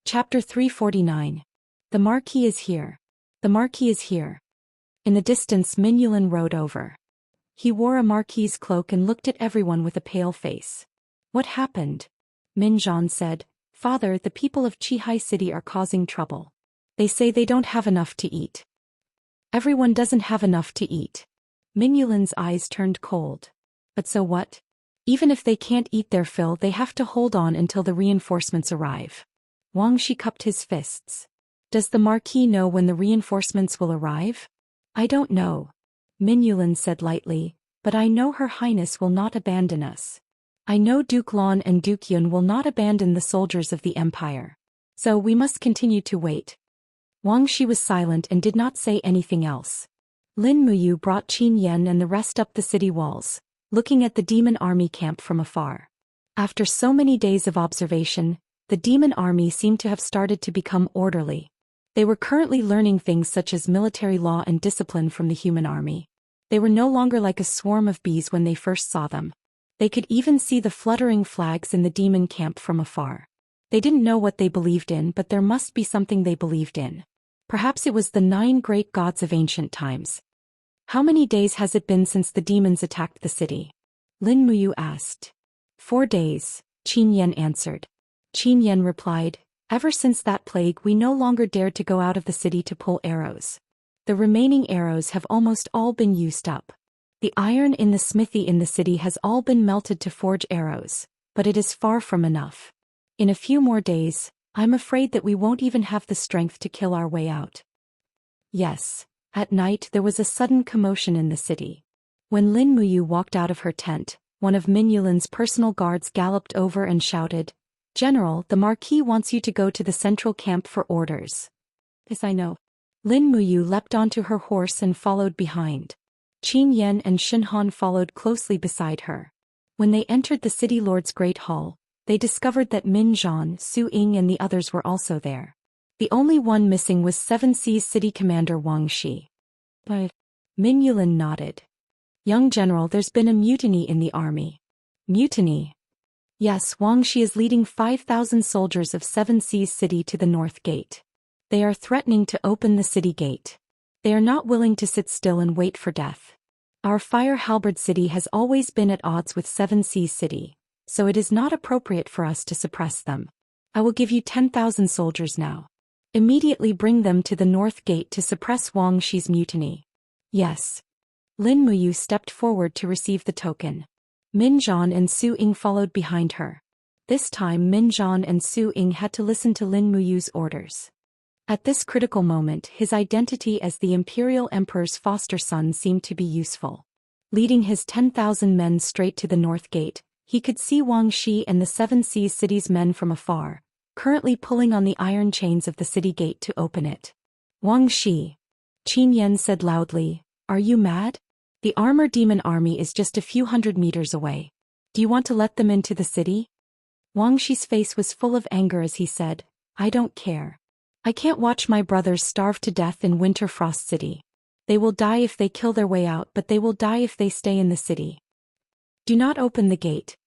Chapter 349. The Marquis is here. The Marquis is here. In the distance Min Yulin rode over. He wore a marquis's cloak and looked at everyone with a pale face. What happened? Min Zhan said, Father, the people of Qihai City are causing trouble. They say they don't have enough to eat. Everyone doesn't have enough to eat. Min Yulin's eyes turned cold. But so what? Even if they can't eat their fill, they have to hold on until the reinforcements arrive. Wang Shi cupped his fists. Does the Marquis know when the reinforcements will arrive? I don't know. Min Yulin said lightly, but I know Her Highness will not abandon us. I know Duke Lan and Duke Yun will not abandon the soldiers of the Empire. So we must continue to wait. Wang Shi was silent and did not say anything else. Lin Muyu brought Qin Yan and the rest up the city walls, looking at the demon army camp from afar. After so many days of observation, the demon army seemed to have started to become orderly. They were currently learning things such as military law and discipline from the human army. They were no longer like a swarm of bees when they first saw them. They could even see the fluttering flags in the demon camp from afar. They didn't know what they believed in, but there must be something they believed in. Perhaps it was the 9 great gods of ancient times. How many days has it been since the demons attacked the city? Lin Muyu asked. 4 days, Qin Yan answered. Qin Yan replied, Ever since that plague we no longer dared to go out of the city to pull arrows. The remaining arrows have almost all been used up. The iron in the smithy in the city has all been melted to forge arrows, but it is far from enough. In a few more days, I'm afraid that we won't even have the strength to kill our way out. Yes, at night there was a sudden commotion in the city. When Lin Muyu walked out of her tent, one of Min Yulin's personal guards galloped over and shouted, General, the Marquis wants you to go to the central camp for orders. Yes, I know. Lin Muyu leapt onto her horse and followed behind. Qin Yan and Shen Han followed closely beside her. When they entered the city lord's great hall, they discovered that Min Zhan, Su Ying and the others were also there. The only one missing was Seven Seas City Commander Wang Shi. But Min Yulin nodded. Young General, there's been a mutiny in the army. Mutiny? Yes, Wang Shi is leading 5,000 soldiers of Seven Seas City to the North Gate. They are threatening to open the city gate. They are not willing to sit still and wait for death. Our Fire Halberd City has always been at odds with Seven Seas City, so it is not appropriate for us to suppress them. I will give you 10,000 soldiers now. Immediately bring them to the North Gate to suppress Wang Shi's mutiny. Yes. Lin Muyu stepped forward to receive the token. Min Zhan and Su Ying followed behind her. This time Min Zhan and Su Ying had to listen to Lin Muyu's orders. At this critical moment his identity as the Imperial Emperor's foster son seemed to be useful. Leading his 10,000 men straight to the North Gate, he could see Wang Shi and the Seven Seas City's men from afar, currently pulling on the iron chains of the city gate to open it. Wang Shi. Qin Yan said loudly, Are you mad? The armored demon army is just a few hundred meters away. Do you want to let them into the city? Wang Shi's face was full of anger as he said, I don't care. I can't watch my brothers starve to death in Winter Frost City. They will die if they kill their way out, but they will die if they stay in the city. Do not open the gate.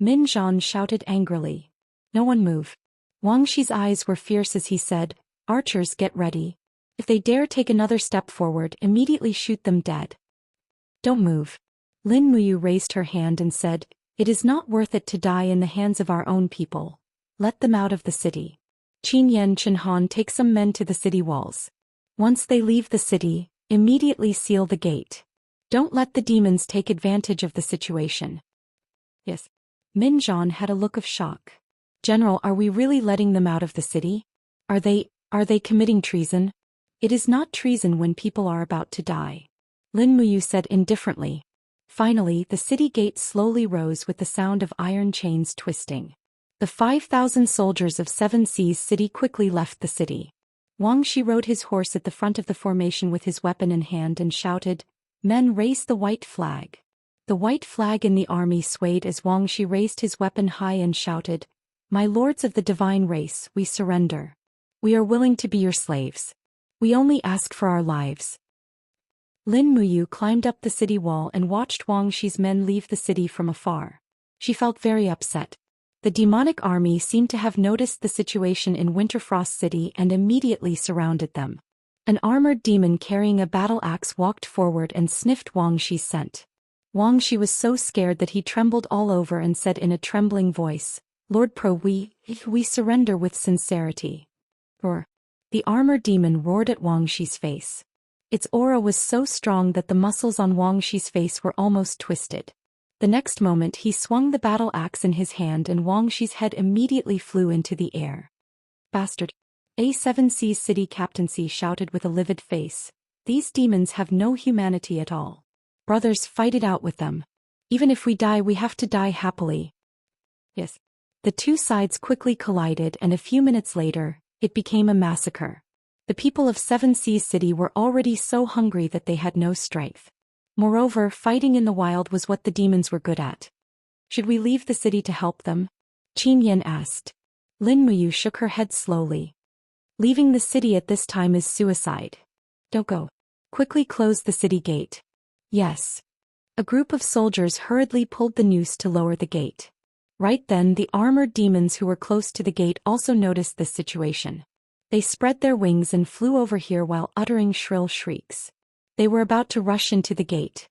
Min Zhan shouted angrily. No one move. Wang Shi's eyes were fierce as he said, Archers, get ready. If they dare take another step forward, immediately shoot them dead. Don't move. Lin Muyu raised her hand and said, It is not worth it to die in the hands of our own people. Let them out of the city. Qin Yan Chen Han, take some men to the city walls. Once they leave the city, immediately seal the gate. Don't let the demons take advantage of the situation. Yes. Min Zhan had a look of shock. General, are we really letting them out of the city? Are they committing treason? It is not treason when people are about to die. Lin Muyu said indifferently. Finally, the city gate slowly rose with the sound of iron chains twisting. The 5,000 soldiers of Seven Seas City quickly left the city. Wang Shi rode his horse at the front of the formation with his weapon in hand and shouted, Men, raise the white flag. The white flag in the army swayed as Wang Shi raised his weapon high and shouted, My lords of the divine race, we surrender. We are willing to be your slaves. We only ask for our lives. Lin Muyu climbed up the city wall and watched Wang Shi's men leave the city from afar. She felt very upset. The demonic army seemed to have noticed the situation in Winterfrost City and immediately surrounded them. An armored demon carrying a battle axe walked forward and sniffed Wang Shi's scent. Wang Shi was so scared that he trembled all over and said in a trembling voice, "Lord Pro, we surrender with sincerity." Roar. The armored demon roared at Wang Shi's face. Its aura was so strong that the muscles on Wang Shi's face were almost twisted. The next moment he swung the battle axe in his hand and Wang Shi's head immediately flew into the air. "Bastard!" A7C's city captaincy shouted with a livid face. "These demons have no humanity at all. Brothers, fight it out with them. Even if we die, we have to die happily." Yes. The two sides quickly collided and a few minutes later, it became a massacre. The people of 7C's city were already so hungry that they had no strength. Moreover, fighting in the wild was what the demons were good at. "Should we leave the city to help them?" Qin Yan asked. Lin Muyu shook her head slowly. "Leaving the city at this time is suicide. Don't go. Quickly close the city gate." "Yes." A group of soldiers hurriedly pulled the noose to lower the gate. Right then, the armored demons who were close to the gate also noticed this situation. They spread their wings and flew over here while uttering shrill shrieks. They were about to rush into the gate.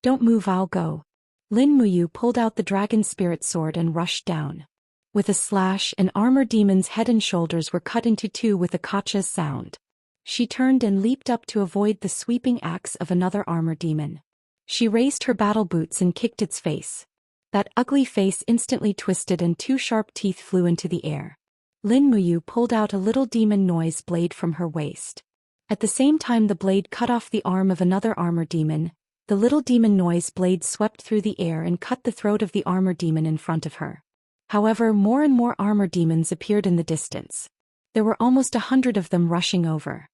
"Don't move, I'll go." Lin Muyu pulled out the dragon spirit sword and rushed down. With a slash, an armored demon's head and shoulders were cut into two with a kacha's sound. She turned and leaped up to avoid the sweeping axe of another armored demon. She raised her battle boots and kicked its face. That ugly face instantly twisted and two sharp teeth flew into the air. Lin Muyu pulled out a little demon noise blade from her waist. At the same time the blade cut off the arm of another armored demon. The little demon noise blade swept through the air and cut the throat of the armored demon in front of her. However, more and more armored demons appeared in the distance. There were almost 100 of them rushing over.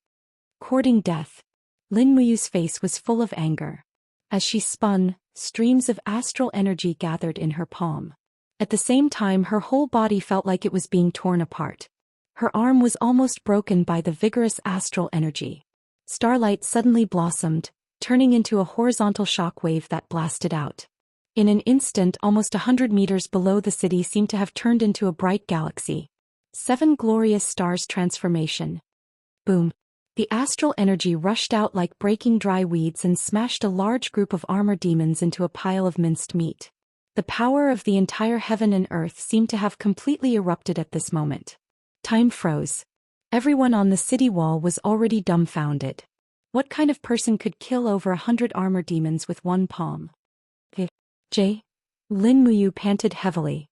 Courting death. Lin Muyu's face was full of anger. As she spun, streams of astral energy gathered in her palm. At the same time, her whole body felt like it was being torn apart. Her arm was almost broken by the vigorous astral energy. Starlight suddenly blossomed, turning into a horizontal shock wave that blasted out. In an instant, almost 100 meters below the city seemed to have turned into a bright galaxy. 7 glorious stars transformation. Boom. The astral energy rushed out like breaking dry weeds and smashed a large group of armored demons into a pile of minced meat. The power of the entire heaven and earth seemed to have completely erupted at this moment. Time froze. Everyone on the city wall was already dumbfounded. What kind of person could kill over 100 armored demons with one palm? Lin Muyu panted heavily.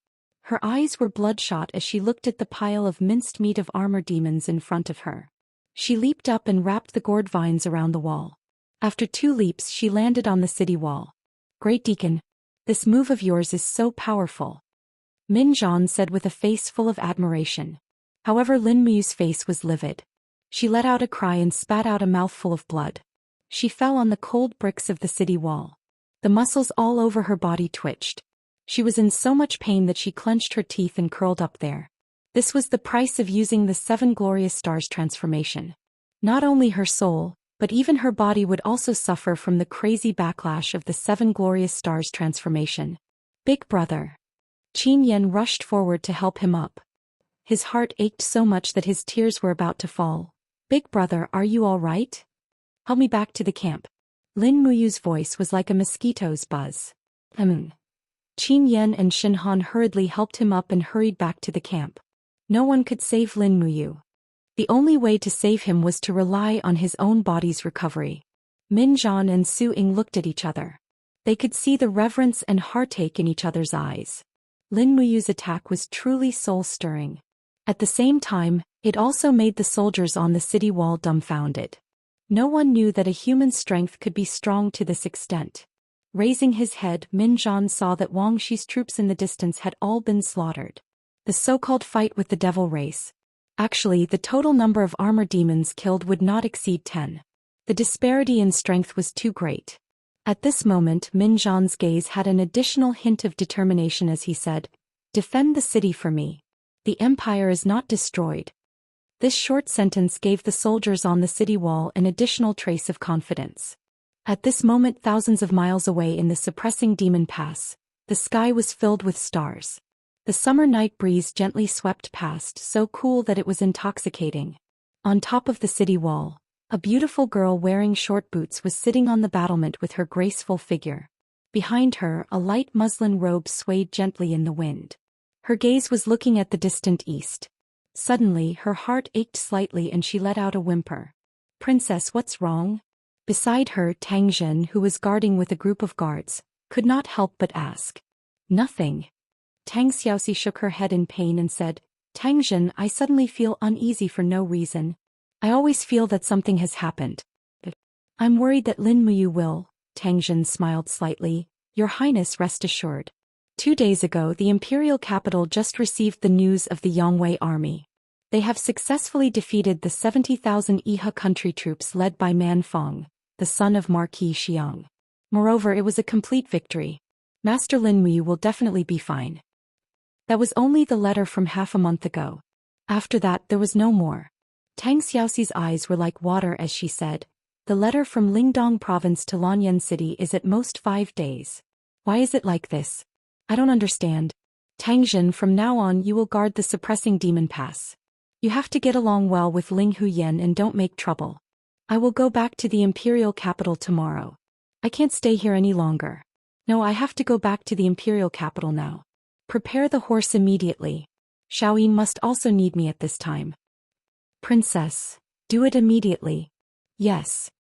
Her eyes were bloodshot as she looked at the pile of minced meat of armored demons in front of her. She leaped up and wrapped the gourd vines around the wall. After 2 leaps she landed on the city wall. "Great Deacon, this move of yours is so powerful," Min Zhan said with a face full of admiration. However, Lin Muyu's face was livid. She let out a cry and spat out a mouthful of blood. She fell on the cold bricks of the city wall. The muscles all over her body twitched. She was in so much pain that she clenched her teeth and curled up there. This was the price of using the 7 glorious stars transformation. Not only her soul, but even her body would also suffer from the crazy backlash of the 7 glorious stars transformation. "Big brother." Qin Yan rushed forward to help him up. His heart ached so much that his tears were about to fall. "Big brother, are you all right? Help me back to the camp." Lin Muyu's voice was like a mosquito's buzz. Qin Yan and Shinhan hurriedly helped him up and hurried back to the camp. No one could save Lin Muyu. The only way to save him was to rely on his own body's recovery. Min Zhan and Su Ying looked at each other. They could see the reverence and heartache in each other's eyes. Lin Muyu's attack was truly soul-stirring. At the same time, it also made the soldiers on the city wall dumbfounded. No one knew that a human strength could be strong to this extent. Raising his head, Min Zhan saw that Wang Shi's troops in the distance had all been slaughtered. The so-called fight with the devil race. Actually, the total number of armored demons killed would not exceed 10. The disparity in strength was too great. At this moment, Min Zhan's gaze had an additional hint of determination as he said, "Defend the city for me. The empire is not destroyed." This short sentence gave the soldiers on the city wall an additional trace of confidence. At this moment, thousands of miles away in the suppressing demon pass, the sky was filled with stars. The summer night breeze gently swept past, so cool that it was intoxicating. On top of the city wall, a beautiful girl wearing short boots was sitting on the battlement with her graceful figure. Behind her, a light muslin robe swayed gently in the wind. Her gaze was looking at the distant east. Suddenly, her heart ached slightly and she let out a whimper. "Princess, what's wrong?" Beside her, Tangzhen, who was guarding with a group of guards, could not help but ask. "Nothing." Tang Xiaoxi shook her head in pain and said, "Tangzhen, I suddenly feel uneasy for no reason. I always feel that something has happened." "I'm worried that Lin Muyu will." Tangzhen smiled slightly. "Your Highness, rest assured. 2 days ago the imperial capital just received the news of the Yongwei army. They have successfully defeated the 70,000 Iha country troops led by Man Fong, the son of Marquis Xiang. Moreover, it was a complete victory. Master Lin Muyu will definitely be fine." That was only the letter from half a month ago. After that there was no more. Tang Xiaoxi's eyes were like water as she said, "The letter from Lingdong province to Lanyan city is at most 5 days. Why is it like this? I don't understand. Tangzhen, from now on you will guard the suppressing demon pass. You have to get along well with Ling Huyen and don't make trouble. I will go back to the imperial capital tomorrow. I can't stay here any longer. No, I have to go back to the imperial capital now. Prepare the horse immediately. Xiaoyin must also need me at this time." "Princess, do it immediately." "Yes."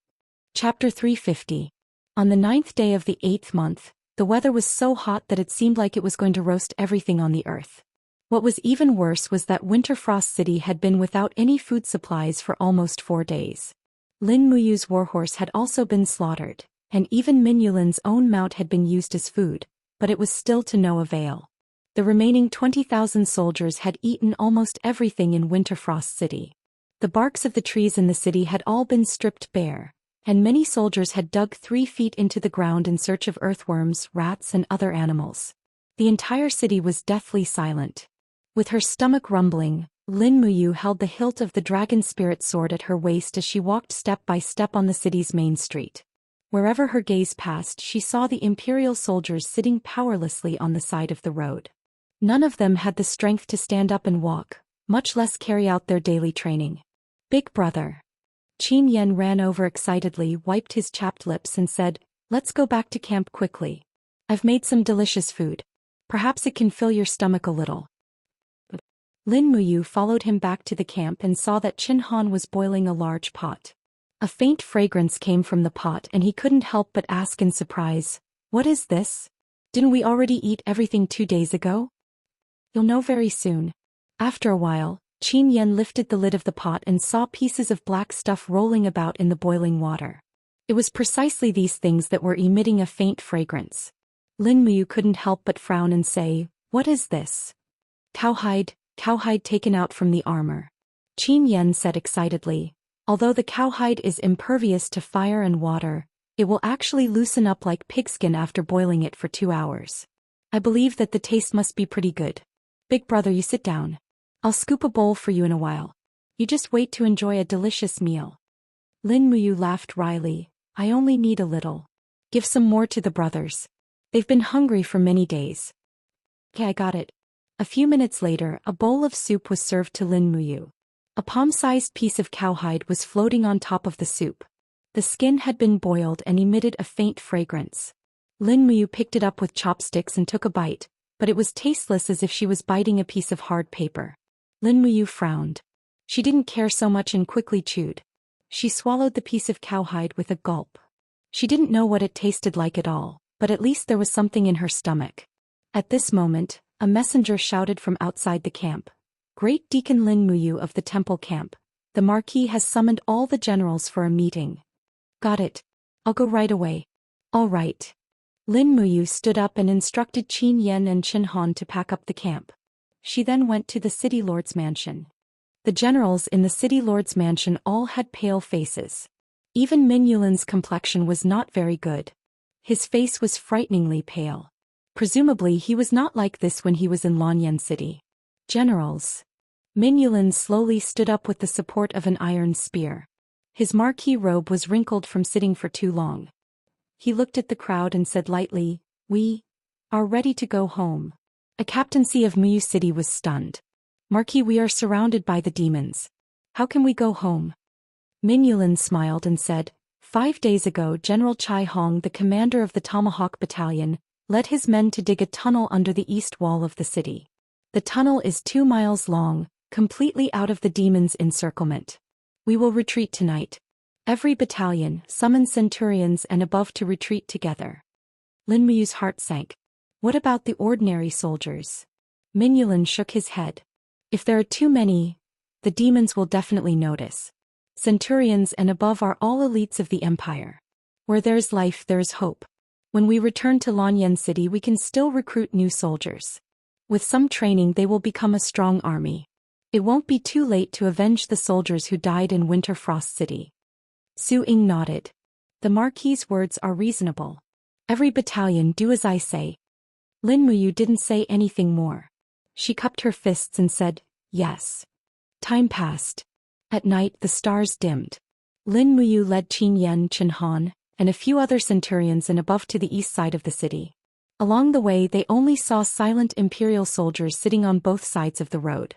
Chapter 350. On the 9th day of the 8th month, the weather was so hot that it seemed like it was going to roast everything on the earth. What was even worse was that Winterfrost City had been without any food supplies for almost 4 days. Lin Muyu's warhorse had also been slaughtered, and even Min Yulin's own mount had been used as food, but it was still to no avail. The remaining 20,000 soldiers had eaten almost everything in Winterfrost City. The barks of the trees in the city had all been stripped bare, and many soldiers had dug 3 feet into the ground in search of earthworms, rats and other animals. The entire city was deathly silent. With her stomach rumbling, Lin Muyu held the hilt of the dragon spirit sword at her waist as she walked step by step on the city's main street. Wherever her gaze passed, she saw the imperial soldiers sitting powerlessly on the side of the road. None of them had the strength to stand up and walk, much less carry out their daily training. "Big brother." Qin Yan ran over excitedly, wiped his chapped lips and said, "Let's go back to camp quickly. I've made some delicious food. Perhaps it can fill your stomach a little." Lin Muyu followed him back to the camp and saw that Qin Han was boiling a large pot. A faint fragrance came from the pot and he couldn't help but ask in surprise, "What is this? Didn't we already eat everything 2 days ago?" "You'll know very soon." After a while, Qin Yan lifted the lid of the pot and saw pieces of black stuff rolling about in the boiling water. It was precisely these things that were emitting a faint fragrance. Lin Muyu couldn't help but frown and say, "What is this?" Cowhide taken out from the armor." Qin Yan said excitedly, "Although the cowhide is impervious to fire and water, it will actually loosen up like pigskin after boiling it for 2 hours. I believe that the taste must be pretty good. Big brother, you sit down. I'll scoop a bowl for you in a while. You just wait to enjoy a delicious meal." Lin Muyu laughed wryly, "I only need a little. Give some more to the brothers. They've been hungry for many days." "Okay, I got it." A few minutes later, a bowl of soup was served to Lin Muyu. A palm-sized piece of cowhide was floating on top of the soup. The skin had been boiled and emitted a faint fragrance. Lin Muyu picked it up with chopsticks and took a bite, but it was tasteless, as if she was biting a piece of hard paper. Lin Muyu frowned. She didn't care so much and quickly chewed. She swallowed the piece of cowhide with a gulp. She didn't know what it tasted like at all, but at least there was something in her stomach. At this moment, a messenger shouted from outside the camp, "Great Deacon Lin Muyu of the temple camp, the Marquis has summoned all the generals for a meeting." "Got it. I'll go right away." "All right." Lin Muyu stood up and instructed Qin Yan and Qin Han to pack up the camp. She then went to the city lord's mansion. The generals in the city lord's mansion all had pale faces. Even Min Yulin's complexion was not very good. His face was frighteningly pale. Presumably he was not like this when he was in Lanyan City. "Generals." Min Yulin slowly stood up with the support of an iron spear. His marquee robe was wrinkled from sitting for too long. He looked at the crowd and said lightly, "We are ready to go home." A captaincy of Muyu City was stunned. Marquis, we are surrounded by the demons. How can we go home? Min Yulin smiled and said, 5 days ago General Chai Hong, the commander of the Tomahawk Battalion, led his men to dig a tunnel under the east wall of the city. The tunnel is 2 miles long, completely out of the demons' encirclement. We will retreat tonight. Every battalion, summon centurions and above to retreat together. Lin Muyu's heart sank. What about the ordinary soldiers? Min Yulin shook his head. If there are too many, the demons will definitely notice. Centurions and above are all elites of the empire. Where there's life there's hope. When we return to Lanyan City we can still recruit new soldiers. With some training they will become a strong army. It won't be too late to avenge the soldiers who died in Winter Frost City. Su Ying nodded. The Marquis's words are reasonable. Every battalion do as I say. Lin Muyu didn't say anything more. She cupped her fists and said, yes. Time passed. At night the stars dimmed. Lin Muyu led Qin Yan, Chen Han, and a few other centurions and above to the east side of the city. Along the way they only saw silent imperial soldiers sitting on both sides of the road.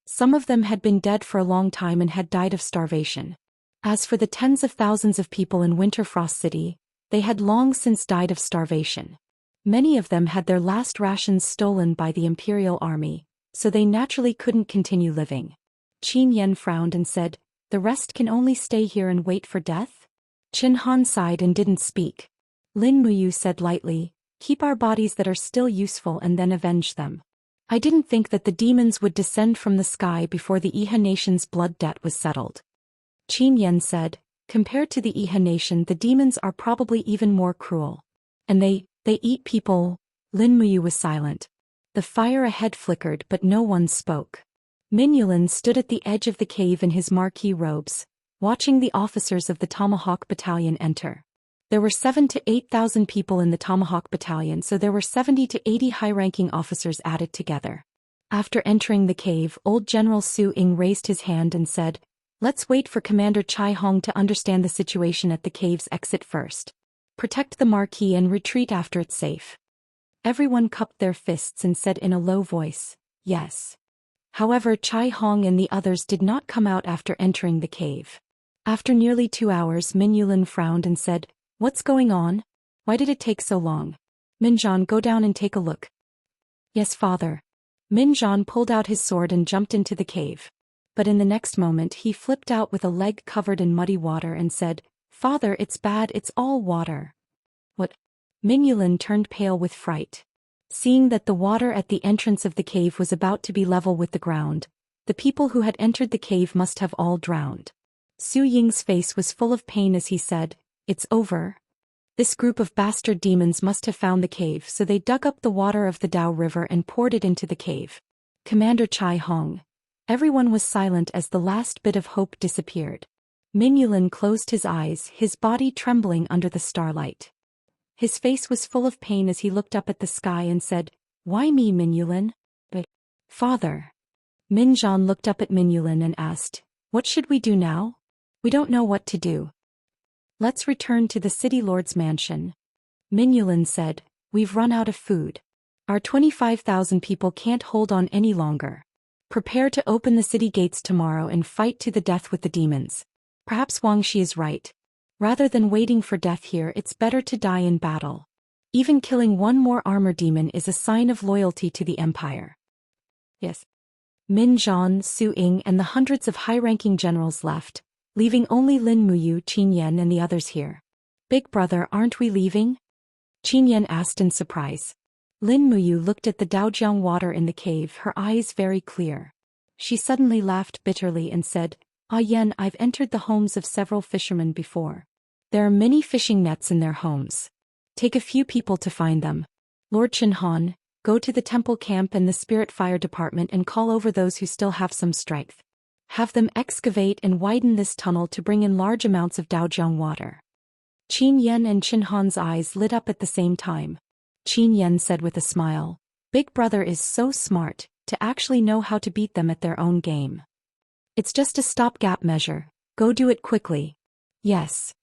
Some of them had been dead for a long time and had died of starvation. As for the tens of thousands of people in Winter Frost City, they had long since died of starvation. Many of them had their last rations stolen by the imperial army, so they naturally couldn't continue living. Qin Yan frowned and said, the rest can only stay here and wait for death? Chen Han sighed and didn't speak. Lin Muyu said lightly, keep our bodies that are still useful and then avenge them. I didn't think that the demons would descend from the sky before the Iha nation's blood debt was settled. Qin Yan said, compared to the Iha nation the demons are probably even more cruel. And they eat people. Lin Muyu was silent. The fire ahead flickered but no one spoke. Min Yulin stood at the edge of the cave in his marquee robes, watching the officers of the Tomahawk Battalion enter. There were 7,000 to 8,000 people in the Tomahawk Battalion, so there were 70 to 80 high-ranking officers added together. After entering the cave, old General Su Ying raised his hand and said, let's wait for Commander Chai Hong to understand the situation at the cave's exit first. Protect the marquee and retreat after it's safe. Everyone cupped their fists and said in a low voice, yes. However, Chai Hong and the others did not come out after entering the cave. After nearly 2 hours, Min Yulin frowned and said, what's going on? Why did it take so long? Minjan, go down and take a look. Yes, father. Minjan pulled out his sword and jumped into the cave. But in the next moment he flipped out with a leg covered in muddy water and said, father, it's bad, it's all water. What? Min Yulin turned pale with fright. Seeing that the water at the entrance of the cave was about to be level with the ground, the people who had entered the cave must have all drowned. Su Ying's face was full of pain as he said, it's over. This group of bastard demons must have found the cave, so they dug up the water of the Dao River and poured it into the cave. Commander Chai Hong. Everyone was silent as the last bit of hope disappeared. Min Yulin closed his eyes, his body trembling under the starlight. His face was full of pain as he looked up at the sky and said, why me, Min Yulin? But, father. Min Zhan looked up at Min Yulin and asked, what should we do now? We don't know what to do. Let's return to the city lord's mansion. Min Yulin said, we've run out of food. Our 25,000 people can't hold on any longer. Prepare to open the city gates tomorrow and fight to the death with the demons. Perhaps Wang Shi is right. Rather than waiting for death here, it's better to die in battle. Even killing one more armor demon is a sign of loyalty to the empire. Yes. Min Zhan, Su Ying and the hundreds of high-ranking generals left, leaving only Lin Muyu, Qin Yan and the others here. Big brother, aren't we leaving? Qin Yan asked in surprise. Lin Muyu looked at the Daojiang water in the cave, her eyes very clear. She suddenly laughed bitterly and said, Ah Yan, I've entered the homes of several fishermen before. There are many fishing nets in their homes. Take a few people to find them. Lord Chen Han, go to the temple camp and the spirit fire department and call over those who still have some strength. Have them excavate and widen this tunnel to bring in large amounts of Daojiang water. Qin Yan and Chen Han's eyes lit up at the same time. Qin Yan said with a smile, Big brother is so smart, to actually know how to beat them at their own game. It's just a stopgap measure, go do it quickly. Yes.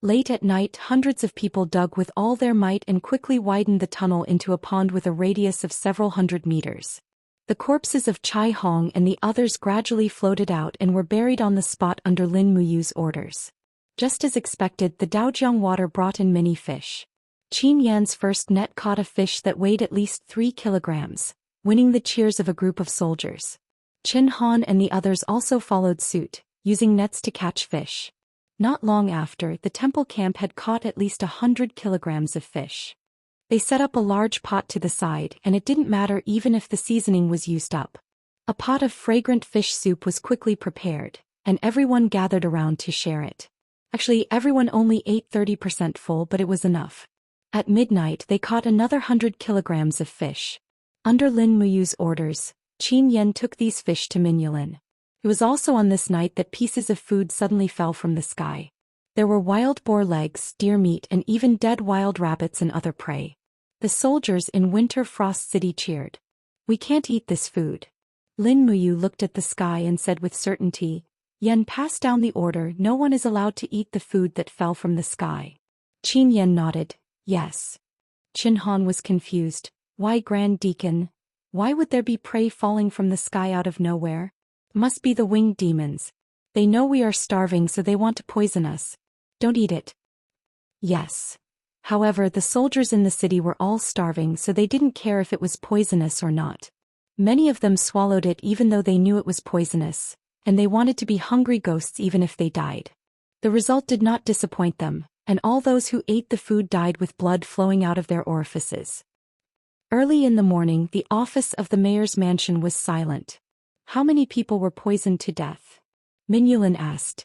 Late at night, hundreds of people dug with all their might and quickly widened the tunnel into a pond with a radius of several hundred meters. The corpses of Chai Hong and the others gradually floated out and were buried on the spot under Lin Muyu's orders. Just as expected, the Daojiang water brought in many fish. Qin Yan's first net caught a fish that weighed at least 3 kilograms, winning the cheers of a group of soldiers. Qin Han and the others also followed suit, using nets to catch fish. Not long after, the temple camp had caught at least 100 kilograms of fish. They set up a large pot to the side, and it didn't matter even if the seasoning was used up. A pot of fragrant fish soup was quickly prepared, and everyone gathered around to share it. Actually, everyone only ate 30% full, but it was enough. At midnight, they caught another 100 kilograms of fish. Under Lin Muyu's orders, Qin Yan took these fish to Minyulin. It was also on this night that pieces of food suddenly fell from the sky. There were wild boar legs, deer meat, and even dead wild rabbits and other prey. The soldiers in Winter Frost City cheered. "We can't eat this food." Lin Muyu looked at the sky and said with certainty, "Yan passed down the order, no one is allowed to eat the food that fell from the sky." Qin Yan nodded, "Yes." Qin Han was confused. "Why, Grand Deacon? Why would there be prey falling from the sky out of nowhere? Must be the winged demons. They know we are starving, so they want to poison us. Don't eat it." "Yes." However, the soldiers in the city were all starving, so they didn't care if it was poisonous or not. Many of them swallowed it even though they knew it was poisonous, and they wanted to be hungry ghosts even if they died. The result did not disappoint them, and all those who ate the food died with blood flowing out of their orifices. Early in the morning, the office of the mayor's mansion was silent. "How many people were poisoned to death?" Minyulin asked.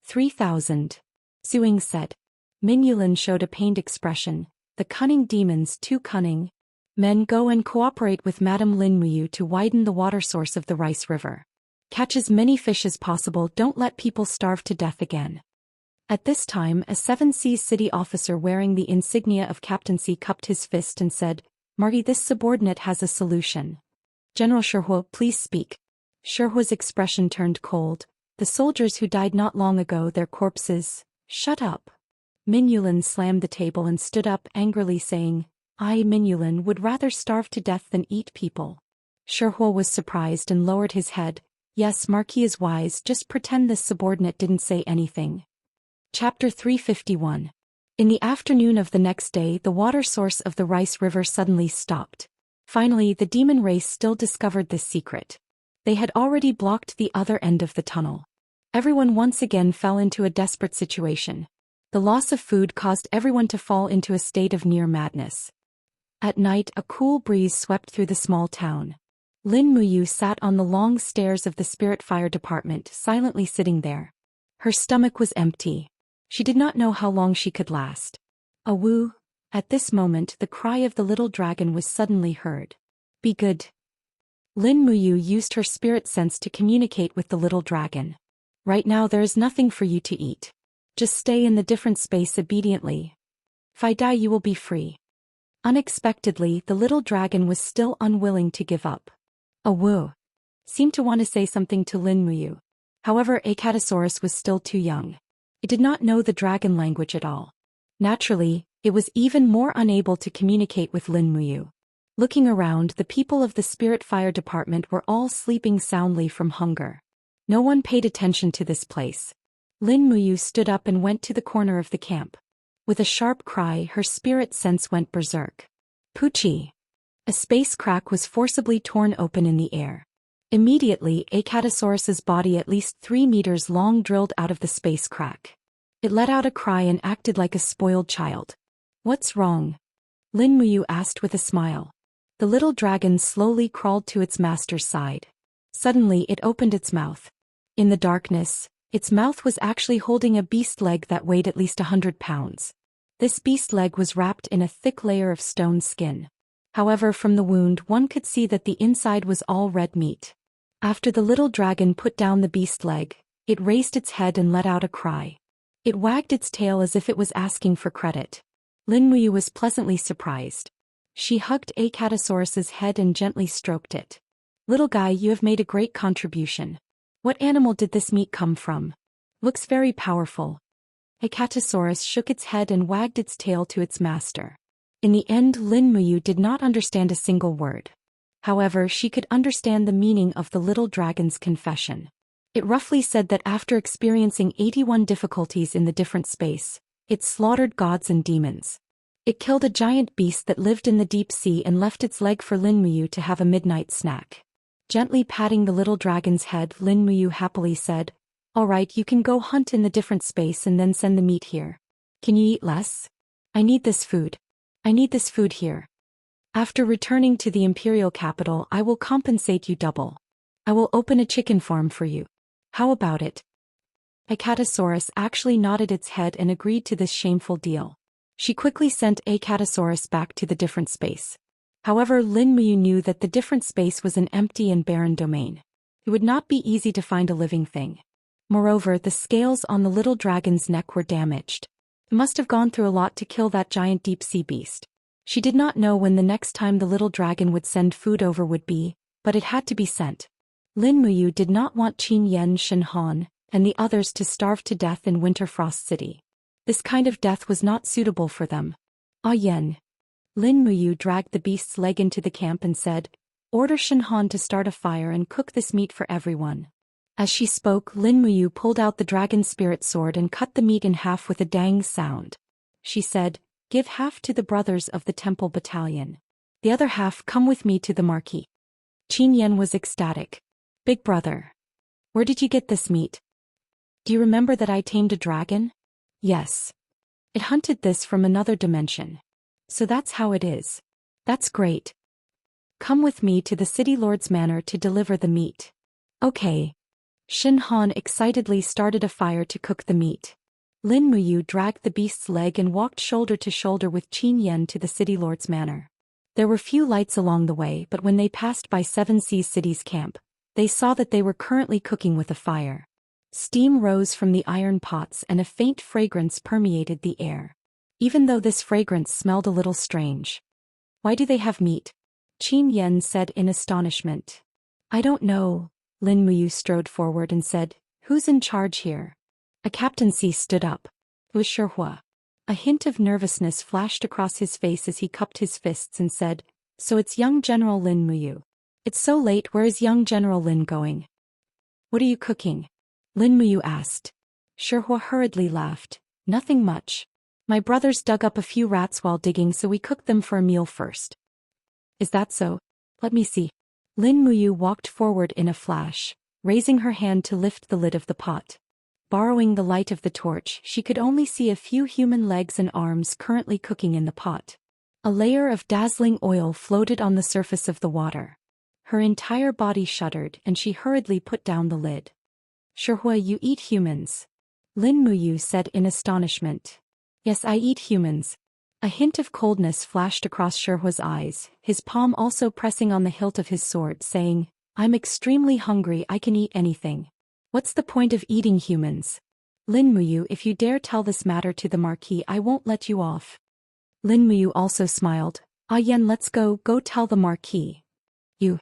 3,000. Suing said. Minyulin showed a pained expression. "The cunning demons, too cunning. Men, go and cooperate with Madame Lin Muyu to widen the water source of the Rice River. Catch as many fish as possible, don't let people starve to death again." At this time, a 7 Seas city officer wearing the insignia of captaincy cupped his fist and said, "Marty, this subordinate has a solution." "General Shihuo, please speak." Shihuo's expression turned cold. "The soldiers who died not long ago, their corpses—" "Shut up." Minyulin slammed the table and stood up angrily saying, "I, Minyulin, would rather starve to death than eat people." Shihuo was surprised and lowered his head. "Yes, Marquis is wise, just pretend this subordinate didn't say anything." Chapter 351. In the afternoon of the next day, the water source of the Rice River suddenly stopped. Finally, the demon race still discovered this secret. They had already blocked the other end of the tunnel. Everyone once again fell into a desperate situation. The loss of food caused everyone to fall into a state of near madness. At night, a cool breeze swept through the small town. Lin Muyu sat on the long stairs of the Spirit Fire Department, silently sitting there. Her stomach was empty. She did not know how long she could last. "Awu!" At this moment, the cry of the little dragon was suddenly heard. "Be good." Lin Muyu used her spirit sense to communicate with the little dragon. "Right now there is nothing for you to eat. Just stay in the different space obediently. If I die, you will be free." Unexpectedly, the little dragon was still unwilling to give up. Awu seemed to want to say something to Lin Muyu. However, Acatosaurus was still too young. It did not know the dragon language at all. Naturally, it was even more unable to communicate with Lin Muyu. Looking around, the people of the Spirit Fire Department were all sleeping soundly from hunger. No one paid attention to this place. Lin Muyu stood up and went to the corner of the camp. With a sharp cry, her spirit sense went berserk. Poochie! A space crack was forcibly torn open in the air. Immediately, Acatosaurus's body at least 3 meters long drilled out of the space crack. It let out a cry and acted like a spoiled child. "What's wrong?" Lin Muyu asked with a smile. The little dragon slowly crawled to its master's side. Suddenly it opened its mouth. In the darkness, its mouth was actually holding a beast leg that weighed at least 100 pounds. This beast leg was wrapped in a thick layer of stone skin. However, from the wound one could see that the inside was all red meat. After the little dragon put down the beast leg, it raised its head and let out a cry. It wagged its tail as if it was asking for credit. Lin Muyu was pleasantly surprised. She hugged Acatosaurus's head and gently stroked it. "Little guy, you have made a great contribution. What animal did this meat come from? Looks very powerful." Acatosaurus shook its head and wagged its tail to its master. In the end, Lin Muyu did not understand a single word. However, she could understand the meaning of the little dragon's confession. It roughly said that after experiencing 81 difficulties in the different space, it slaughtered gods and demons. It killed a giant beast that lived in the deep sea and left its leg for Lin Muyu to have a midnight snack. Gently patting the little dragon's head, Lin Muyu happily said, "All right, you can go hunt in the different space and then send the meat here. Can you eat less? I need this food. I need this food here. After returning to the imperial capital, I will compensate you double. I will open a chicken farm for you. How about it?" Acatosaurus actually nodded its head and agreed to this shameful deal. She quickly sent Acatosaurus back to the different space. However, Lin Muyu knew that the different space was an empty and barren domain. It would not be easy to find a living thing. Moreover, the scales on the little dragon's neck were damaged. It must have gone through a lot to kill that giant deep-sea beast. She did not know when the next time the little dragon would send food over would be, but it had to be sent. Lin Muyu did not want Qin Yen, Shen Han, and the others to starve to death in Winter Frost City. This kind of death was not suitable for them. "Ah Yen." Lin Muyu dragged the beast's leg into the camp and said, "Order Shen Han to start a fire and cook this meat for everyone." As she spoke, Lin Muyu pulled out the dragon's spirit sword and cut the meat in half with a dang sound. She said, "Give half to the brothers of the temple battalion. The other half come with me to the marquee." Qin Yen was ecstatic. "Big brother, where did you get this meat? Do you remember that I tamed a dragon?" "Yes. It hunted this from another dimension. So that's how it is." "That's great. Come with me to the city lord's manor to deliver the meat." "Okay." Shen Han excitedly started a fire to cook the meat. Lin Muyu dragged the beast's leg and walked shoulder to shoulder with Qin Yen to the city lord's manor. There were few lights along the way, but when they passed by Seven Seas City's camp, they saw that they were currently cooking with a fire. Steam rose from the iron pots and a faint fragrance permeated the air. Even though this fragrance smelled a little strange. "Why do they have meat?" Qin Yen said in astonishment. "I don't know." Lin Muyu strode forward and said, "Who's in charge here?" A captaincy stood up. It was Shihua. A hint of nervousness flashed across his face as he cupped his fists and said, "So it's young General Lin Muyu. It's so late, where is young General Lin going?" "What are you cooking?" Lin Muyu asked. Shihua hurriedly laughed. "Nothing much. My brothers dug up a few rats while digging, so we cooked them for a meal first." "Is that so? Let me see." Lin Muyu walked forward in a flash, raising her hand to lift the lid of the pot. Borrowing the light of the torch, she could only see a few human legs and arms currently cooking in the pot. A layer of dazzling oil floated on the surface of the water. Her entire body shuddered and she hurriedly put down the lid. "Shihua, you eat humans?" Lin Muyu said in astonishment. "Yes, I eat humans." A hint of coldness flashed across Shihua's eyes, his palm also pressing on the hilt of his sword, saying, "I'm extremely hungry, I can eat anything." "What's the point of eating humans?" "Lin Muyu, if you dare tell this matter to the Marquis, I won't let you off." Lin Muyu also smiled. "Ah Yen, let's go tell the Marquis." "You."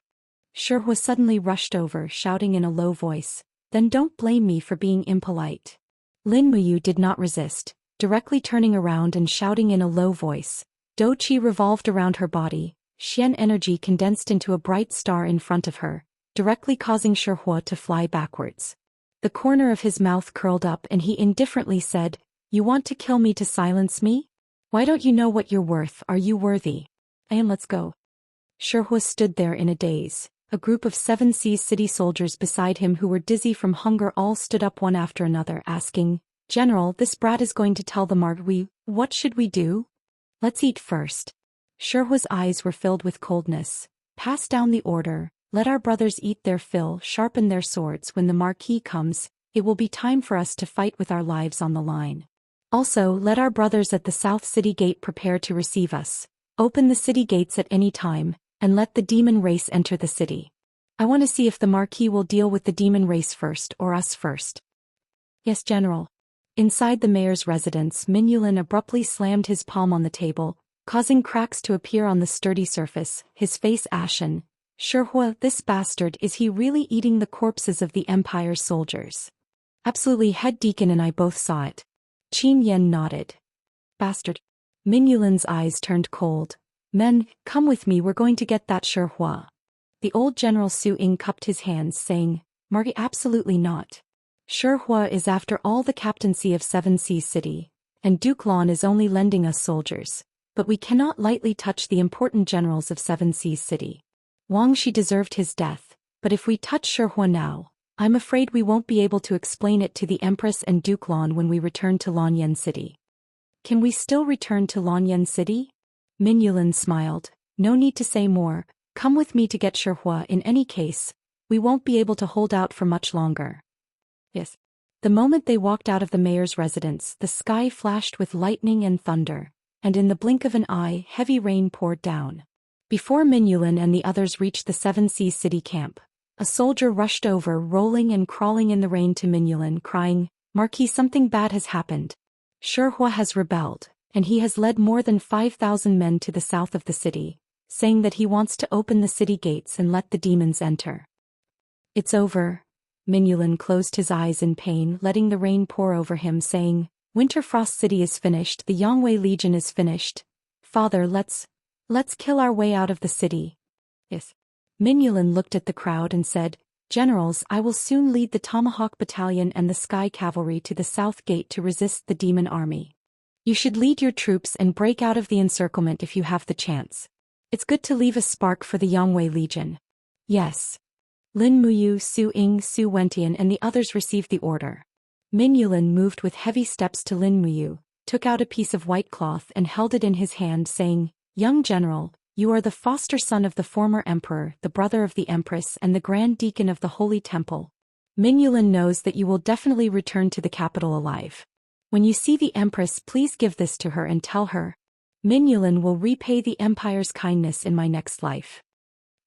Shihua suddenly rushed over, shouting in a low voice, "Then don't blame me for being impolite." Lin Muyu did not resist, directly turning around and shouting in a low voice. Do Qi revolved around her body, Xian energy condensed into a bright star in front of her, directly causing Shihua to fly backwards. The corner of his mouth curled up and he indifferently said, "You want to kill me to silence me? Why don't you know what you're worth? Are you worthy? And let's go." Shihua stood there in a daze. A group of Seven Seas City soldiers beside him who were dizzy from hunger all stood up one after another, asking, "General, this brat is going to tell the Marquis. What should we do?" "Let's eat first." Shihua's eyes were filled with coldness. "Pass down the order. Let our brothers eat their fill, sharpen their swords. When the Marquis comes, it will be time for us to fight with our lives on the line. Also, let our brothers at the South City Gate prepare to receive us. Open the city gates at any time, and let the demon race enter the city. I want to see if the Marquis will deal with the demon race first or us first." "Yes, General." Inside the mayor's residence, Minulin abruptly slammed his palm on the table, causing cracks to appear on the sturdy surface, his face ashen. "Shihua, this bastard, is he really eating the corpses of the Empire's soldiers?" "Absolutely, head deacon and I both saw it." Qin Yan nodded. Bastard. Min Yulin's eyes turned cold. Men, come with me, we're going to get that Shi Hua. The old General Su Ying cupped his hands, saying, Margie, absolutely not. Shi Hua is after all the captaincy of Seven Seas City, and Duke Lan is only lending us soldiers, but we cannot lightly touch the important generals of Seven Seas City. Wang Shi deserved his death, but if we touch Shi Hua now, I'm afraid we won't be able to explain it to the Empress and Duke Lan when we return to Lanyan City. Can we still return to Lanyan City? Min Yulin smiled. No need to say more, come with me to get Shi Hua. In any case, we won't be able to hold out for much longer. Yes. The moment they walked out of the mayor's residence, the sky flashed with lightning and thunder, and in the blink of an eye, heavy rain poured down. Before Min Yulin and the others reached the Seven Seas City camp, a soldier rushed over, rolling and crawling in the rain to Min Yulin, crying, Marquis, something bad has happened. Shi Hua has rebelled, and he has led more than 5,000 men to the south of the city, saying that he wants to open the city gates and let the demons enter. It's over. Min Yulin closed his eyes in pain, letting the rain pour over him, saying, Winterfrost City is finished, the Yangwei Legion is finished. Father, let's kill our way out of the city. Yes. Min Yulin looked at the crowd and said, Generals, I will soon lead the Tomahawk Battalion and the Sky Cavalry to the south gate to resist the demon army. You should lead your troops and break out of the encirclement if you have the chance. It's good to leave a spark for the Yangwei Legion. Yes. Lin Muyu, Su Ying, Su Wentian and the others received the order. Min Yulin moved with heavy steps to Lin Muyu, took out a piece of white cloth and held it in his hand, saying, Young General, you are the foster son of the former emperor, the brother of the empress and the grand deacon of the Holy Temple. Min Yulin knows that you will definitely return to the capital alive. When you see the empress, please give this to her and tell her, Min Yulin will repay the empire's kindness in my next life.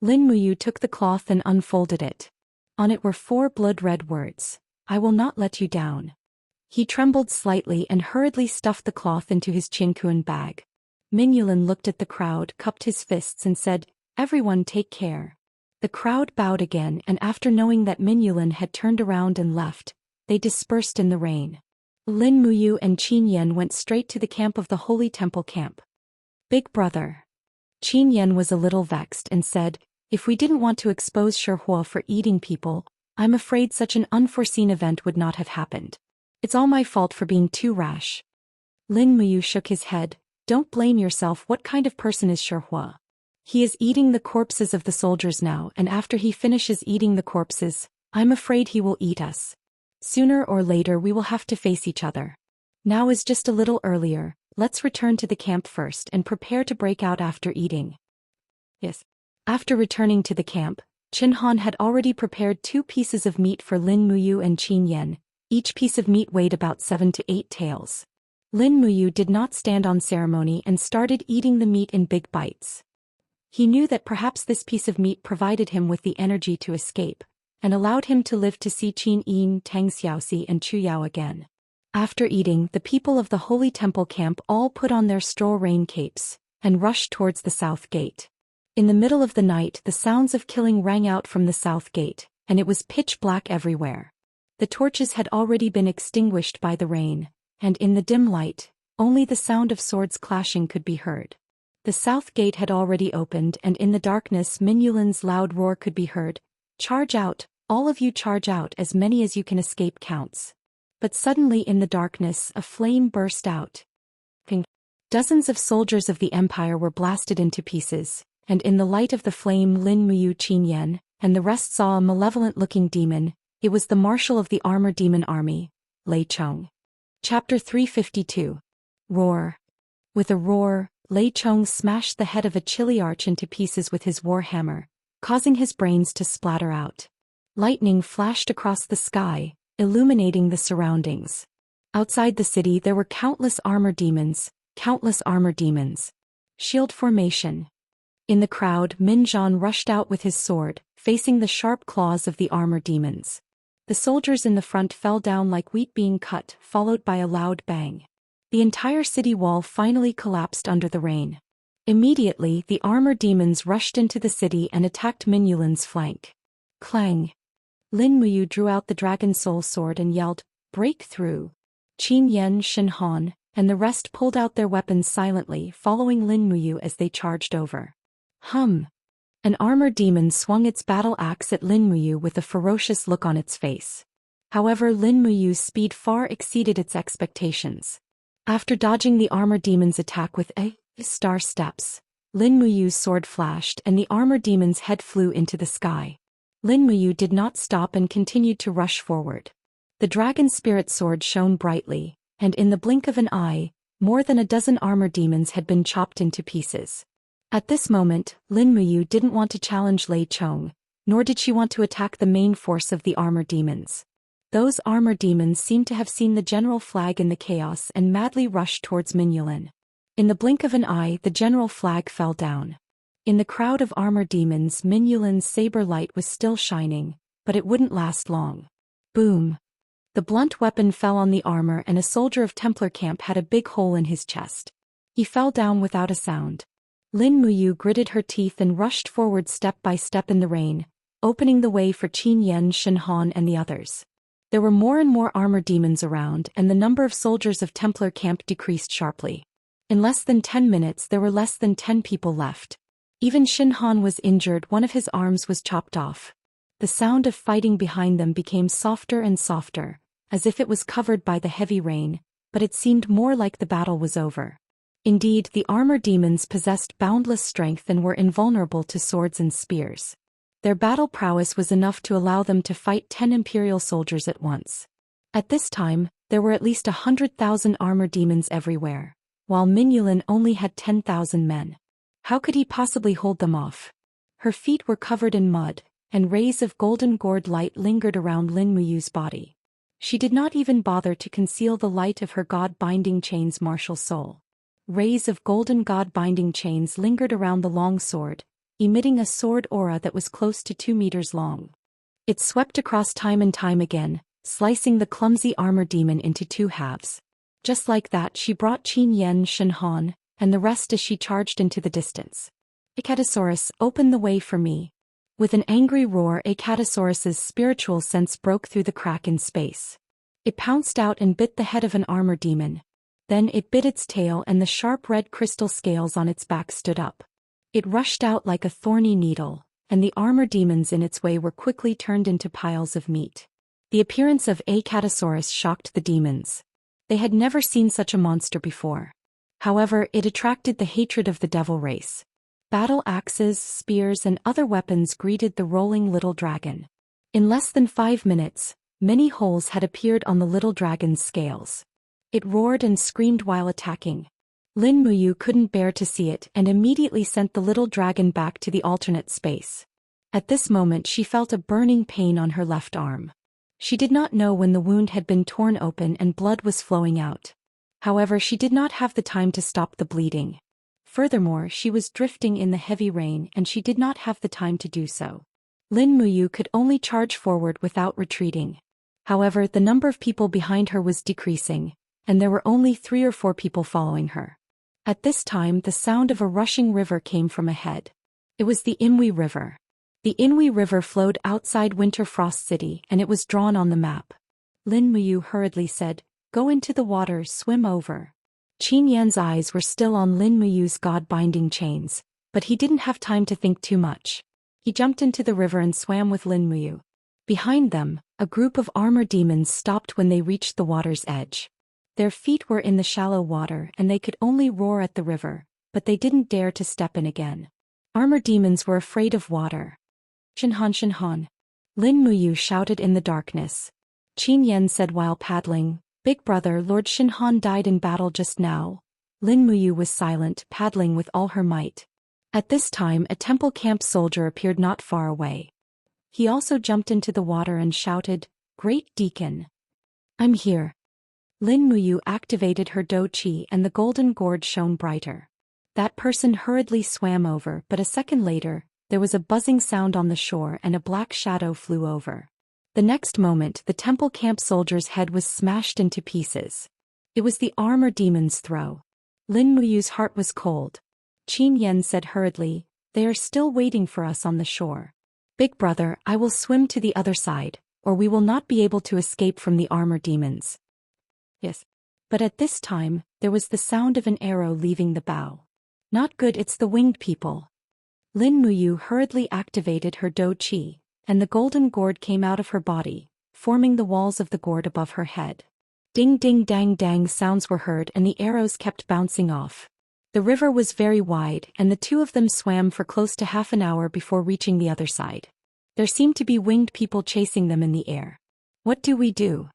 Lin Muyu took the cloth and unfolded it. On it were 4 blood-red words, I will not let you down. He trembled slightly and hurriedly stuffed the cloth into his Qinkuan bag. Min Yulin looked at the crowd, cupped his fists and said, Everyone take care. The crowd bowed again, and after knowing that Min Yulin had turned around and left, they dispersed in the rain. Lin Muyu and Qin Yan went straight to the camp of the Holy Temple camp. Big brother. Qin Yan was a little vexed and said, If we didn't want to expose Shi Hua for eating people, I'm afraid such an unforeseen event would not have happened. It's all my fault for being too rash. Lin Muyu shook his head. Don't blame yourself. What kind of person is Shi Hua? He is eating the corpses of the soldiers now, and after he finishes eating the corpses, I'm afraid he will eat us. Sooner or later we will have to face each other. Now is just a little earlier, let's return to the camp first and prepare to break out after eating. Yes. After returning to the camp, Qin Han had already prepared 2 pieces of meat for Lin Muyu and Qin Yan. Each piece of meat weighed about 7 to 8 taels. Lin Muyu did not stand on ceremony and started eating the meat in big bites. He knew that perhaps this piece of meat provided him with the energy to escape, and allowed him to live to see Qin Yin, Tang Xiaoxi and Chu Yao again. After eating, the people of the Holy Temple camp all put on their straw rain capes, and rushed towards the south gate. In the middle of the night the sounds of killing rang out from the south gate, and it was pitch black everywhere. The torches had already been extinguished by the rain, and in the dim light, only the sound of swords clashing could be heard. The south gate had already opened, and in the darkness Min Yulin's loud roar could be heard. Charge out, all of you, charge out, as many as you can, escape counts. But suddenly in the darkness a flame burst out. Dozens of soldiers of the empire were blasted into pieces, and in the light of the flame Lin Muyu, Qin Yan, and the rest saw a malevolent-looking demon. It was the marshal of the armor demon army, Lei Chong. Chapter 352. Roar. With a roar, Lei Chong smashed the head of a Chiliarch into pieces with his war hammer, causing his brains to splatter out. Lightning flashed across the sky, illuminating the surroundings. Outside the city there were countless armor demons. Shield formation. In the crowd, Min Zhan rushed out with his sword, facing the sharp claws of the armor demons. The soldiers in the front fell down like wheat being cut, followed by a loud bang. The entire city wall finally collapsed under the rain. Immediately, the armor demons rushed into the city and attacked Min Yulin's flank. Clang! Lin Muyu drew out the dragon soul sword and yelled, "Break through!" Qin Yan, Shen Han, and the rest pulled out their weapons silently, following Lin Muyu as they charged over. Hum! An armor demon swung its battle axe at Lin Muyu with a ferocious look on its face. However, Lin Muyu's speed far exceeded its expectations. After dodging the armor demon's attack with star steps, Lin Muyu's sword flashed and the armor demon's head flew into the sky. Lin Muyu did not stop and continued to rush forward. The dragon spirit sword shone brightly, and in the blink of an eye, more than a dozen armor demons had been chopped into pieces. At this moment, Lin Muyu didn't want to challenge Lei Chong, nor did she want to attack the main force of the armor demons. Those armor demons seemed to have seen the general flag in the chaos and madly rushed towards Minyulan. In the blink of an eye, the general flag fell down. In the crowd of armor demons, Minyulan's saber light was still shining, but it wouldn't last long. Boom! The blunt weapon fell on the armor and a soldier of Templar camp had a big hole in his chest. He fell down without a sound. Lin Muyu gritted her teeth and rushed forward step by step in the rain, opening the way for Qin Yan, Shen Han and the others. There were more and more armor demons around and the number of soldiers of Templar camp decreased sharply. In less than 10 minutes there were less than 10 people left. Even Shen Han was injured, one of his arms was chopped off. The sound of fighting behind them became softer and softer, as if it was covered by the heavy rain, but it seemed more like the battle was over. Indeed, the armor demons possessed boundless strength and were invulnerable to swords and spears. Their battle prowess was enough to allow them to fight 10 imperial soldiers at once. At this time, there were at least 100,000 armor demons everywhere, while Minyulan only had 10,000 men. How could he possibly hold them off? Her feet were covered in mud, and rays of golden gourd light lingered around Lin Muyu's body. She did not even bother to conceal the light of her god-binding chain's martial soul. Rays of golden god-binding chains lingered around the long sword, emitting a sword aura that was close to 2 meters long. It swept across time and time again, slicing the clumsy armor demon into 2 halves. Just like that, she brought Qin Yan, Shen Han, and the rest as she charged into the distance. Acatosaurus, open the way for me. With an angry roar, Acatosaurus's spiritual sense broke through the crack in space. It pounced out and bit the head of an armor demon. Then it bit its tail and the sharp red crystal scales on its back stood up. It rushed out like a thorny needle, and the armor demons in its way were quickly turned into piles of meat. The appearance of Acatosaurus shocked the demons. They had never seen such a monster before. However, it attracted the hatred of the devil race. Battle axes, spears and other weapons greeted the rolling little dragon. In less than 5 minutes, many holes had appeared on the little dragon's scales. It roared and screamed while attacking. Lin Muyu couldn't bear to see it and immediately sent the little dragon back to the alternate space. At this moment she felt a burning pain on her left arm. She did not know when the wound had been torn open and blood was flowing out. However, she did not have the time to stop the bleeding. Furthermore, she was drifting in the heavy rain and she did not have the time to do so. Lin Muyu could only charge forward without retreating. However, the number of people behind her was decreasing, and there were only 3 or 4 people following her. At this time, the sound of a rushing river came from ahead. It was the Inwi River. The Inwi River flowed outside Winter Frost City and it was drawn on the map. Lin Muyu hurriedly said, "Go into the water, swim over." Qin Yan's eyes were still on Lin Muyu's god-binding chains, but he didn't have time to think too much. He jumped into the river and swam with Lin Muyu. Behind them, a group of armor demons stopped when they reached the water's edge. Their feet were in the shallow water and they could only roar at the river, but they didn't dare to step in again. Armor demons were afraid of water. Shen Han, Shen Han. Lin Muyu shouted in the darkness. Qin Yan said while paddling, "Big brother, Lord Shen Han died in battle just now." Lin Muyu was silent, paddling with all her might. At this time a temple camp soldier appeared not far away. He also jumped into the water and shouted, "Great Deacon! I'm here." Lin Muyu activated her Do Chi and the golden gourd shone brighter. That person hurriedly swam over, but a second later, there was a buzzing sound on the shore and a black shadow flew over. The next moment, the temple camp soldier's head was smashed into pieces. It was the armor demon's throw. Lin Muyu's heart was cold. Qin Yan said hurriedly, "They are still waiting for us on the shore. Big brother, I will swim to the other side, or we will not be able to escape from the armor demons." Yes. But at this time, there was the sound of an arrow leaving the bow. Not good, it's the winged people. Lin Muyu hurriedly activated her Dou Qi, and the golden gourd came out of her body, forming the walls of the gourd above her head. Ding ding dang dang sounds were heard and the arrows kept bouncing off. The river was very wide and the two of them swam for close to half an hour before reaching the other side. There seemed to be winged people chasing them in the air. What do we do?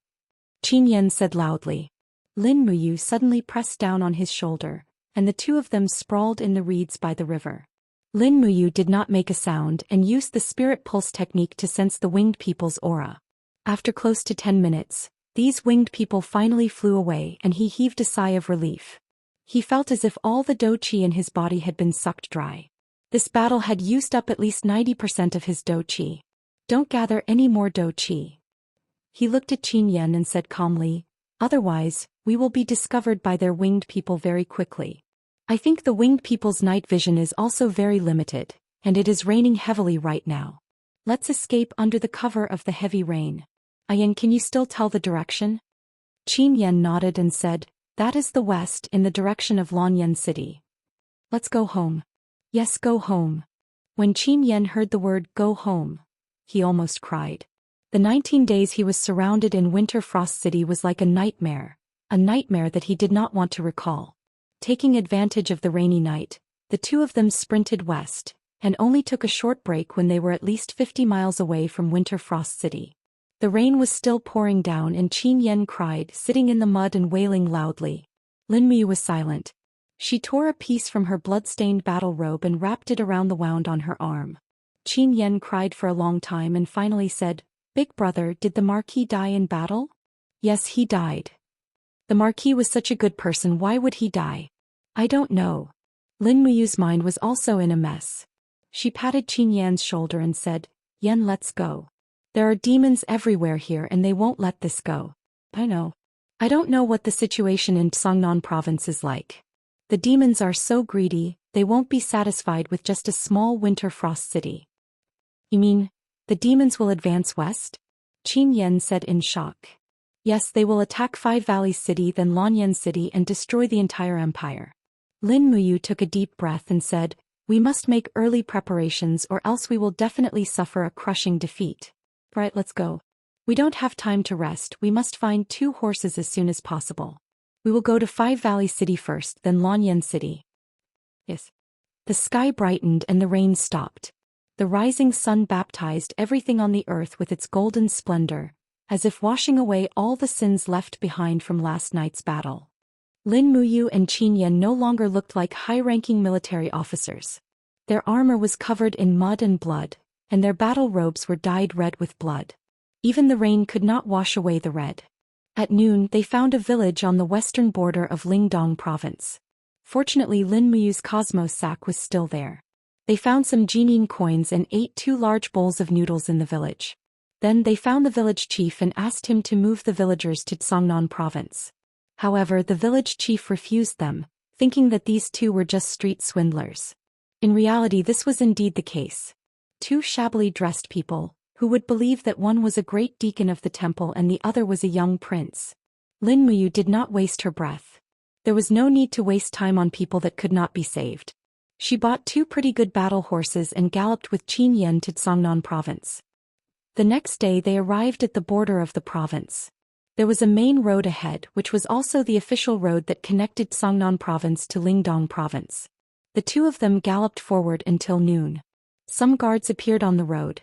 Qin Yan said loudly. Lin Muyu suddenly pressed down on his shoulder, and the two of them sprawled in the reeds by the river. Lin Muyu did not make a sound and used the spirit pulse technique to sense the winged people's aura. After close to 10 minutes, these winged people finally flew away and he heaved a sigh of relief. He felt as if all the Dou Qi in his body had been sucked dry. This battle had used up at least 90% of his Dou Qi. Don't gather any more Dou Qi. He looked at Qin Yan and said calmly, otherwise, we will be discovered by their winged people very quickly. I think the winged people's night vision is also very limited, and it is raining heavily right now. Let's escape under the cover of the heavy rain. Ayan, can you still tell the direction? Qin Yan nodded and said, that is the west in the direction of Lanyan City. Let's go home. Yes, go home. When Qin Yan heard the word go home, he almost cried. The 19 days he was surrounded in Winter Frost City was like a nightmare that he did not want to recall. Taking advantage of the rainy night, the two of them sprinted west, and only took a short break when they were at least 50 miles away from Winter Frost City. The rain was still pouring down and Qin Yan cried, sitting in the mud and wailing loudly. Lin Muyu was silent. She tore a piece from her blood-stained battle robe and wrapped it around the wound on her arm. Qin Yan cried for a long time and finally said, Big brother, did the Marquis die in battle? Yes, he died. The Marquis was such a good person, why would he die? I don't know. Lin Muyu's mind was also in a mess. She patted Qin Yan's shoulder and said, Yan, let's go. There are demons everywhere here and they won't let this go. I know. I don't know what the situation in Songnan province is like. The demons are so greedy, they won't be satisfied with just a small winter frost city. You mean, the demons will advance west? Qin Yan said in shock. Yes, they will attack Five Valleys City, then Lanyan City and destroy the entire empire. Lin Muyu took a deep breath and said, we must make early preparations or else we will definitely suffer a crushing defeat. Right, let's go. We don't have time to rest, we must find 2 horses as soon as possible. We will go to Five Valleys City first, then Lanyan City. Yes. The sky brightened and the rain stopped. The rising sun baptized everything on the earth with its golden splendor, as if washing away all the sins left behind from last night's battle. Lin Muyu and Qin Yan no longer looked like high-ranking military officers. Their armor was covered in mud and blood, and their battle robes were dyed red with blood. Even the rain could not wash away the red. At noon, they found a village on the western border of Lingdong province. Fortunately, Lin Muyu's Cosmos sack was still there. They found some Jining coins and ate 2 large bowls of noodles in the village. Then they found the village chief and asked him to move the villagers to Songnan province. However, the village chief refused them, thinking that these 2 were just street swindlers. In reality, this was indeed the case. 2 shabbily dressed people, who would believe that one was a great deacon of the temple and the other was a young prince. Lin Muyu did not waste her breath. There was no need to waste time on people that could not be saved. She bought 2 pretty good battle horses and galloped with Qin Yan to Songnan province. The next day they arrived at the border of the province. There was a main road ahead which was also the official road that connected Songnan province to Lingdong province. The 2 of them galloped forward until noon. Some guards appeared on the road.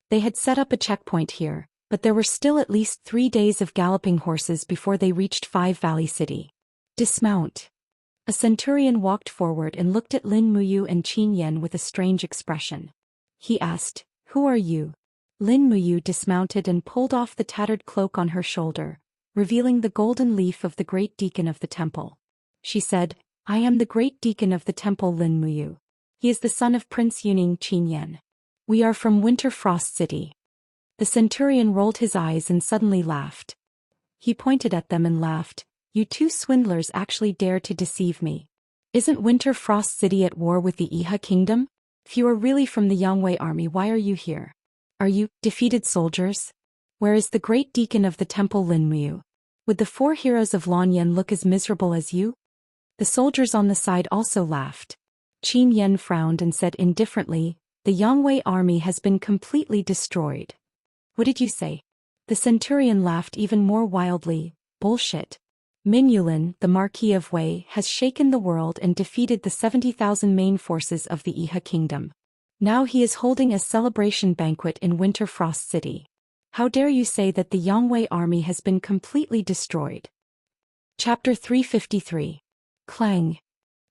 They had set up a checkpoint here, but there were still at least 3 days of galloping horses before they reached Five Valley City. Dismount. A centurion walked forward and looked at Lin Muyu and Qin Yan with a strange expression. He asked, Who are you? Lin Muyu dismounted and pulled off the tattered cloak on her shoulder, revealing the golden leaf of the great deacon of the temple. She said, I am the great deacon of the temple Lin Muyu. He is the son of Prince Yuning Qin Yan. We are from Winter Frost City. The centurion rolled his eyes and suddenly laughed. He pointed at them and laughed, You 2 swindlers actually dare to deceive me. Isn't Winter Frost City at war with the Iha kingdom? If you are really from the Yangwei army, why are you here? Are you defeated soldiers? Where is the great deacon of the temple Lin Muyu? Would the 4 heroes of Lanyan look as miserable as you? The soldiers on the side also laughed. Qin Yan frowned and said indifferently, the Yangwei army has been completely destroyed. What did you say? The centurion laughed even more wildly. Bullshit. Min Yulin, the Marquis of Wei, has shaken the world and defeated the 70,000 main forces of the Iha kingdom. Now he is holding a celebration banquet in Winter Frost City. How dare you say that the Yangwei army has been completely destroyed? Chapter 353. Clang.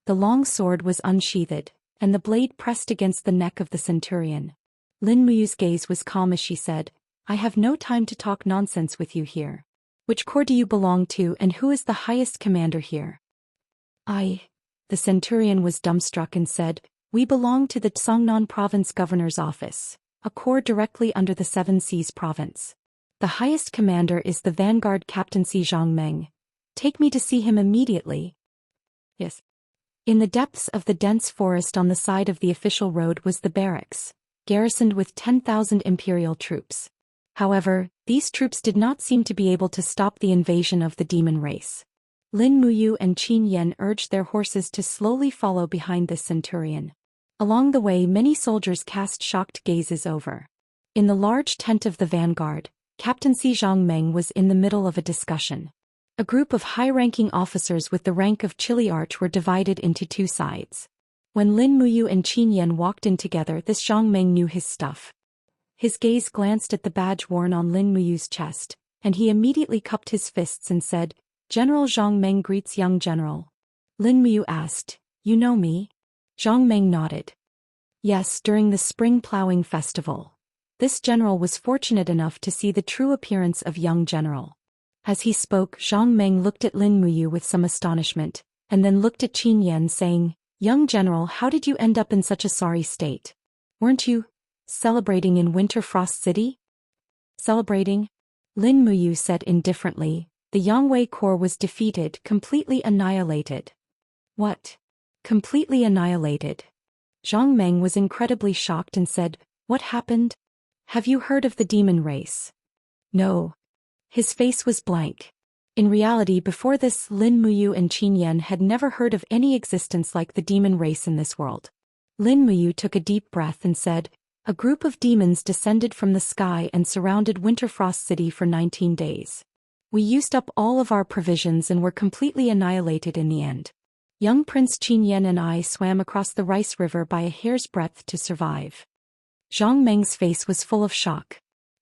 The long sword was unsheathed, and the blade pressed against the neck of the centurion. Lin Muyu's gaze was calm as she said, I have no time to talk nonsense with you here. Which corps do you belong to and who is the highest commander here? The centurion was dumbstruck and said, we belong to the Tsangnan Province Governor's Office, a corps directly under the Seven Seas Province. The highest commander is the Vanguard Captaincy Zhang Meng. Take me to see him immediately. Yes. In the depths of the dense forest on the side of the official road was the barracks, garrisoned with 10,000 imperial troops. However, these troops did not seem to be able to stop the invasion of the demon race. Lin Muyu and Qin Yan urged their horses to slowly follow behind this centurion. Along the way many soldiers cast shocked gazes over. In the large tent of the vanguard, Captaincy Zhang Meng was in the middle of a discussion. A group of high-ranking officers with the rank of Chiliarch were divided into 2 sides. When Lin Muyu and Qin Yan walked in together, this Zhang Meng knew his stuff. His gaze glanced at the badge worn on Lin Muyu's chest, and he immediately cupped his fists and said, General Zhang Meng greets young general. Lin Muyu asked, you know me? Zhang Meng nodded. Yes, during the spring plowing festival. This general was fortunate enough to see the true appearance of young general. As he spoke, Zhang Meng looked at Lin Muyu with some astonishment, and then looked at Qin Yan saying, young general, how did you end up in such a sorry state? Weren't you celebrating in Winter Frost City? Celebrating? Lin Muyu said indifferently, the Yangwei corps was defeated, completely annihilated. What? Completely annihilated? Zhang Meng was incredibly shocked and said, what happened? Have you heard of the demon race? No. His face was blank. In reality, before this, Lin Muyu and Qin Yan had never heard of any existence like the demon race in this world. Lin Muyu took a deep breath and said, a group of demons descended from the sky and surrounded Winterfrost City for 19 days. We used up all of our provisions and were completely annihilated in the end. Young Prince Qin Yan and I swam across the Rice River by a hair's breadth to survive. Zhang Meng's face was full of shock.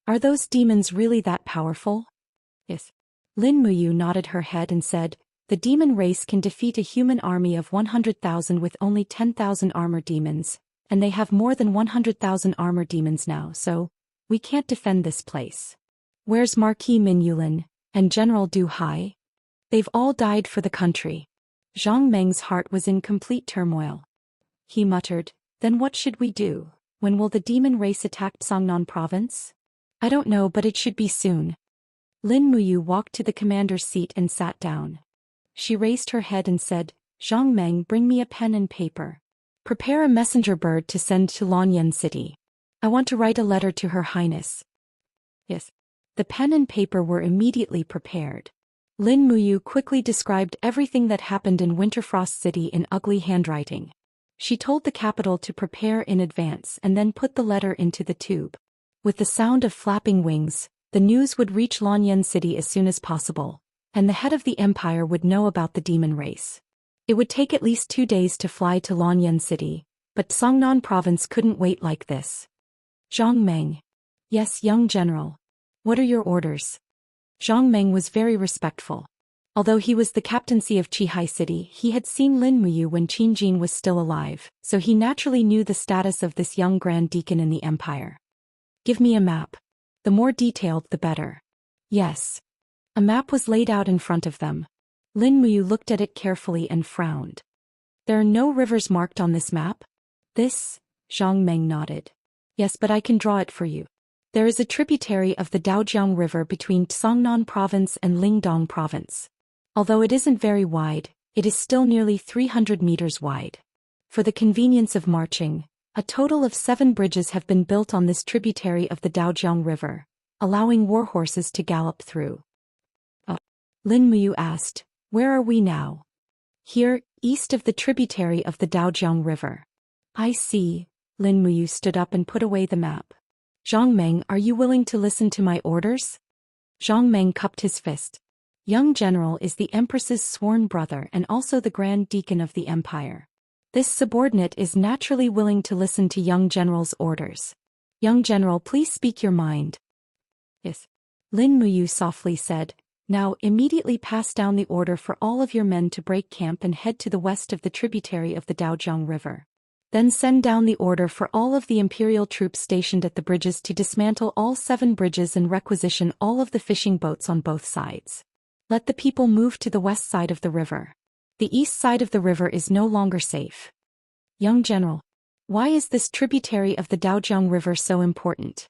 Are those demons really that powerful? Yes. Lin Muyu nodded her head and said, the demon race can defeat a human army of 100,000 with only 10,000 armor demons, and they have more than 100,000 armor demons now, so we can't defend this place. Where's Marquis Min Yulin and General Du Hai? They've all died for the country. Zhang Meng's heart was in complete turmoil. He muttered, then what should we do? When will the demon race attack Tsangnan province? I don't know, but it should be soon. Lin Muyu walked to the commander's seat and sat down. She raised her head and said, Zhang Meng, bring me a pen and paper. Prepare a messenger bird to send to Lanyan City. I want to write a letter to Her Highness. Yes. The pen and paper were immediately prepared. Lin Muyu quickly described everything that happened in Winterfrost City in ugly handwriting. She told the capital to prepare in advance and then put the letter into the tube. With the sound of flapping wings, the news would reach Lanyan City as soon as possible, and the head of the empire would know about the demon race. It would take at least 2 days to fly to Lanyan City, but Tsangnan province couldn't wait like this. Zhang Meng. Yes, young general. What are your orders? Zhang Meng was very respectful. Although he was the captaincy of Qihai City, he had seen Lin Muyu when Qin Jin was still alive, so he naturally knew the status of this young Grand Deacon in the empire. Give me a map. The more detailed, the better. Yes. A map was laid out in front of them. Lin Muyu looked at it carefully and frowned. There are no rivers marked on this map? This? Zhang Meng nodded. Yes, but I can draw it for you. There is a tributary of the Daojiang River between Tsangnan Province and Lingdong Province. Although it isn't very wide, it is still nearly 300 meters wide. For the convenience of marching, a total of 7 bridges have been built on this tributary of the Daojiang River, allowing war horses to gallop through. Lin Muyu asked, "Where are we now?" "Here, east of the tributary of the Daojiang River." "I see." Lin Muyu stood up and put away the map. "Zhang Meng, are you willing to listen to my orders?" Zhang Meng cupped his fist. Young General is the Empress's sworn brother and also the Grand Deacon of the Empire. This subordinate is naturally willing to listen to Young General's orders. "Young General, please speak your mind." "Yes." Lin Muyu softly said, "Now immediately pass down the order for all of your men to break camp and head to the west of the tributary of the Daojiang River. Then send down the order for all of the Imperial troops stationed at the bridges to dismantle all 7 bridges and requisition all of the fishing boats on both sides. Let the people move to the west side of the river. The east side of the river is no longer safe." "Young General, why is this tributary of the Daojiang River so important?"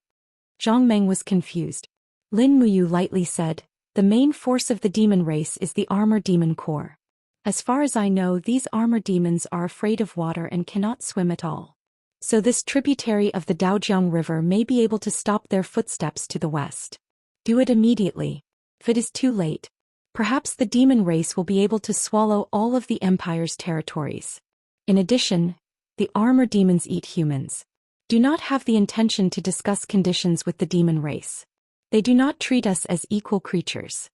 Zhang Meng was confused. Lin Muyu lightly said, "The main force of the demon race is the Armor Demon Corps. As far as I know, these armor demons are afraid of water and cannot swim at all. So this tributary of the Daojiang River may be able to stop their footsteps to the west. Do it immediately. If it is too late, perhaps the demon race will be able to swallow all of the Empire's territories. In addition, the armor demons eat humans. Do not have the intention to discuss conditions with the demon race. They do not treat us as equal creatures."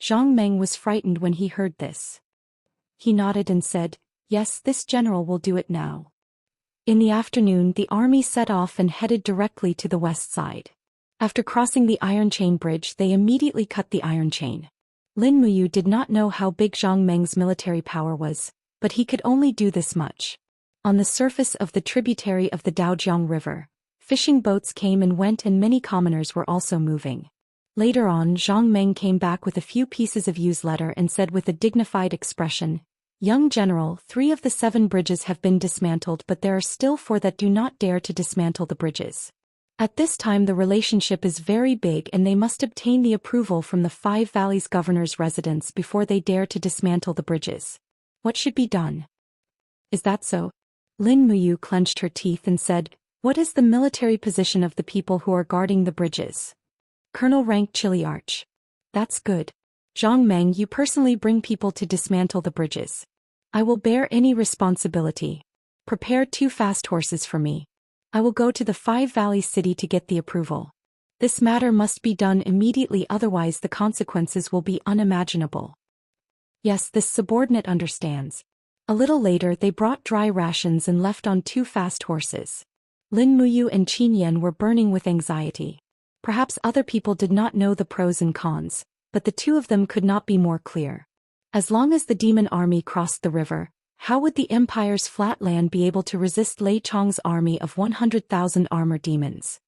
Zhang Meng was frightened when he heard this. He nodded and said, "Yes, this general will do it now." In the afternoon, the army set off and headed directly to the west side. After crossing the Iron Chain Bridge, they immediately cut the iron chain. Lin Muyu did not know how big Zhang Meng's military power was, but he could only do this much. On the surface of the tributary of the Daojiang River, fishing boats came and went and many commoners were also moving. Later on, Zhang Meng came back with a few pieces of used letter and said with a dignified expression, "Young General, 3 of the 7 bridges have been dismantled, but there are still 4 that do not dare to dismantle the bridges. At this time the relationship is very big and they must obtain the approval from the 5 Valleys governor's residence before they dare to dismantle the bridges. What should be done?" "Is that so?" Lin Muyu clenched her teeth and said, "What is the military position of the people who are guarding the bridges?" "Colonel rank Chiliarch." "That's good. Zhang Meng, you personally bring people to dismantle the bridges. I will bear any responsibility. Prepare 2 fast horses for me. I will go to the 5 Valleys city to get the approval. This matter must be done immediately, otherwise the consequences will be unimaginable." Yes, this subordinate understands. A little later they brought dry rations and left on 2 fast horses. Lin Muyu and Qin Yan were burning with anxiety. Perhaps other people did not know the pros and cons, but the 2 of them could not be more clear. As long as the demon army crossed the river, how would the Empire's flat land be able to resist Lei Chong's army of 100,000 armor demons?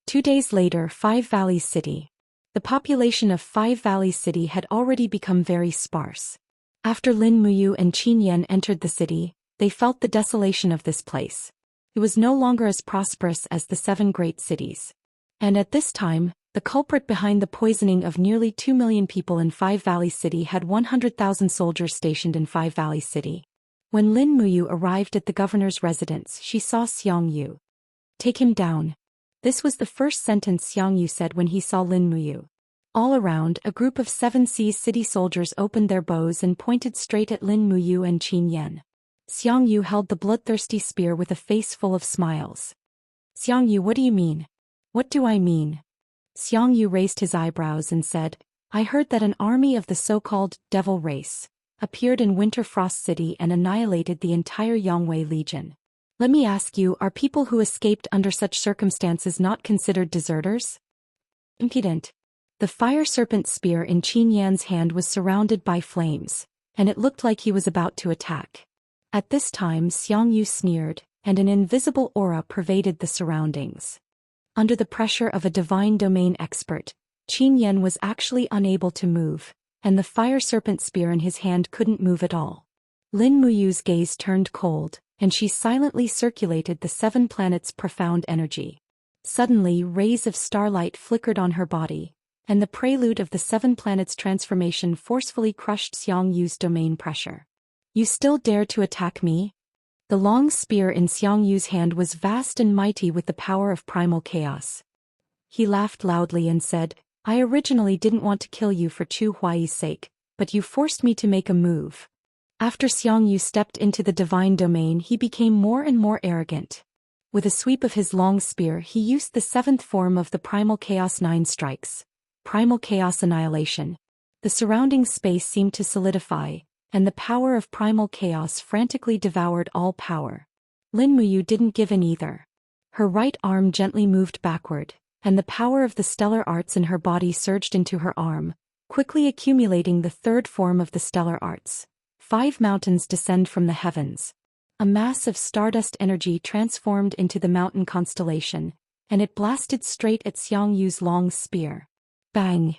2 days later, 5 Valleys City. The population of 5 Valleys City had already become very sparse. After Lin Muyu and Qin Yan entered the city, they felt the desolation of this place. It was no longer as prosperous as the 7 great cities. And at this time, the culprit behind the poisoning of nearly 2 million people in 5 Valleys City had 100,000 soldiers stationed in 5 Valleys City. When Lin Muyu arrived at the governor's residence, she saw Xianxia. "Take him down." This was the first sentence Xianxia said when he saw Lin Muyu. All around, a group of 7 Seas city soldiers opened their bows and pointed straight at Lin Muyu and Qin Yan. Xianxia held the bloodthirsty spear with a face full of smiles. "Xianxia, what do you mean?" "What do I mean?" Xianxia raised his eyebrows and said, "I heard that an army of the so-called devil race appeared in Winter Frost City and annihilated the entire Yongwei Legion. Let me ask you, are people who escaped under such circumstances not considered deserters?" "Impudent." The fire serpent spear in Qin Yan's hand was surrounded by flames, and it looked like he was about to attack. At this time Xianxia sneered, and an invisible aura pervaded the surroundings. Under the pressure of a divine domain expert, Qin Yan was actually unable to move, and the fire serpent spear in his hand couldn't move at all. Lin Muyu's gaze turned cold, and she silently circulated the 7 planets' profound energy. Suddenly, rays of starlight flickered on her body, and the prelude of the 7 planets' transformation forcefully crushed Xiangyu's domain pressure. "You still dare to attack me?" The long spear in Xiangyu's hand was vast and mighty with the power of primal chaos. He laughed loudly and said, I originally didn't want to kill you for Chu Huai's sake, but you forced me to make a move. After Xiangyu stepped into the divine domain, he became more and more arrogant. With a sweep of his long spear, he used the seventh form of the Primal Chaos 9 strikes. Primal Chaos Annihilation. The surrounding space seemed to solidify, and the power of Primal Chaos frantically devoured all power. Lin Muyu didn't give in either. Her right arm gently moved backward, and the power of the stellar arts in her body surged into her arm, quickly accumulating the third form of the stellar arts. 5 mountains descend from the heavens. A mass of stardust energy transformed into the mountain constellation, and it blasted straight at Xiangyu's long spear. Bang!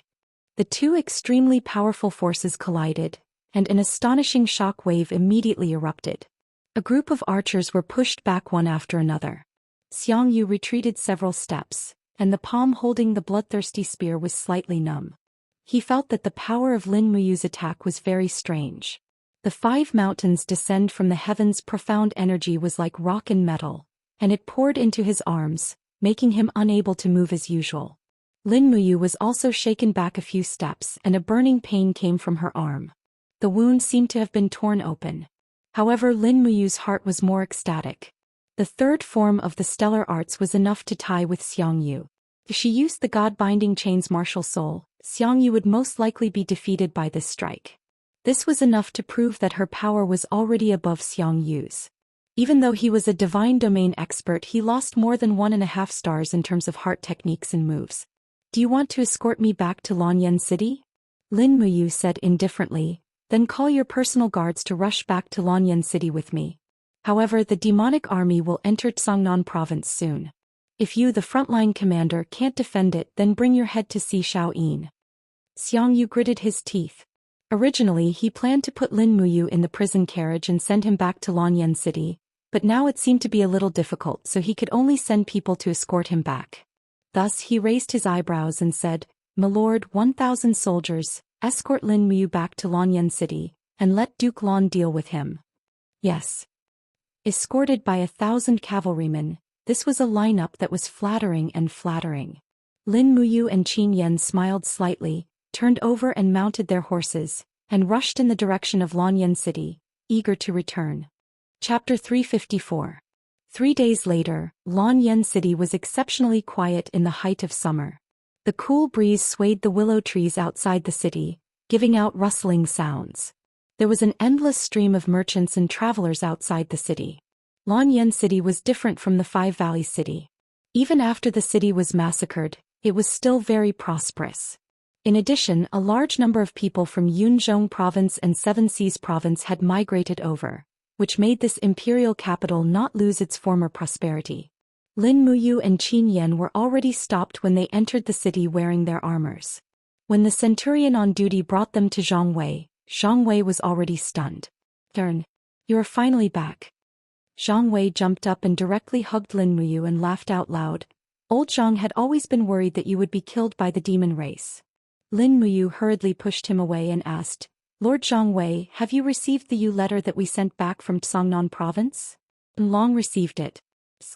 The two extremely powerful forces collided, and an astonishing shock wave immediately erupted. A group of archers were pushed back one after another. Xiangyu retreated several steps, and the palm holding the bloodthirsty spear was slightly numb. He felt that the power of Lin Muyu's attack was very strange. The 5 mountains descend from the heavens. Profound energy was like rock and metal, and it poured into his arms, making him unable to move as usual. Lin Muyu was also shaken back a few steps, and a burning pain came from her arm. The wound seemed to have been torn open. However, Lin Muyu's heart was more ecstatic. The third form of the stellar arts was enough to tie with Xiangyu. If she used the God-binding chain's martial soul, Xiangyu would most likely be defeated by this strike. This was enough to prove that her power was already above Xiangyu's. Even though he was a divine domain expert, he lost more than 1.5 stars in terms of heart techniques and moves. Do you want to escort me back to Lanyan City? Lin Muyu said indifferently, then call your personal guards to rush back to Lanyan City with me. However, the demonic army will enter Tsangnan province soon. If you, the frontline commander, can't defend it, then bring your head to see Xiaoyin. Xiangyu gritted his teeth. Originally, he planned to put Lin Muyu in the prison carriage and send him back to Lanyan City, but now it seemed to be a little difficult, so he could only send people to escort him back. Thus he raised his eyebrows and said, "My lord, 1,000 soldiers, escort Lin Muyu back to Lanyan City, and let Duke Lan deal with him." Yes. Escorted by 1,000 cavalrymen, this was a lineup that was flattering and flattering. Lin Muyu and Qin Yan smiled slightly, turned over and mounted their horses, and rushed in the direction of Lanyan City, eager to return. Chapter 354. 3 days later, Lanyan City was exceptionally quiet in the height of summer. The cool breeze swayed the willow trees outside the city, giving out rustling sounds. There was an endless stream of merchants and travelers outside the city. Lanyan City was different from the Five Valleys City. Even after the city was massacred, it was still very prosperous. In addition, a large number of people from Yunzhong Province and Seven Seas Province had migrated over, which made this imperial capital not lose its former prosperity. Lin Muyu and Qin Yan were already stopped when they entered the city wearing their armors. When the centurion on duty brought them to Zhang Wei, Zhang Wei was already stunned. "Turn. You are finally back." Zhang Wei jumped up and directly hugged Lin Muyu and laughed out loud. "Old Zhang had always been worried that you would be killed by the demon race." Lin Muyu hurriedly pushed him away and asked, "Lord Zhang Wei, have you received the letter that we sent back from Tsangnan province?" "Long received it.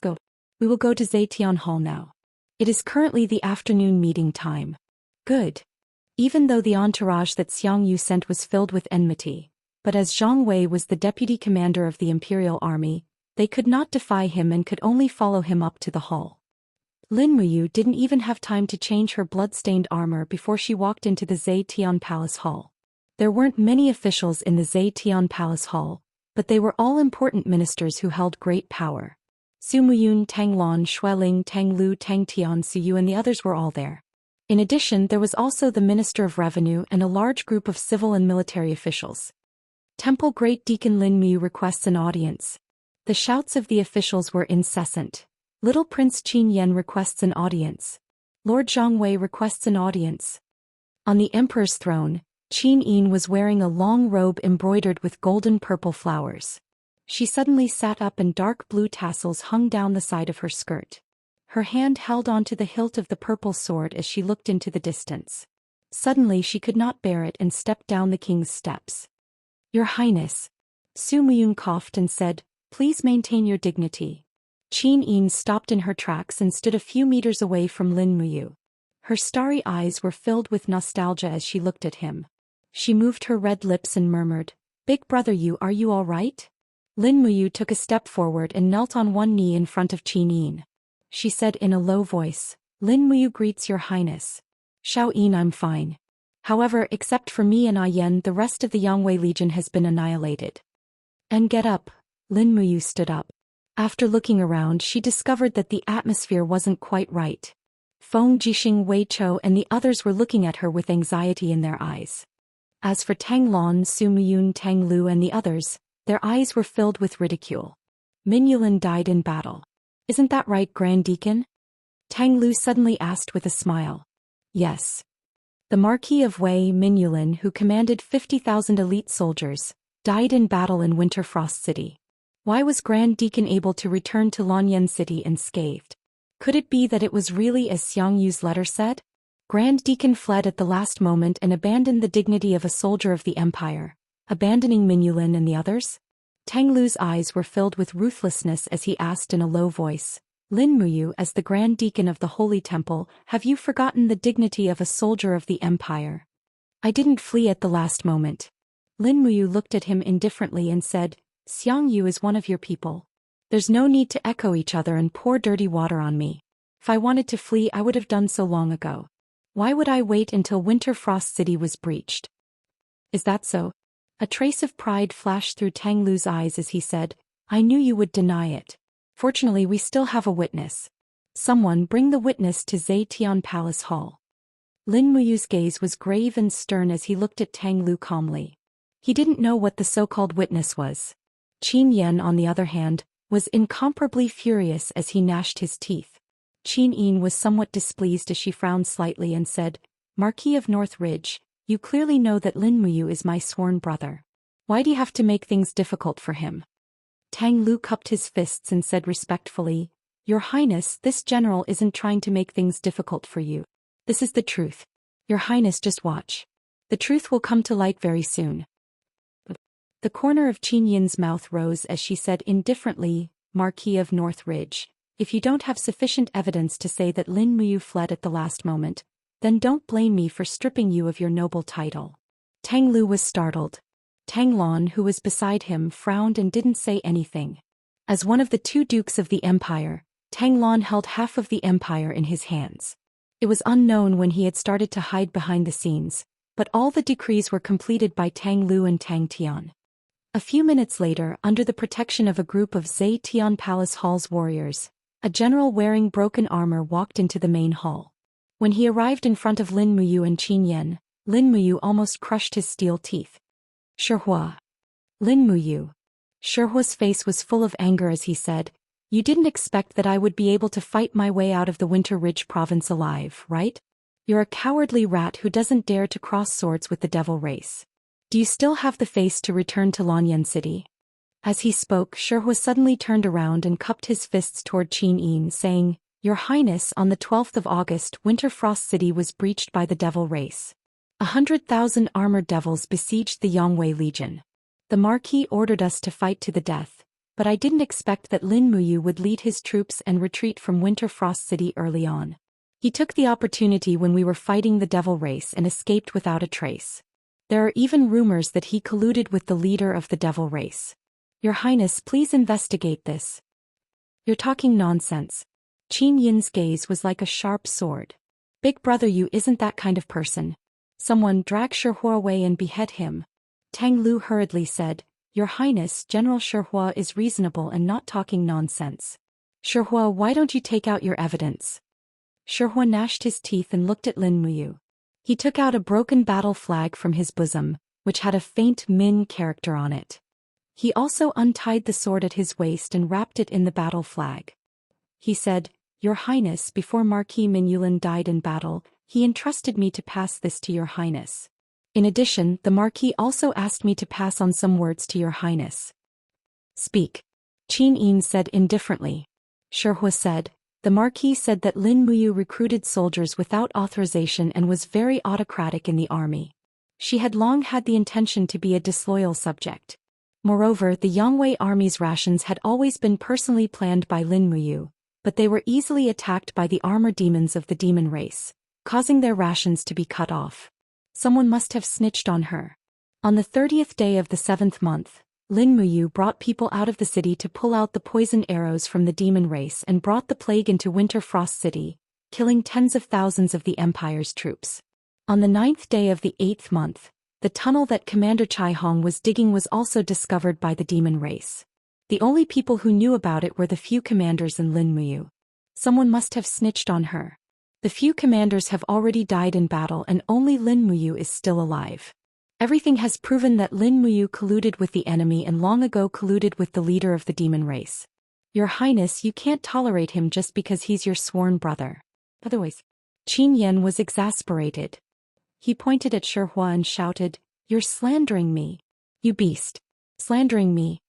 Go. We will go to Zetian Hall now. It is currently the afternoon meeting time." "Good." Even though the entourage that Xiangyu sent was filled with enmity, but as Zhang Wei was the deputy commander of the imperial army, they could not defy him and could only follow him up to the hall. Lin Muyu didn't even have time to change her blood-stained armor before she walked into the Zetian Palace Hall. There weren't many officials in the Zetian Palace Hall, but they were all important ministers who held great power. Su Muyun, Tang Lan, Xueling, Tang Lu, Tang Tian, Siyu and the others were all there. In addition, there was also the Minister of Revenue and a large group of civil and military officials. Temple Great Deacon Lin Mu requests an audience. The shouts of the officials were incessant. Little Prince Qin Yan requests an audience. Lord Zhang Wei requests an audience. On the emperor's throne, Qin Yin was wearing a long robe embroidered with golden purple flowers. She suddenly sat up and dark blue tassels hung down the side of her skirt. Her hand held onto the hilt of the purple sword as she looked into the distance. Suddenly she could not bear it and stepped down the king's steps. "Your Highness." Su Muyun coughed and said, "Please maintain your dignity." Qin Yin stopped in her tracks and stood a few meters away from Lin Muyu. Her starry eyes were filled with nostalgia as she looked at him. She moved her red lips and murmured, "Big brother Yu, are you all right?" Lin Muyu took a step forward and knelt on one knee in front of Qin Yin. She said in a low voice, "Lin Muyu greets your highness." "Xiao Yin, I'm fine. However, except for me and Yan, the rest of the Yangwei Legion has been annihilated." "And get up." Lin Muyu stood up. After looking around, she discovered that the atmosphere wasn't quite right. Feng Jixing, Wei Chou and the others were looking at her with anxiety in their eyes. As for Tang Lon, Su Muyun, Tang Lu and the others, their eyes were filled with ridicule. Min Yulin died in battle. "Isn't that right, Grand Deacon?" Tang Lu suddenly asked with a smile. "Yes." The Marquis of Wei, Min Yulin, who commanded 50,000 elite soldiers, died in battle in Winter Frost City. Why was Grand Deacon able to return to Lanyan City unscathed? Could it be that it was really as Xiang Yu's letter said? Grand Deacon fled at the last moment and abandoned the dignity of a soldier of the Empire, abandoning Min Yulin and the others? Tang Lu's eyes were filled with ruthlessness as he asked in a low voice, "Lin Muyu, as the Grand Deacon of the Holy Temple, have you forgotten the dignity of a soldier of the Empire?" "I didn't flee at the last moment." Lin Muyu looked at him indifferently and said, "Xiang Yu is one of your people. There's no need to echo each other and pour dirty water on me. If I wanted to flee, I would have done so long ago. Why would I wait until Winter Frost City was breached?" "Is that so?" A trace of pride flashed through Tang Lu's eyes as he said, "I knew you would deny it. Fortunately, we still have a witness. Someone bring the witness to Zetian Palace Hall." Lin Muyu's gaze was grave and stern as he looked at Tang Lu calmly. He didn't know what the so-called witness was. Qin Yan, on the other hand, was incomparably furious as he gnashed his teeth. Qin Yin was somewhat displeased as she frowned slightly and said, "Marquis of North Ridge, you clearly know that Lin Muyu is my sworn brother. Why do you have to make things difficult for him?" Tang Lu cupped his fists and said respectfully, "Your Highness, this general isn't trying to make things difficult for you. This is the truth. Your Highness, just watch. The truth will come to light very soon." The corner of Qin Yin's mouth rose as she said indifferently, "Marquis of North Ridge, if you don't have sufficient evidence to say that Lin Muyu fled at the last moment, then don't blame me for stripping you of your noble title." Tang Lu was startled. Tang Lon, who was beside him, frowned and didn't say anything. As one of the two dukes of the empire, Tang Lon held half of the empire in his hands. It was unknown when he had started to hide behind the scenes, but all the decrees were completed by Tang Lu and Tang Tian. A few minutes later, under the protection of a group of Zetian Palace Hall's warriors, a general wearing broken armor walked into the main hall. When he arrived in front of Lin Muyu and Qin Yan, Lin Muyu almost crushed his steel teeth. "Shihua." "Lin Muyu." Shihua's face was full of anger as he said, "You didn't expect that I would be able to fight my way out of the Winter Ridge province alive, right? You're a cowardly rat who doesn't dare to cross swords with the devil race. Do you still have the face to return to Lanyan City?" As he spoke, Shihua suddenly turned around and cupped his fists toward Qin Yin, saying, "Your Highness, on the 12th of August, Winter Frost City was breached by the devil race. 100,000 armored devils besieged the Yangwei Legion. The Marquis ordered us to fight to the death, but I didn't expect that Lin Muyu would lead his troops and retreat from Winter Frost City early on. He took the opportunity when we were fighting the devil race and escaped without a trace. There are even rumors that he colluded with the leader of the devil race. Your Highness, please investigate this." "You're talking nonsense." Qin Yin's gaze was like a sharp sword. "Big brother, you isn't that kind of person. Someone drag Shihua away and behead him." Tang Lu hurriedly said, "Your Highness, General Shihua is reasonable and not talking nonsense. Shihua, why don't you take out your evidence?" Shihua gnashed his teeth and looked at Lin Muyu. He took out a broken battle flag from his bosom, which had a faint Min character on it. He also untied the sword at his waist and wrapped it in the battle flag. He said, "Your Highness, before Marquis Min Yulin died in battle, he entrusted me to pass this to your Highness. In addition, the Marquis also asked me to pass on some words to your Highness." "Speak." Qin Yin said indifferently. Shihua said, "The Marquis said that Lin Muyu recruited soldiers without authorization and was very autocratic in the army. She had long had the intention to be a disloyal subject. Moreover, the Yangwei army's rations had always been personally planned by Lin Muyu, but they were easily attacked by the armor demons of the demon race, causing their rations to be cut off. Someone must have snitched on her. On the 30th day of the 7th month, Lin Muyu brought people out of the city to pull out the poisoned arrows from the demon race and brought the plague into Winter Frost City, killing tens of thousands of the Empire's troops. On the 9th day of the 8th month, the tunnel that Commander Chai Hong was digging was also discovered by the demon race. The only people who knew about it were the few commanders and Lin Muyu. Someone must have snitched on her. The few commanders have already died in battle and only Lin Muyu is still alive. Everything has proven that Lin Muyu colluded with the enemy and long ago colluded with the leader of the demon race. Your Highness, you can't tolerate him just because he's your sworn brother. Otherwise, Qin Yan was exasperated. He pointed at Shi Hua and shouted, "You're slandering me. You beast. Slandering me."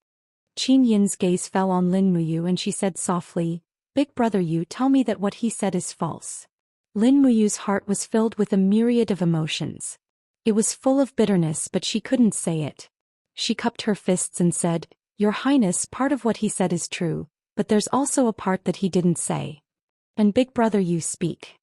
Qin Yan's gaze fell on Lin Muyu and she said softly, "Big brother, you tell me that what he said is false." Lin Muyu's heart was filled with a myriad of emotions. It was full of bitterness, but she couldn't say it. She cupped her fists and said, "Your Highness, part of what he said is true, but there's also a part that he didn't say. And big brother, you speak."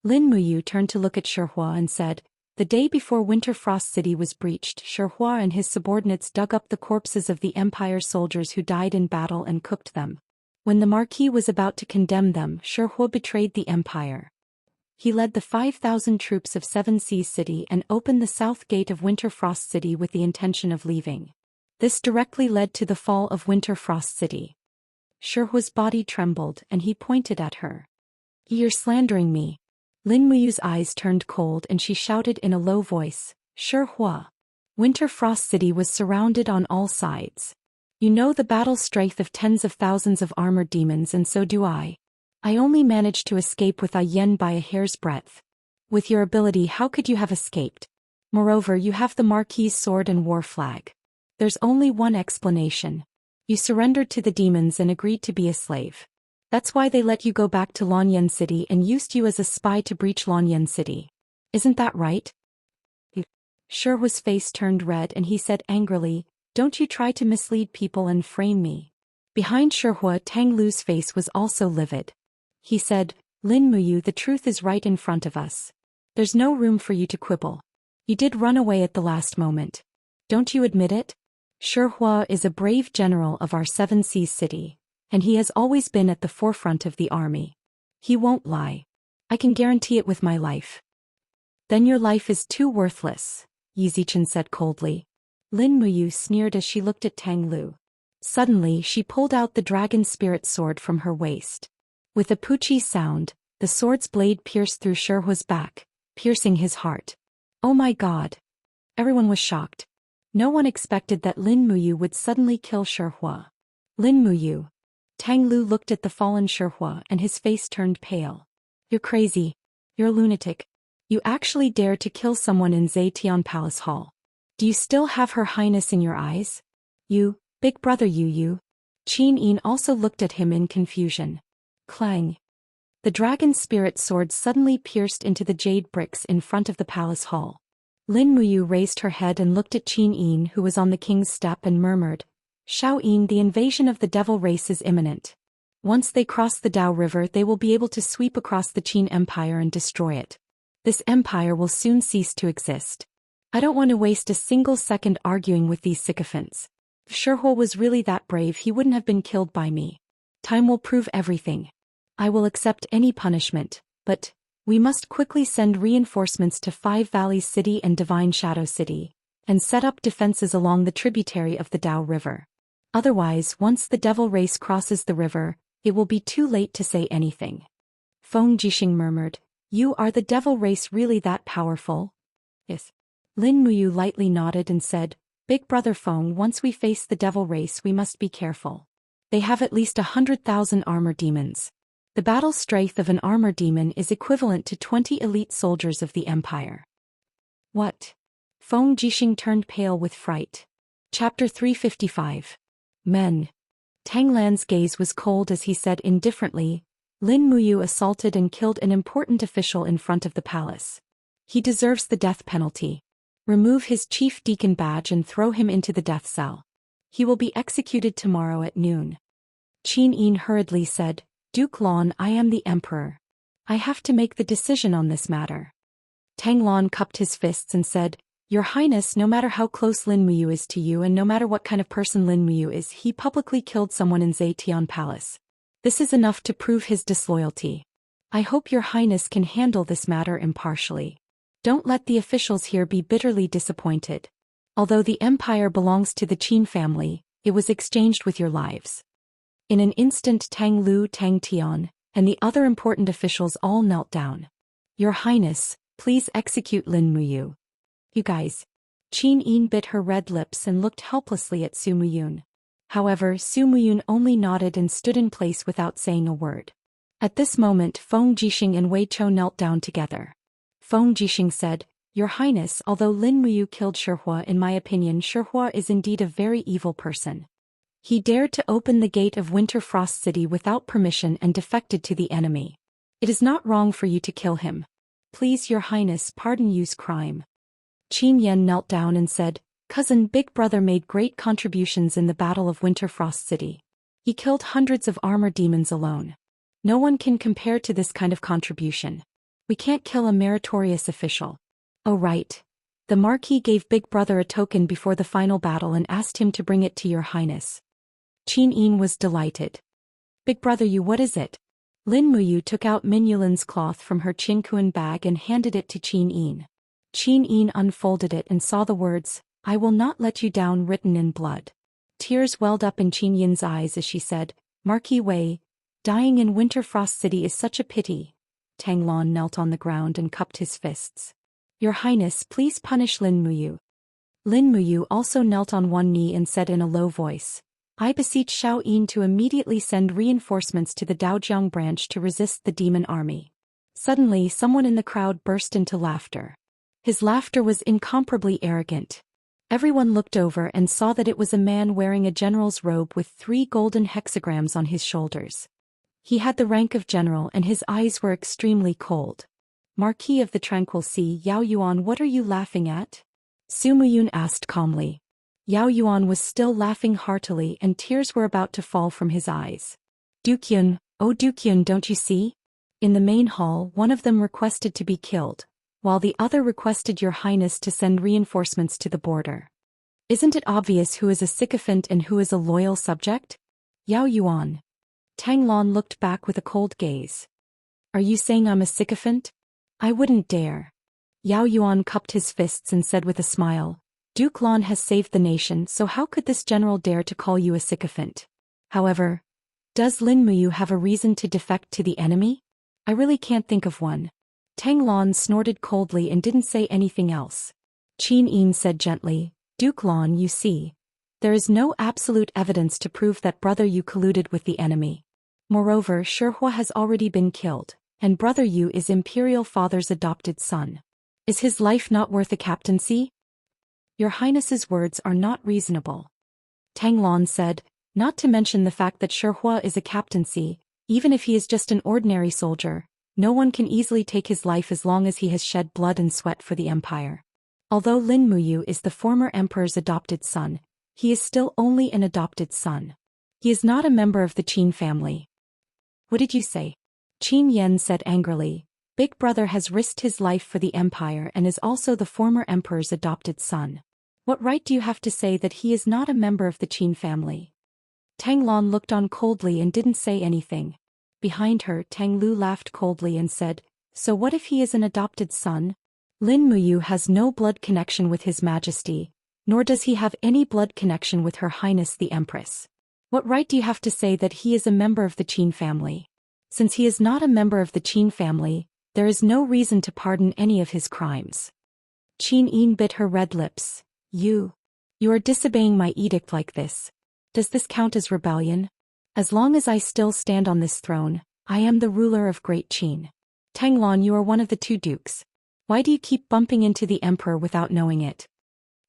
Lin Muyu turned to look at Shi Hua and said, "The day before Winter Frost City was breached, Shi Hua and his subordinates dug up the corpses of the Empire soldiers who died in battle and cooked them. When the Marquis was about to condemn them, Shi Hua betrayed the Empire. He led the 5,000 troops of Seven Seas City and opened the south gate of Winter Frost City with the intention of leaving. This directly led to the fall of Winter Frost City." Shi Hua's body trembled and he pointed at her. "You're slandering me." Lin Muyu's eyes turned cold and she shouted in a low voice, "Shi Hua. Winter Frost City was surrounded on all sides. You know the battle strength of tens of thousands of armored demons, and so do I. I only managed to escape with Yen by a hair's breadth. With your ability, how could you have escaped? Moreover, you have the Marquis's sword and war flag. There's only one explanation. You surrendered to the demons and agreed to be a slave. That's why they let you go back to Lanyan City and used you as a spy to breach Lanyan City. Isn't that right?" Shi Hua's face turned red and he said angrily, "Don't you try to mislead people and frame me." Behind Shi Hua, Tang Lu's face was also livid. He said, "Lin Muyu, the truth is right in front of us. There's no room for you to quibble. You did run away at the last moment. Don't you admit it? Shi Hua is a brave general of our Seven Seas City, and he has always been at the forefront of the army. He won't lie. I can guarantee it with my life." "Then your life is too worthless," Yi Zichen said coldly. Lin Muyu sneered as she looked at Tang Lu. Suddenly she pulled out the dragon spirit sword from her waist. With a poochie sound, the sword's blade pierced through Shi Hua's back, piercing his heart. Oh my god! Everyone was shocked. No one expected that Lin Muyu would suddenly kill Shi Hua. "Lin Muyu." Tang Lu looked at the fallen Shi Hua and his face turned pale. "You're crazy. You're a lunatic. You actually dared to kill someone in Zetian Palace Hall. Do you still have Her Highness in your eyes? You, big brother you." Qin Yin also looked at him in confusion. Clang. The dragon spirit sword suddenly pierced into the jade bricks in front of the palace hall. Lin Muyu raised her head and looked at Qin Yin, who was on the king's step, and murmured, "Xiao Yin, the invasion of the devil race is imminent. Once they cross the Dao River, they will be able to sweep across the Qin Empire and destroy it. This empire will soon cease to exist. I don't want to waste a single second arguing with these sycophants. If Shi Hua was really that brave, he wouldn't have been killed by me. Time will prove everything. I will accept any punishment, but we must quickly send reinforcements to Five Valleys City and Divine Shadow City, and set up defenses along the tributary of the Dao River. Otherwise, once the devil race crosses the river, it will be too late to say anything." Feng Jixing murmured, "You are the devil race really that powerful?" "Yes." Lin Muyu lightly nodded and said, "Big brother Feng, once we face the devil race we must be careful. They have at least 100,000 armor demons. The battle strength of an armor demon is equivalent to 20 elite soldiers of the Empire." "What?" Feng Jixing turned pale with fright. Chapter 355. Men. Tang Lan's gaze was cold as he said indifferently, "Lin Muyu assaulted and killed an important official in front of the palace. He deserves the death penalty. Remove his chief deacon badge and throw him into the death cell. He will be executed tomorrow at noon." Qin Yin hurriedly said, "Duke Lan, I am the emperor. I have to make the decision on this matter. Tang Lon cupped his fists and said, Your Highness, no matter how close Lin Muyu is to you and no matter what kind of person Lin Muyu is, he publicly killed someone in Zetian Palace. This is enough to prove his disloyalty. I hope Your Highness can handle this matter impartially. Don't let the officials here be bitterly disappointed. Although the empire belongs to the Qin family, it was exchanged with your lives. In an instant Tang Lu, Tang Tian, and the other important officials all knelt down. Your Highness, please execute Lin Muyu. You guys. Qin Yin bit her red lips and looked helplessly at Su Muyun. However, Su Muyun only nodded and stood in place without saying a word. At this moment Feng Jixing and Wei Chou knelt down together. Feng Jixing said, Your Highness, although Lin Muyu killed Shihua, in my opinion Shihua is indeed a very evil person. He dared to open the gate of Winter Frost City without permission and defected to the enemy. It is not wrong for you to kill him. Please Your Highness pardon Yu's crime. Qin Yan knelt down and said, Cousin, Big Brother made great contributions in the Battle of Winter Frost City. He killed hundreds of armor demons alone. No one can compare to this kind of contribution. We can't kill a meritorious official. Oh right. The Marquis gave Big Brother a token before the final battle and asked him to bring it to Your Highness. Qin Yin was delighted. Big Brother Yu, what is it? Lin Muyu took out Min Yulin's cloth from her Qinkuan bag and handed it to Qin Yin. Qin Yin unfolded it and saw the words, I will not let you down, written in blood. Tears welled up in Qin Yin's eyes as she said, Marquis Wei, dying in Winter Frost City is such a pity. Tang Lon knelt on the ground and cupped his fists. Your Highness, please punish Lin Muyu. Lin Muyu also knelt on one knee and said in a low voice, I beseech Xiao Yin to immediately send reinforcements to the Daojiang branch to resist the demon army. Suddenly someone in the crowd burst into laughter. His laughter was incomparably arrogant. Everyone looked over and saw that it was a man wearing a general's robe with 3 golden hexagrams on his shoulders. He had the rank of general and his eyes were extremely cold. Marquis of the Tranquil Sea, Yao Yuan, what are you laughing at? Su Muyun asked calmly. Yao Yuan was still laughing heartily and tears were about to fall from his eyes. Dukyun, oh Dukyun, don't you see? In the main hall one of them requested to be killed, while the other requested Your Highness to send reinforcements to the border. Isn't it obvious who is a sycophant and who is a loyal subject? Yao Yuan. Tang Lon looked back with a cold gaze. Are you saying I'm a sycophant? I wouldn't dare. Yao Yuan cupped his fists and said with a smile, Duke Lon has saved the nation, so how could this general dare to call you a sycophant? However, does Lin Muyu have a reason to defect to the enemy? I really can't think of one. Tang Lon snorted coldly and didn't say anything else. Qin Yin said gently, Duke Lon, you see, there is no absolute evidence to prove that Brother Yu colluded with the enemy. Moreover, Shihua has already been killed, and Brother Yu is Imperial Father's adopted son. Is his life not worth a captaincy? Your Highness's words are not reasonable. Tang Lon said, not to mention the fact that Shihua is a captaincy, even if he is just an ordinary soldier, no one can easily take his life as long as he has shed blood and sweat for the empire. Although Lin Muyu is the former emperor's adopted son, he is still only an adopted son. He is not a member of the Qin family. What did you say? Qin Yan said angrily, Big Brother has risked his life for the empire and is also the former emperor's adopted son. What right do you have to say that he is not a member of the Qin family? Tang Lon looked on coldly and didn't say anything. Behind her, Tang Lu laughed coldly and said, So what if he is an adopted son? Lin Muyu has no blood connection with His Majesty, nor does he have any blood connection with Her Highness the Empress. What right do you have to say that he is a member of the Qin family? Since he is not a member of the Qin family, there is no reason to pardon any of his crimes. Qin Yin bit her red lips. You are disobeying my edict like this. Does this count as rebellion? As long as I still stand on this throne, I am the ruler of Great Qin. Tang Lon, you are one of the 2 dukes. Why do you keep bumping into the emperor without knowing it?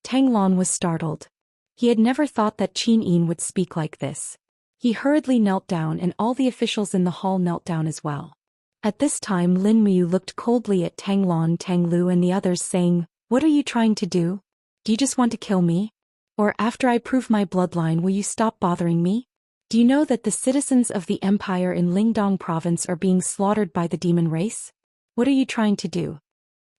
Tang Lon was startled. He had never thought that Qin Yin would speak like this. He hurriedly knelt down and all the officials in the hall knelt down as well. At this time Lin Muyu looked coldly at Tang Lon, Tang Lu and the others saying, What are you trying to do? Do you just want to kill me? Or after I prove my bloodline will you stop bothering me? Do you know that the citizens of the empire in Lingdong province are being slaughtered by the demon race? What are you trying to do?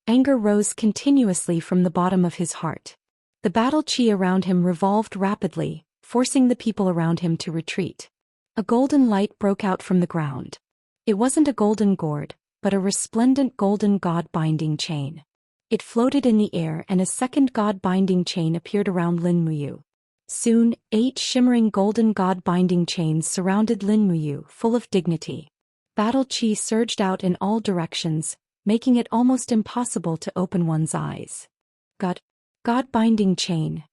Anger rose continuously from the bottom of his heart. The battle chi around him revolved rapidly, forcing the people around him to retreat. A golden light broke out from the ground. It wasn't a golden gourd, but a resplendent golden god-binding chain. It floated in the air and a second god-binding chain appeared around Lin Muyu. Soon, 8 shimmering golden god-binding chains surrounded Lin Muyu, full of dignity. Battle chi surged out in all directions, making it almost impossible to open one's eyes. God-binding chain.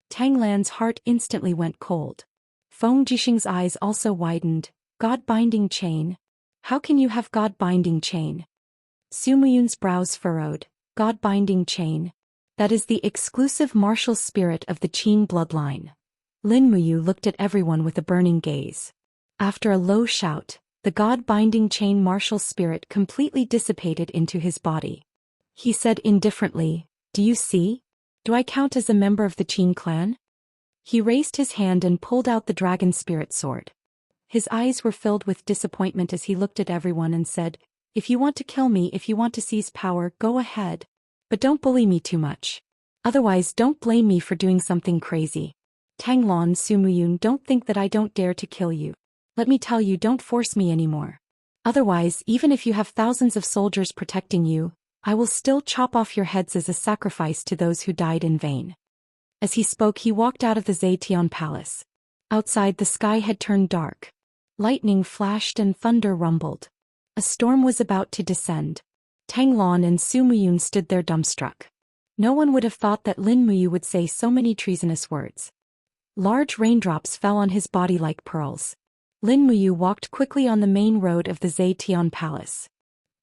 Tang Lan's heart instantly went cold. Feng Jixing's eyes also widened. God-binding chain? How can you have God-binding chain? Su Muyun's brows furrowed. God-binding chain? That is the exclusive martial spirit of the Qin bloodline. Lin Muyu looked at everyone with a burning gaze. After a low shout, the God-binding chain martial spirit completely dissipated into his body. He said indifferently, "Do you see? Do I count as a member of the Qin clan?" He raised his hand and pulled out the dragon spirit sword. His eyes were filled with disappointment as he looked at everyone and said, "If you want to kill me, if you want to seize power, go ahead. But don't bully me too much. Otherwise don't blame me for doing something crazy. Tang Lan, Su Muyun, don't think that I don't dare to kill you. Let me tell you, don't force me anymore. Otherwise, even if you have thousands of soldiers protecting you, I will still chop off your heads as a sacrifice to those who died in vain." As he spoke, he walked out of the Zetian palace. Outside, the sky had turned dark. Lightning flashed and thunder rumbled. A storm was about to descend. Tang Lan and Su Muyun stood there dumbstruck. No one would have thought that Lin Muyu would say so many treasonous words. Large raindrops fell on his body like pearls. Lin Muyu walked quickly on the main road of the Zetian palace.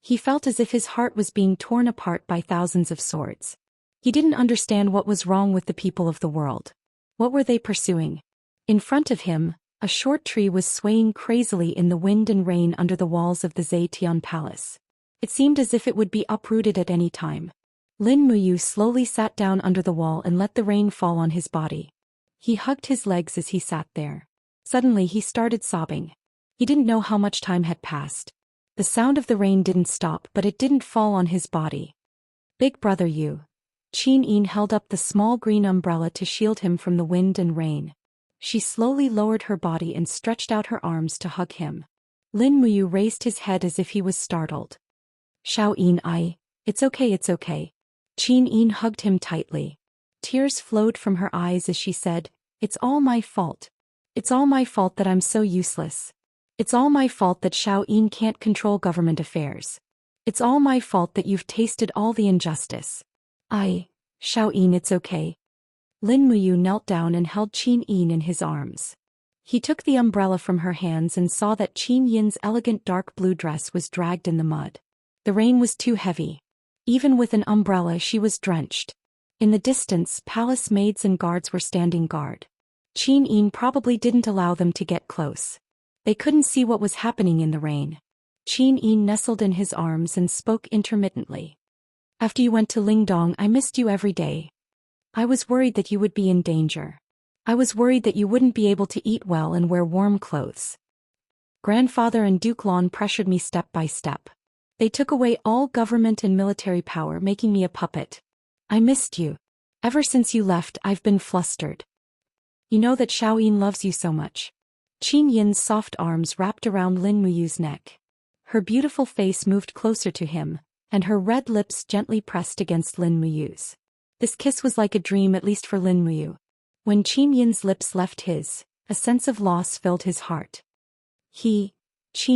He felt as if his heart was being torn apart by thousands of swords. He didn't understand what was wrong with the people of the world. What were they pursuing? In front of him, a short tree was swaying crazily in the wind and rain under the walls of the Zetian palace. It seemed as if it would be uprooted at any time. Lin Muyu slowly sat down under the wall and let the rain fall on his body. He hugged his legs as he sat there. Suddenly he started sobbing. He didn't know how much time had passed. The sound of the rain didn't stop, but it didn't fall on his body. "Big brother Yu." Qin Yin held up the small green umbrella to shield him from the wind and rain. She slowly lowered her body and stretched out her arms to hug him. Lin Muyu raised his head as if he was startled. "Xiao Yin, it's okay, it's okay." Qin Yin hugged him tightly. Tears flowed from her eyes as she said, "It's all my fault. It's all my fault that I'm so useless. It's all my fault that Xiao Yin can't control government affairs. It's all my fault that you've tasted all the injustice. Xiao Yin, it's okay." Lin Muyu knelt down and held Qin Yin in his arms. He took the umbrella from her hands and saw that Qin Yin's elegant dark blue dress was dragged in the mud. The rain was too heavy. Even with an umbrella she was drenched. In the distance, palace maids and guards were standing guard. Qin Yin probably didn't allow them to get close. They couldn't see what was happening in the rain. Qin Yin nestled in his arms and spoke intermittently. "After you went to Lingdong, I missed you every day. I was worried that you would be in danger. I was worried that you wouldn't be able to eat well and wear warm clothes. Grandfather and Duke Lon pressured me step by step. They took away all government and military power, making me a puppet. I missed you. Ever since you left, I've been flustered. You know that Xiao Yin loves you so much." Qin Yin's soft arms wrapped around Lin Muyu's neck. Her beautiful face moved closer to him, and her red lips gently pressed against Lin Muyu's. This kiss was like a dream, at least for Lin Muyu. When Qin Yin's lips left his, a sense of loss filled his heart. Qin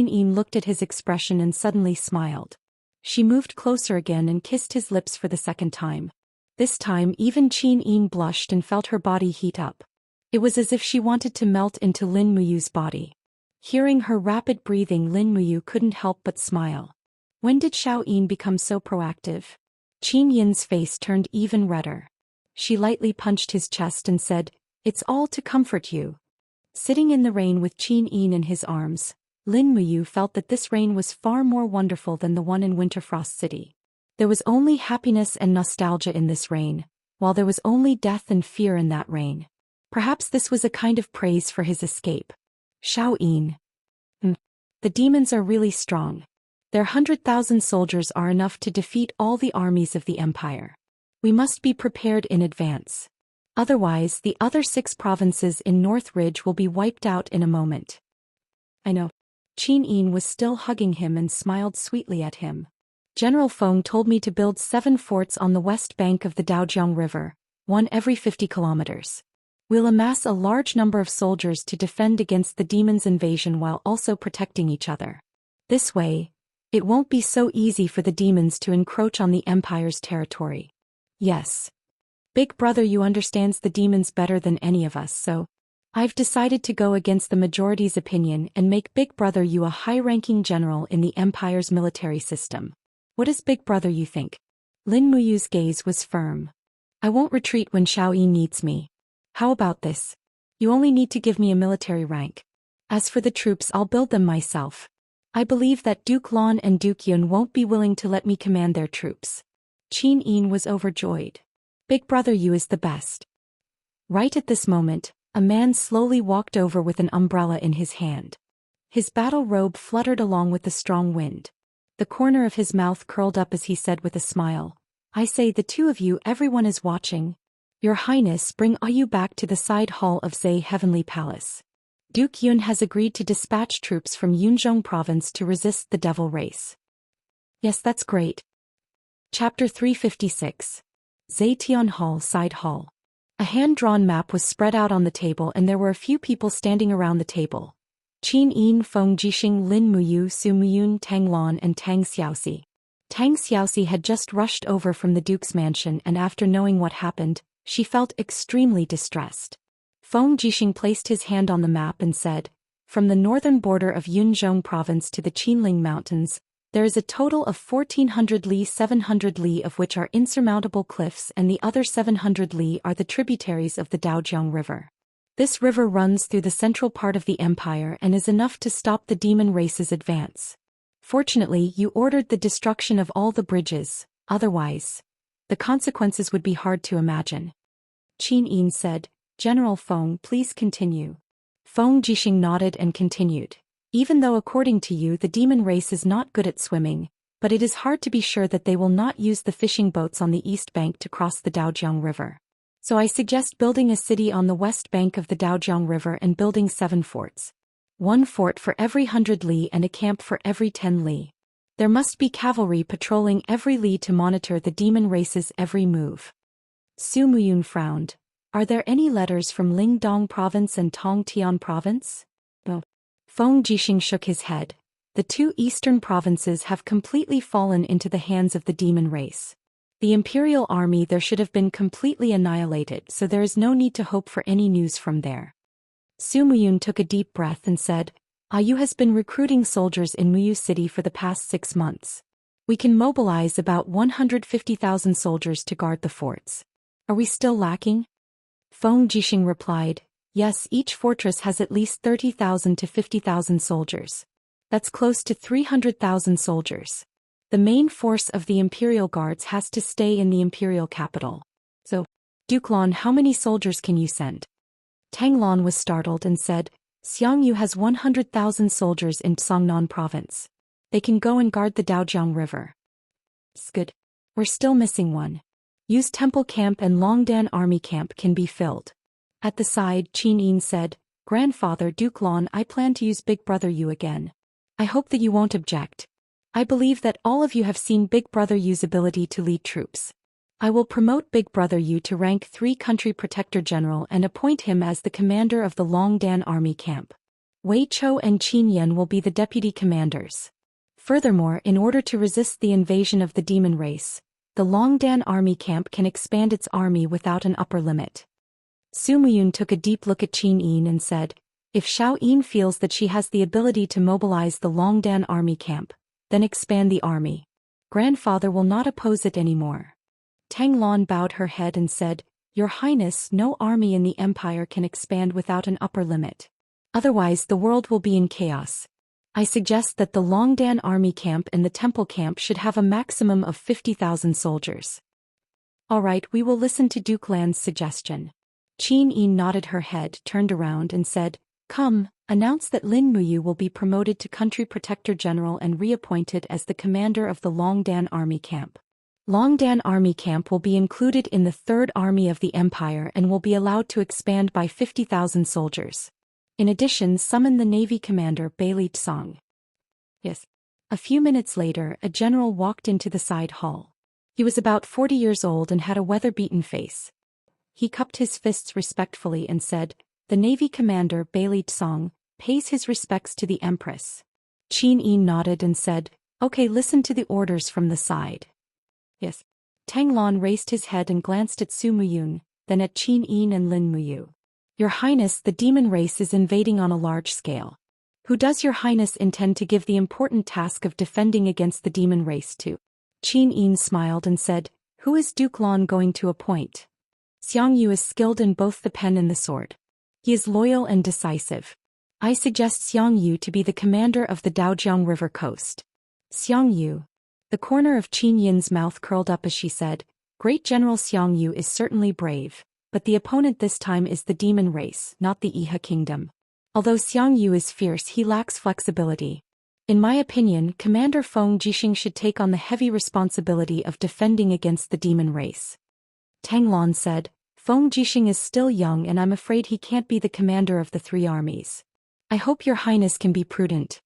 Yin looked at his expression and suddenly smiled. She moved closer again and kissed his lips for the second time. This time even Qin Yin blushed and felt her body heat up. It was as if she wanted to melt into Lin Muyu's body. Hearing her rapid breathing, Lin Muyu couldn't help but smile. When did Xiao Yin become so proactive? Qin Yin's face turned even redder. She lightly punched his chest and said, "It's all to comfort you." Sitting in the rain with Qin Yin in his arms, Lin Muyu felt that this rain was far more wonderful than the one in Winterfrost City. There was only happiness and nostalgia in this rain, while there was only death and fear in that rain. Perhaps this was a kind of praise for his escape. Xiaoyin. The demons are really strong. Their 100,000 soldiers are enough to defeat all the armies of the empire. We must be prepared in advance. Otherwise, the other 6 provinces in North Ridge will be wiped out in a moment. I know. Qin Yin was still hugging him and smiled sweetly at him. General Feng told me to build 7 forts on the west bank of the Daojiang River, one every 50 kilometers. We'll amass a large number of soldiers to defend against the demons' invasion while also protecting each other. This way, it won't be so easy for the demons to encroach on the Empire's territory. Yes. Big Brother Yu understands the demons better than any of us, so I've decided to go against the majority's opinion and make Big Brother Yu a high-ranking general in the Empire's military system. What does Big Brother Yu think? Lin Muyu's gaze was firm. I won't retreat when Xiaoyin needs me. How about this? You only need to give me a military rank. As for the troops, I'll build them myself. I believe that Duke Lan and Duke Yun won't be willing to let me command their troops. Qin Yin was overjoyed. Big Brother Yu is the best. Right at this moment, a man slowly walked over with an umbrella in his hand. His battle robe fluttered along with the strong wind. The corner of his mouth curled up as he said with a smile, I say, the two of you, everyone is watching. Your Highness, bring Ayu back to the side hall of Zhe Heavenly Palace. Duke Yun has agreed to dispatch troops from Yunzhong province to resist the devil race. Yes, that's great. Chapter 356. Zetian Hall Side Hall. A hand-drawn map was spread out on the table and there were a few people standing around the table. Qin Yin, Feng Jixing, Lin Muyu, Su Muyun, Tang Lan and Tang Xiaoxi. Tang Xiaoxi had just rushed over from the Duke's mansion and after knowing what happened, she felt extremely distressed. Feng Jixing placed his hand on the map and said, from the northern border of Yunzhong province to the Qinling Mountains, there is a total of 1400 li, 700 li of which are insurmountable cliffs and the other 700 li are the tributaries of the Daojiang River. This river runs through the central part of the empire and is enough to stop the demon race's advance. Fortunately, you ordered the destruction of all the bridges, otherwise, the consequences would be hard to imagine. Qin Yin said, General Feng, please continue. Feng Jixing nodded and continued. Even though according to you the demon race is not good at swimming, but it is hard to be sure that they will not use the fishing boats on the east bank to cross the Daojiang River. So I suggest building a city on the west bank of the Daojiang River and building 7 forts. 1 fort for every 100 li and a camp for every 10 li. There must be cavalry patrolling every li to monitor the demon race's every move. Su Muyun frowned. Are there any letters from Lingdong province and Tongtian province? No. Feng Jixing shook his head. The 2 eastern provinces have completely fallen into the hands of the demon race. The imperial army there should have been completely annihilated, so there is no need to hope for any news from there. Su Muyun took a deep breath and said, Ayu has been recruiting soldiers in Muyu City for the past 6 months. We can mobilize about 150,000 soldiers to guard the forts. Are we still lacking? Feng Jixing replied, yes, each fortress has at least 30,000 to 50,000 soldiers. That's close to 300,000 soldiers. The main force of the Imperial Guards has to stay in the Imperial capital. So, Duke Lan, how many soldiers can you send? Tang Lan was startled and said, Xiangyu has 100,000 soldiers in Songnan province. They can go and guard the Daojiang River. It's good. We're still missing one. Yu's Temple Camp and Longdan Army Camp can be filled. At the side, Qin Yin said, Grandfather Duke Lan, I plan to use Big Brother Yu again. I hope that you won't object. I believe that all of you have seen Big Brother Yu's ability to lead troops. I will promote Big Brother Yu to rank 3 Country Protector General and appoint him as the commander of the Longdan Army Camp. Wei Chou and Qin Yan will be the deputy commanders. Furthermore, in order to resist the invasion of the demon race, the Longdan Army Camp can expand its army without an upper limit. Su Muyun took a deep look at Qin Yin and said, if Xiaoyin feels that she has the ability to mobilize the Longdan Army Camp, then expand the army. Grandfather will not oppose it anymore. Tang Lan bowed her head and said, Your Highness, no army in the empire can expand without an upper limit. Otherwise the world will be in chaos. I suggest that the Longdan Army Camp and the Temple Camp should have a maximum of 50,000 soldiers. All right, we will listen to Duke Lan's suggestion. Qin Yin nodded her head, turned around and said, Come, announce that Lin Muyu will be promoted to Country Protector General and reappointed as the commander of the Longdan Army Camp. Longdan Army Camp will be included in the Third Army of the Empire and will be allowed to expand by 50,000 soldiers. In addition, summon the Navy Commander Bailey Tsang. Yes. A few minutes later, a general walked into the side hall. He was about 40 years old and had a weather-beaten face. He cupped his fists respectfully and said, "The Navy Commander Bailey Tsang pays his respects to the Empress." Qin Yin nodded and said, "Okay, listen to the orders from the side." Yes. Tang Lan raised his head and glanced at Su Muyun, then at Qin Yin and Lin Muyu. "Your Highness, the demon race is invading on a large scale. Who does Your Highness intend to give the important task of defending against the demon race to?" Qin Yin smiled and said, "Who is Duke Lan going to appoint?" "Xianxia is skilled in both the pen and the sword. He is loyal and decisive. I suggest Xianxia to be the commander of the Daojiang River coast." Xianxia. The corner of Qin Yin's mouth curled up as she said, "Great General Xianxia is certainly brave, but the opponent this time is the demon race, not the Iha kingdom. Although Xianxia is fierce, he lacks flexibility. In my opinion, Commander Feng Jixing should take on the heavy responsibility of defending against the demon race." Tang Lan said, "Feng Jixing is still young and I'm afraid he can't be the commander of the three armies. I hope Your Highness can be prudent."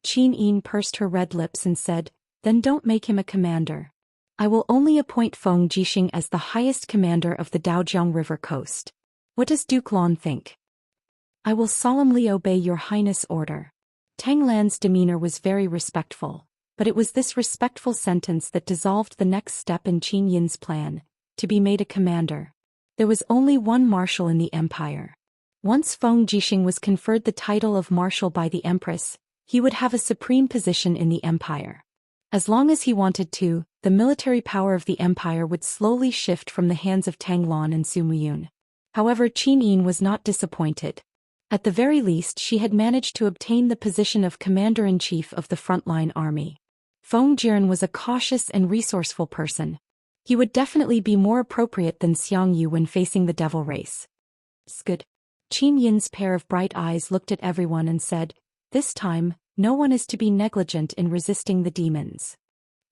Qin Yin pursed her red lips and said, "Then don't make him a commander. I will only appoint Feng Jixing as the highest commander of the Daojiang River coast. What does Duke Lan think?" "I will solemnly obey Your Highness' order." Tang Lan's demeanor was very respectful, but it was this respectful sentence that dissolved the next step in Qin Yin's plan, to be made a commander. There was only one marshal in the empire. Once Feng Jixing was conferred the title of marshal by the Empress, he would have a supreme position in the empire. As long as he wanted to, the military power of the empire would slowly shift from the hands of Tang Lan and Su Muyun. However, Qin Yin was not disappointed. At the very least, she had managed to obtain the position of commander-in-chief of the frontline army. Feng Jiren was a cautious and resourceful person. He would definitely be more appropriate than Xianxia when facing the devil race. "Good." Qin Yin's pair of bright eyes looked at everyone and said, "This time, no one is to be negligent in resisting the demons.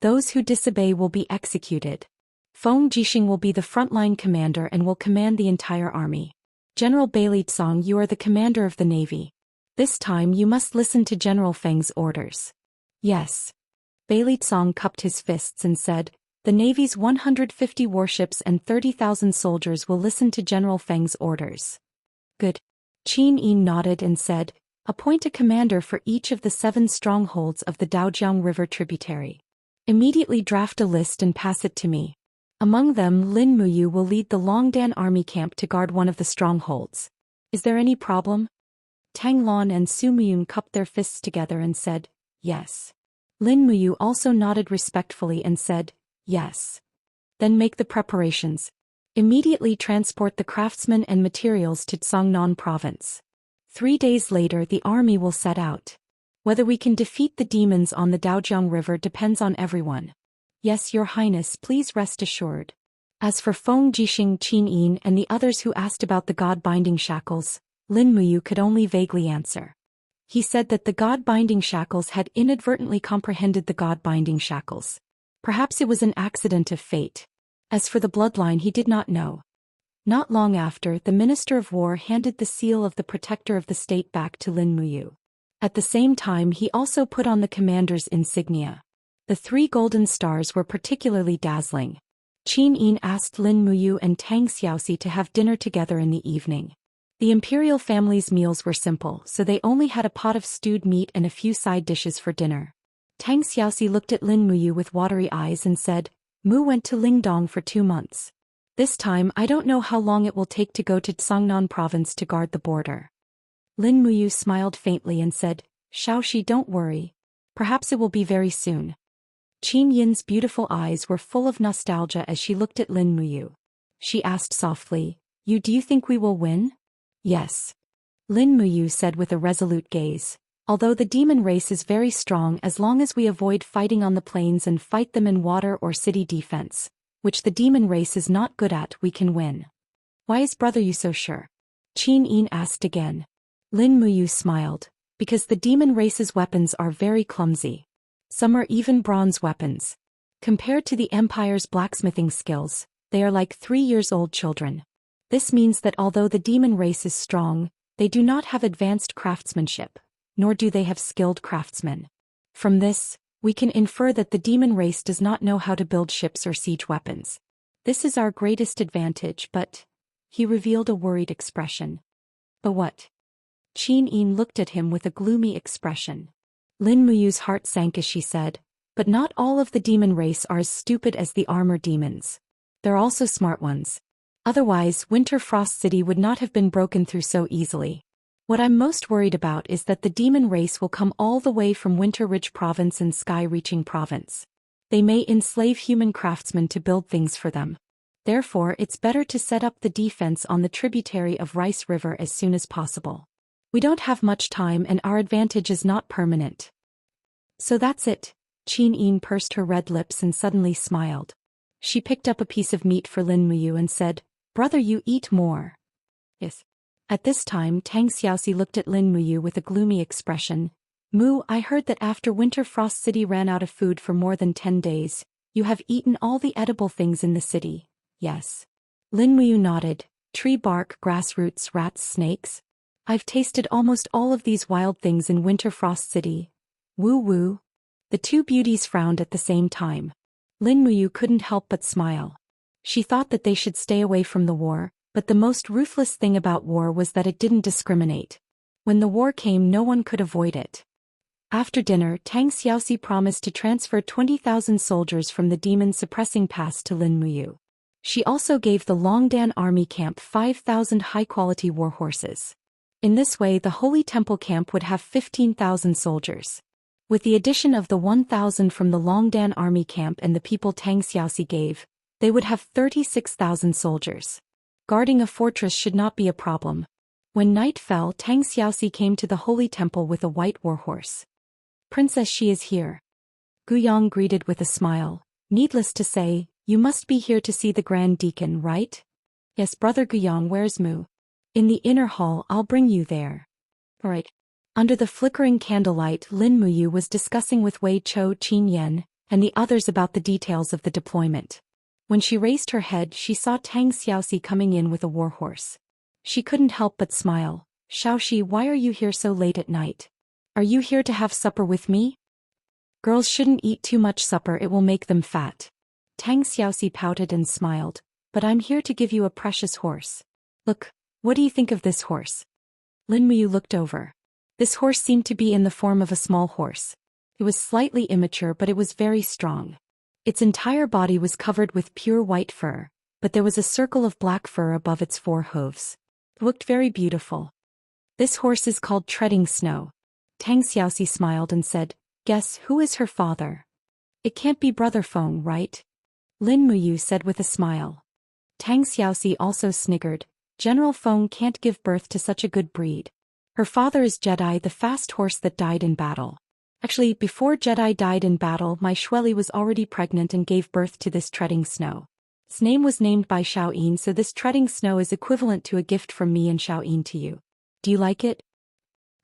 Those who disobey will be executed. Feng Jixing will be the frontline commander and will command the entire army. General Bailey Tsang, you are the commander of the navy. This time you must listen to General Feng's orders." "Yes." Bailey Tsang cupped his fists and said, "The navy's 150 warships and 30,000 soldiers will listen to General Feng's orders." "Good." Qin Yin nodded and said, "Appoint a commander for each of the 7 strongholds of the Daojiang River tributary. Immediately draft a list and pass it to me. Among them, Lin Muyu will lead the Longdan Army Camp to guard one of the strongholds. Is there any problem?" Tang Lan and Su Muyun cupped their fists together and said, "Yes." Lin Muyu also nodded respectfully and said, "Yes." "Then make the preparations. Immediately transport the craftsmen and materials to Tsangnan province. 3 days later the army will set out. Whether we can defeat the demons on the Daojiang River depends on everyone." "Yes, Your Highness, please rest assured." As for Feng Jixing, Qin Yin and the others who asked about the god-binding shackles, Lin Muyu could only vaguely answer. He said that the god-binding shackles had inadvertently comprehended the god-binding shackles. Perhaps it was an accident of fate. As for the bloodline, he did not know. Not long after, the Minister of War handed the seal of the Protector of the State back to Lin Muyu. At the same time, he also put on the commander's insignia. The 3 golden stars were particularly dazzling. Qin Yin asked Lin Muyu and Tang Xiaoxi to have dinner together in the evening. The imperial family's meals were simple, so they only had a pot of stewed meat and a few side dishes for dinner. Tang Xiaoxi looked at Lin Muyu with watery eyes and said, "Mu went to Lingdong for 2 months. This time I don't know how long it will take to go to Tsangnan province to guard the border." Lin Muyu smiled faintly and said, "Xiaoxi, don't worry. Perhaps it will be very soon." Qin Yin's beautiful eyes were full of nostalgia as she looked at Lin Muyu. She asked softly, Do you think we will win?" "Yes." Lin Muyu said with a resolute gaze. "Although the demon race is very strong, as long as we avoid fighting on the plains and fight them in water or city defense, which the demon race is not good at, we can win." "Why is brother you so sure?" Qin Yin asked again. Lin Muyu smiled, because the demon race's weapons are very clumsy. Some are even bronze weapons. Compared to the Empire's blacksmithing skills, they are like 3-year-old children. This means that although the demon race is strong, they do not have advanced craftsmanship, nor do they have skilled craftsmen. From this, we can infer that the demon race does not know how to build ships or siege weapons. This is our greatest advantage, but... He revealed a worried expression. But what? Qin Yin looked at him with a gloomy expression. Lin Muyu's heart sank as she said, but not all of the demon race are as stupid as the armor demons. There are also smart ones. Otherwise, Winter Frost City would not have been broken through so easily. What I'm most worried about is that the demon race will come all the way from Winter Ridge Province and Sky Reaching Province. They may enslave human craftsmen to build things for them. Therefore, it's better to set up the defense on the tributary of Rice River as soon as possible. We don't have much time and our advantage is not permanent. So that's it. Qin Yin pursed her red lips and suddenly smiled. She picked up a piece of meat for Lin Muyu and said, "Brother, you eat more." Yes. At this time, Tang Xiaoxi looked at Lin Muyu with a gloomy expression. "Mu, I heard that after Winter Frost City ran out of food for more than 10 days, you have eaten all the edible things in the city, yes?" Lin Muyu nodded. "Tree bark, grass roots, rats, snakes. I've tasted almost all of these wild things in Winter Frost City. Woo woo." The two beauties frowned at the same time. Lin Muyu couldn't help but smile. She thought that they should stay away from the war, but the most ruthless thing about war was that it didn't discriminate. When the war came, no one could avoid it. After dinner, Tang Xiaoxi promised to transfer 20,000 soldiers from the demon suppressing pass to Lin Muyu. She also gave the Longdan army camp 5,000 high-quality war horses. In this way, the Holy Temple camp would have 15,000 soldiers. With the addition of the 1,000 from the Longdan army camp and the people Tang Xiaoxi gave, they would have 36,000 soldiers. Guarding a fortress should not be a problem. When night fell, Tang Xiaoxi came to the Holy Temple with a white warhorse. "Princess, she is here." Guyang greeted with a smile. "Needless to say, you must be here to see the Grand Deacon, right?" "Yes, Brother Guyang, where's Mu?" "In the inner hall, I'll bring you there." "All right." Under the flickering candlelight, Lin Muyu was discussing with Wei Chou, Qin Yan, and the others about the details of the deployment. When she raised her head, she saw Tang Xiaoxi coming in with a warhorse. She couldn't help but smile. "Xiaoxi, why are you here so late at night? Are you here to have supper with me?" "Girls shouldn't eat too much supper, it will make them fat." Tang Xiaoxi pouted and smiled. "But I'm here to give you a precious horse. Look, what do you think of this horse?" Lin Muyu looked over. This horse seemed to be in the form of a small horse. It was slightly immature, but it was very strong. Its entire body was covered with pure white fur, but there was a circle of black fur above its 4 hooves. It looked very beautiful. "This horse is called Treading Snow." Tang Xiaoxi smiled and said, "Guess who is her father?" "It can't be Brother Feng, right?" Lin Muyu said with a smile. Tang Xiaoxi also sniggered. "General Feng can't give birth to such a good breed. Her father is Jedi, the fast horse that died in battle. Actually, before Jedi died in battle, my Shueli was already pregnant and gave birth to this Treading Snow. Its name was named by Xiaoyin, so this Treading Snow is equivalent to a gift from me and Xiaoyin to you. Do you like it?"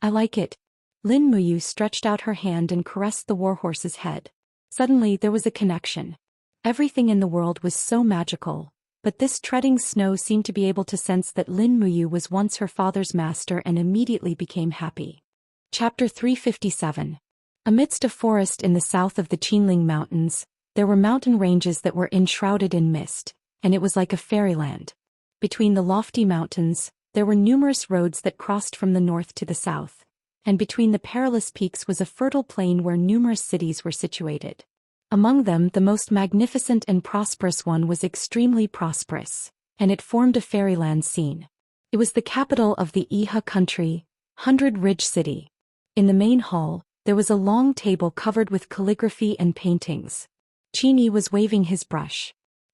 "I like it." Lin Muyu stretched out her hand and caressed the warhorse's head. Suddenly, there was a connection. Everything in the world was so magical, but this Treading Snow seemed to be able to sense that Lin Muyu was once her father's master and immediately became happy. Chapter 357. Amidst a forest in the south of the Qinling Mountains, there were mountain ranges that were enshrouded in mist, and it was like a fairyland. Between the lofty mountains, there were numerous roads that crossed from the north to the south, and between the perilous peaks was a fertile plain where numerous cities were situated. Among them, the most magnificent and prosperous one was extremely prosperous, and it formed a fairyland scene. It was the capital of the Iha country, 100 Ridge City. In the main hall, there was a long table covered with calligraphy and paintings. Qin Yi was waving his brush.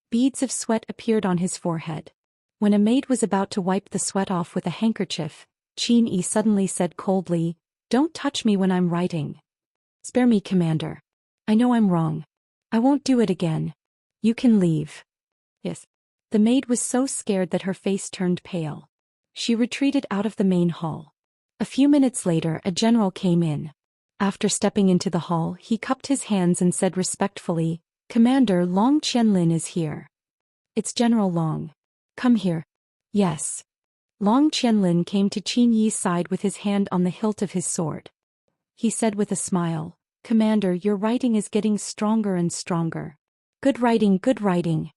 Beads of sweat appeared on his forehead. When a maid was about to wipe the sweat off with a handkerchief, Qin Yi suddenly said coldly, "Don't touch me when I'm writing." "Spare me, Commander. I know I'm wrong. I won't do it again. You can leave." "Yes." The maid was so scared that her face turned pale. She retreated out of the main hall. A few minutes later a general came in. After stepping into the hall he cupped his hands and said respectfully, "Commander Long Qianlin is here." "It's General Long. Come here." "Yes." Long Qianlin came to Qin Yi's side with his hand on the hilt of his sword. He said with a smile, "Commander, your writing is getting stronger and stronger." Good writing, good writing."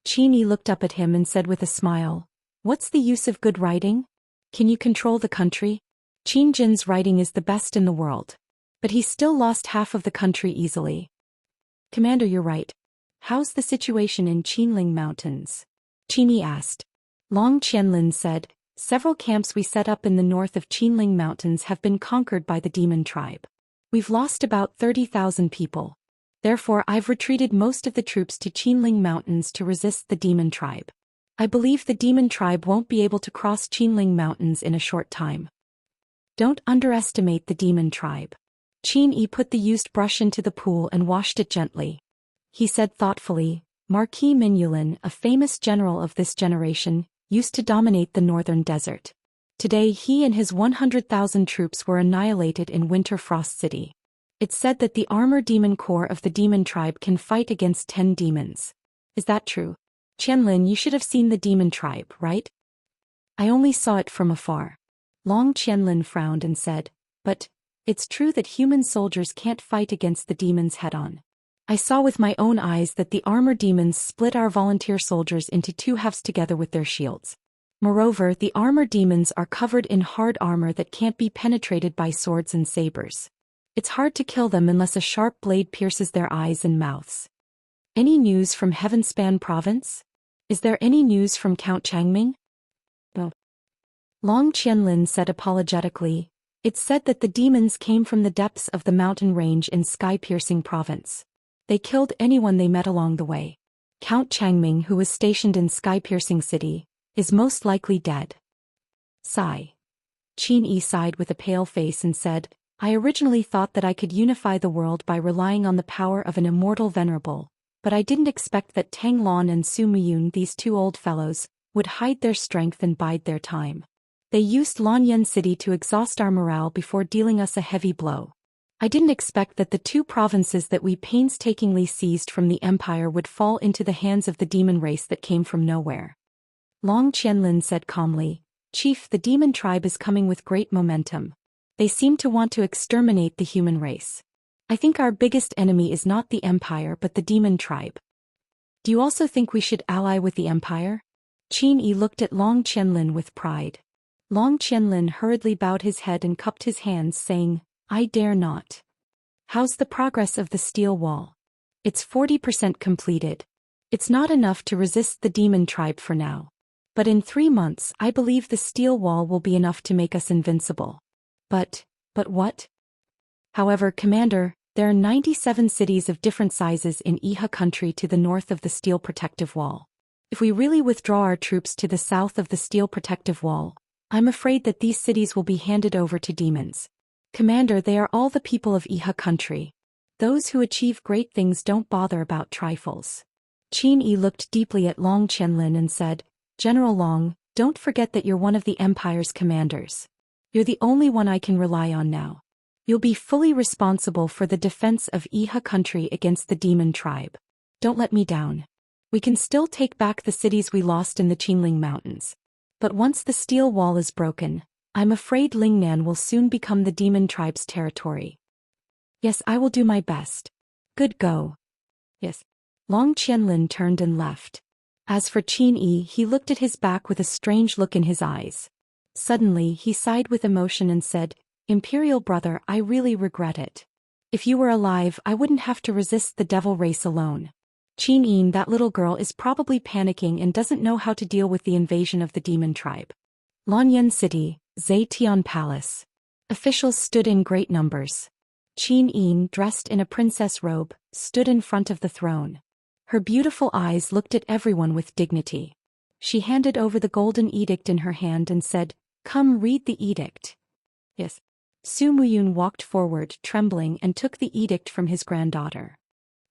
Qin Yi looked up at him and said with a smile, "What's the use of good writing? Can you control the country?" Qin Jin's writing is the best in the world. But he still lost half of the country easily. "Commander, you're right. How's the situation in Qinling Mountains?" Qin Yi asked. Long Qianlin said, "Several camps we set up in the north of Qinling Mountains have been conquered by the demon tribe. We've lost about 30,000 people. Therefore I've retreated most of the troops to Qinling Mountains to resist the demon tribe. I believe the demon tribe won't be able to cross Qinling Mountains in a short time. Don't underestimate the demon tribe." Qin Yi put the used brush into the pool and washed it gently. He said thoughtfully, "Marquis Mingyulin, a famous general of this generation, used to dominate the northern desert. Today he and his 100,000 troops were annihilated in Winter Frost City. It's said that the armor demon corps of the demon tribe can fight against 10 demons. Is that true? Qianlin, you should have seen the demon tribe, right?" "I only saw it from afar." Long Qianlin frowned and said, "But it's true that human soldiers can't fight against the demons head-on. I saw with my own eyes that the armor demons split our volunteer soldiers into two halves together with their shields. Moreover, the armor demons are covered in hard armor that can't be penetrated by swords and sabers. It's hard to kill them unless a sharp blade pierces their eyes and mouths. Any news from Heavenspan Province? Is there any news from Count Changming?" "No." Long Qianlin said apologetically, "It's said that the demons came from the depths of the mountain range in Sky-Piercing Province. They killed anyone they met along the way. Count Changming, who was stationed in Sky-Piercing City, is most likely dead." Sigh. Qin Yi sighed with a pale face and said, "I originally thought that I could unify the world by relying on the power of an immortal venerable, but I didn't expect that Tang Lon and Su Muyun, these two old fellows, would hide their strength and bide their time. They used Lanyan City to exhaust our morale before dealing us a heavy blow. I didn't expect that the two provinces that we painstakingly seized from the Empire would fall into the hands of the demon race that came from nowhere." Long Qianlin said calmly, "Chief, the demon tribe is coming with great momentum. They seem to want to exterminate the human race. I think our biggest enemy is not the Empire but the demon tribe. Do you also think we should ally with the Empire?" Qin Yi looked at Long Qianlin with pride. Long Qianlin hurriedly bowed his head and cupped his hands, saying, "I dare not." "How's the progress of the steel wall?" "It's 40% completed. It's not enough to resist the demon tribe for now. But in 3 months I believe the steel wall will be enough to make us invincible." But what? "However, Commander, there are 97 cities of different sizes in Iha country to the north of the steel protective wall. If we really withdraw our troops to the south of the steel protective wall, I'm afraid that these cities will be handed over to demons. Commander, they are all the people of Iha country. Those who achieve great things don't bother about trifles." Qin Yi looked deeply at Long Qianlin and said, "General Long, don't forget that you're one of the Empire's commanders. You're the only one I can rely on now. You'll be fully responsible for the defense of Iha country against the demon tribe. Don't let me down. We can still take back the cities we lost in the Qinling Mountains. But once the steel wall is broken, I'm afraid Lingnan will soon become the demon tribe's territory." "Yes, I will do my best." "Good go." "Yes." Long Qianlin turned and left. As for Qin Yi, he looked at his back with a strange look in his eyes. Suddenly he sighed with emotion and said, "Imperial brother, I really regret it. If you were alive I wouldn't have to resist the devil race alone. Qin Yi, that little girl is probably panicking and doesn't know how to deal with the invasion of the demon tribe." Lanyan City, Zetian Palace. Officials stood in great numbers. Qin Yi, dressed in a princess robe, stood in front of the throne. Her beautiful eyes looked at everyone with dignity. She handed over the golden edict in her hand and said, "Come read the edict." "Yes." Su Muyun walked forward, trembling, and took the edict from his granddaughter.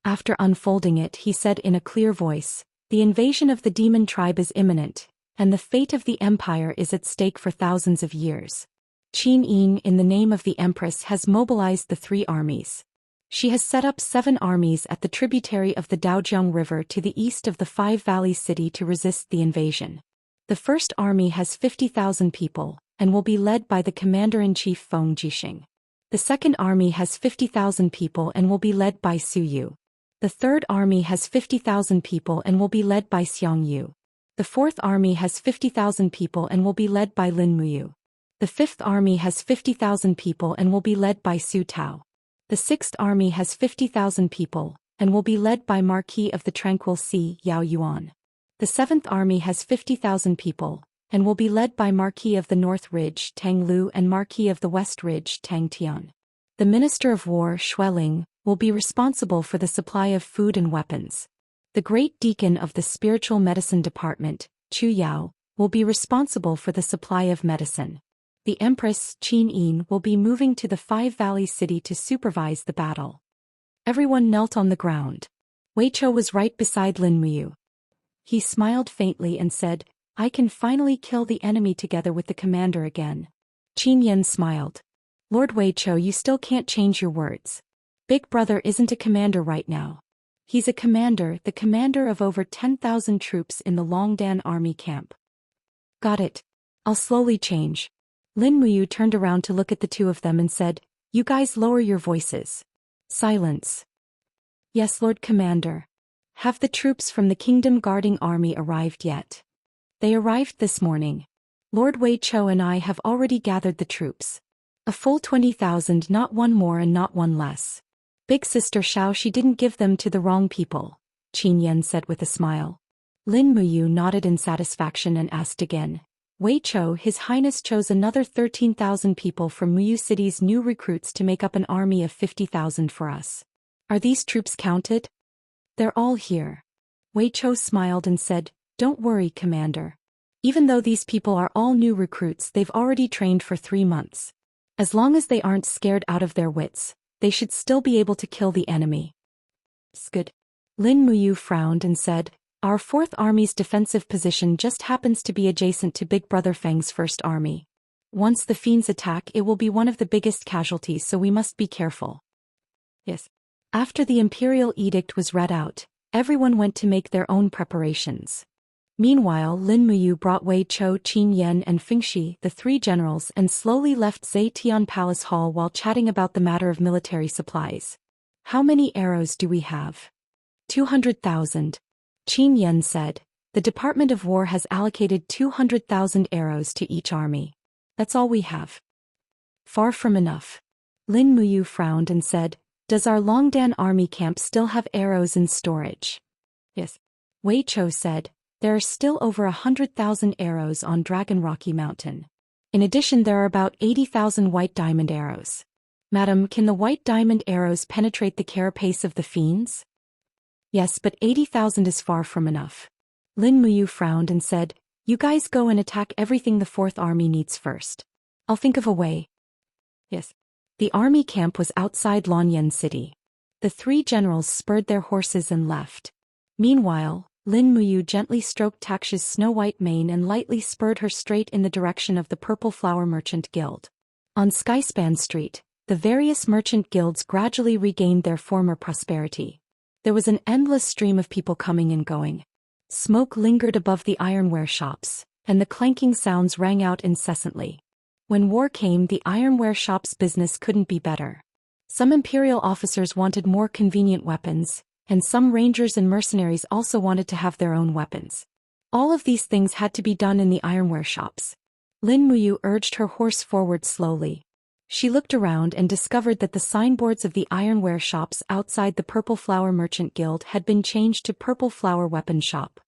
After unfolding it, he said in a clear voice, "The invasion of the demon tribe is imminent, and the fate of the Empire is at stake for thousands of years. Qin Yin, in the name of the Empress, has mobilized the 3 armies. She has set up 7 armies at the tributary of the Daojiang River to the east of the 5 Valleys city to resist the invasion. The first army has 50,000 people, and will be led by the commander-in-chief Feng Jixing. The second army has 50,000 people and will be led by Su Yu. The third army has 50,000 people and will be led by Xiang Yu. The fourth army has 50,000 people and will be led by Lin Muyu. The fifth army has 50,000 people and will be led by Su Tao. The sixth army has 50,000 people, and will be led by Marquis of the Tranquil Sea Yao Yuan. The seventh army has 50,000 people, and will be led by Marquis of the North Ridge Tang Lu and Marquis of the West Ridge Tang Tian. The Minister of War Xueling will be responsible for the supply of food and weapons. The Great Deacon of the Spiritual Medicine Department, Chu Yao, will be responsible for the supply of medicine. The Empress, Qin Yin, will be moving to the 5 Valleys city to supervise the battle. Everyone knelt on the ground. Wei Chou was right beside Lin Muyu. He smiled faintly and said, "I can finally kill the enemy together with the commander again." Qin Yin smiled. "Lord Wei Chou, you still can't change your words. Big Brother isn't a commander right now. He's a commander, the commander of over 10,000 troops in the Longdan army camp." "Got it. I'll slowly change." Lin Muyu turned around to look at the two of them and said, "You guys lower your voices." Silence. "Yes, Lord Commander." "Have the troops from the Kingdom Guarding Army arrived yet?" "They arrived this morning. Lord Wei Chou and I have already gathered the troops. A full 20,000, not one more and not one less. Big Sister Shao, she didn't give them to the wrong people," Qin Yin said with a smile. Lin Muyu nodded in satisfaction and asked again, "Wei Chou, His Highness chose another 13,000 people from Muyu City's new recruits to make up an army of 50,000 for us. Are these troops counted?" "They're all here." Wei Chou smiled and said, "Don't worry, Commander. Even though these people are all new recruits, they've already trained for 3 months. As long as they aren't scared out of their wits, they should still be able to kill the enemy." "It's good." Lin Muyu frowned and said, "Our 4th Army's defensive position just happens to be adjacent to Big Brother Feng's 1st Army. Once the fiends attack, it will be one of the biggest casualties, so we must be careful." "Yes." After the imperial edict was read out, everyone went to make their own preparations. Meanwhile, Lin Muyu brought Wei Chou, Qin Yan and Fengxi, the 3 generals, and slowly left Zetian Palace Hall while chatting about the matter of military supplies. "How many arrows do we have?" 200,000. Qin Yan said, "The Department of War has allocated 200,000 arrows to each army. That's all we have." "Far from enough." Lin Muyu frowned and said, "Does our Longdan army camp still have arrows in storage?" "Yes." Wei Chou said, "There are still over 100,000 arrows on Dragon Rocky Mountain. In addition, there are about 80,000 white diamond arrows." "Madam, can the white diamond arrows penetrate the carapace of the fiends?" "Yes, but 80,000 is far from enough." Lin Muyu frowned and said, "You guys go and attack everything the 4th Army needs first. I'll think of a way." "Yes." The army camp was outside Longyan City. The 3 generals spurred their horses and left. Meanwhile, Lin Muyu gently stroked Taksha's snow-white mane and lightly spurred her straight in the direction of the Purple Flower Merchant Guild. On Skyspan Street, the various merchant guilds gradually regained their former prosperity. There was an endless stream of people coming and going. Smoke lingered above the ironware shops, and the clanking sounds rang out incessantly. When war came, the ironware shops' business couldn't be better. Some imperial officers wanted more convenient weapons, and some rangers and mercenaries also wanted to have their own weapons. All of these things had to be done in the ironware shops. Lin Muyu urged her horse forward slowly. She looked around and discovered that the signboards of the ironware shops outside the Purple Flower Merchant Guild had been changed to Purple Flower Weapon Shop.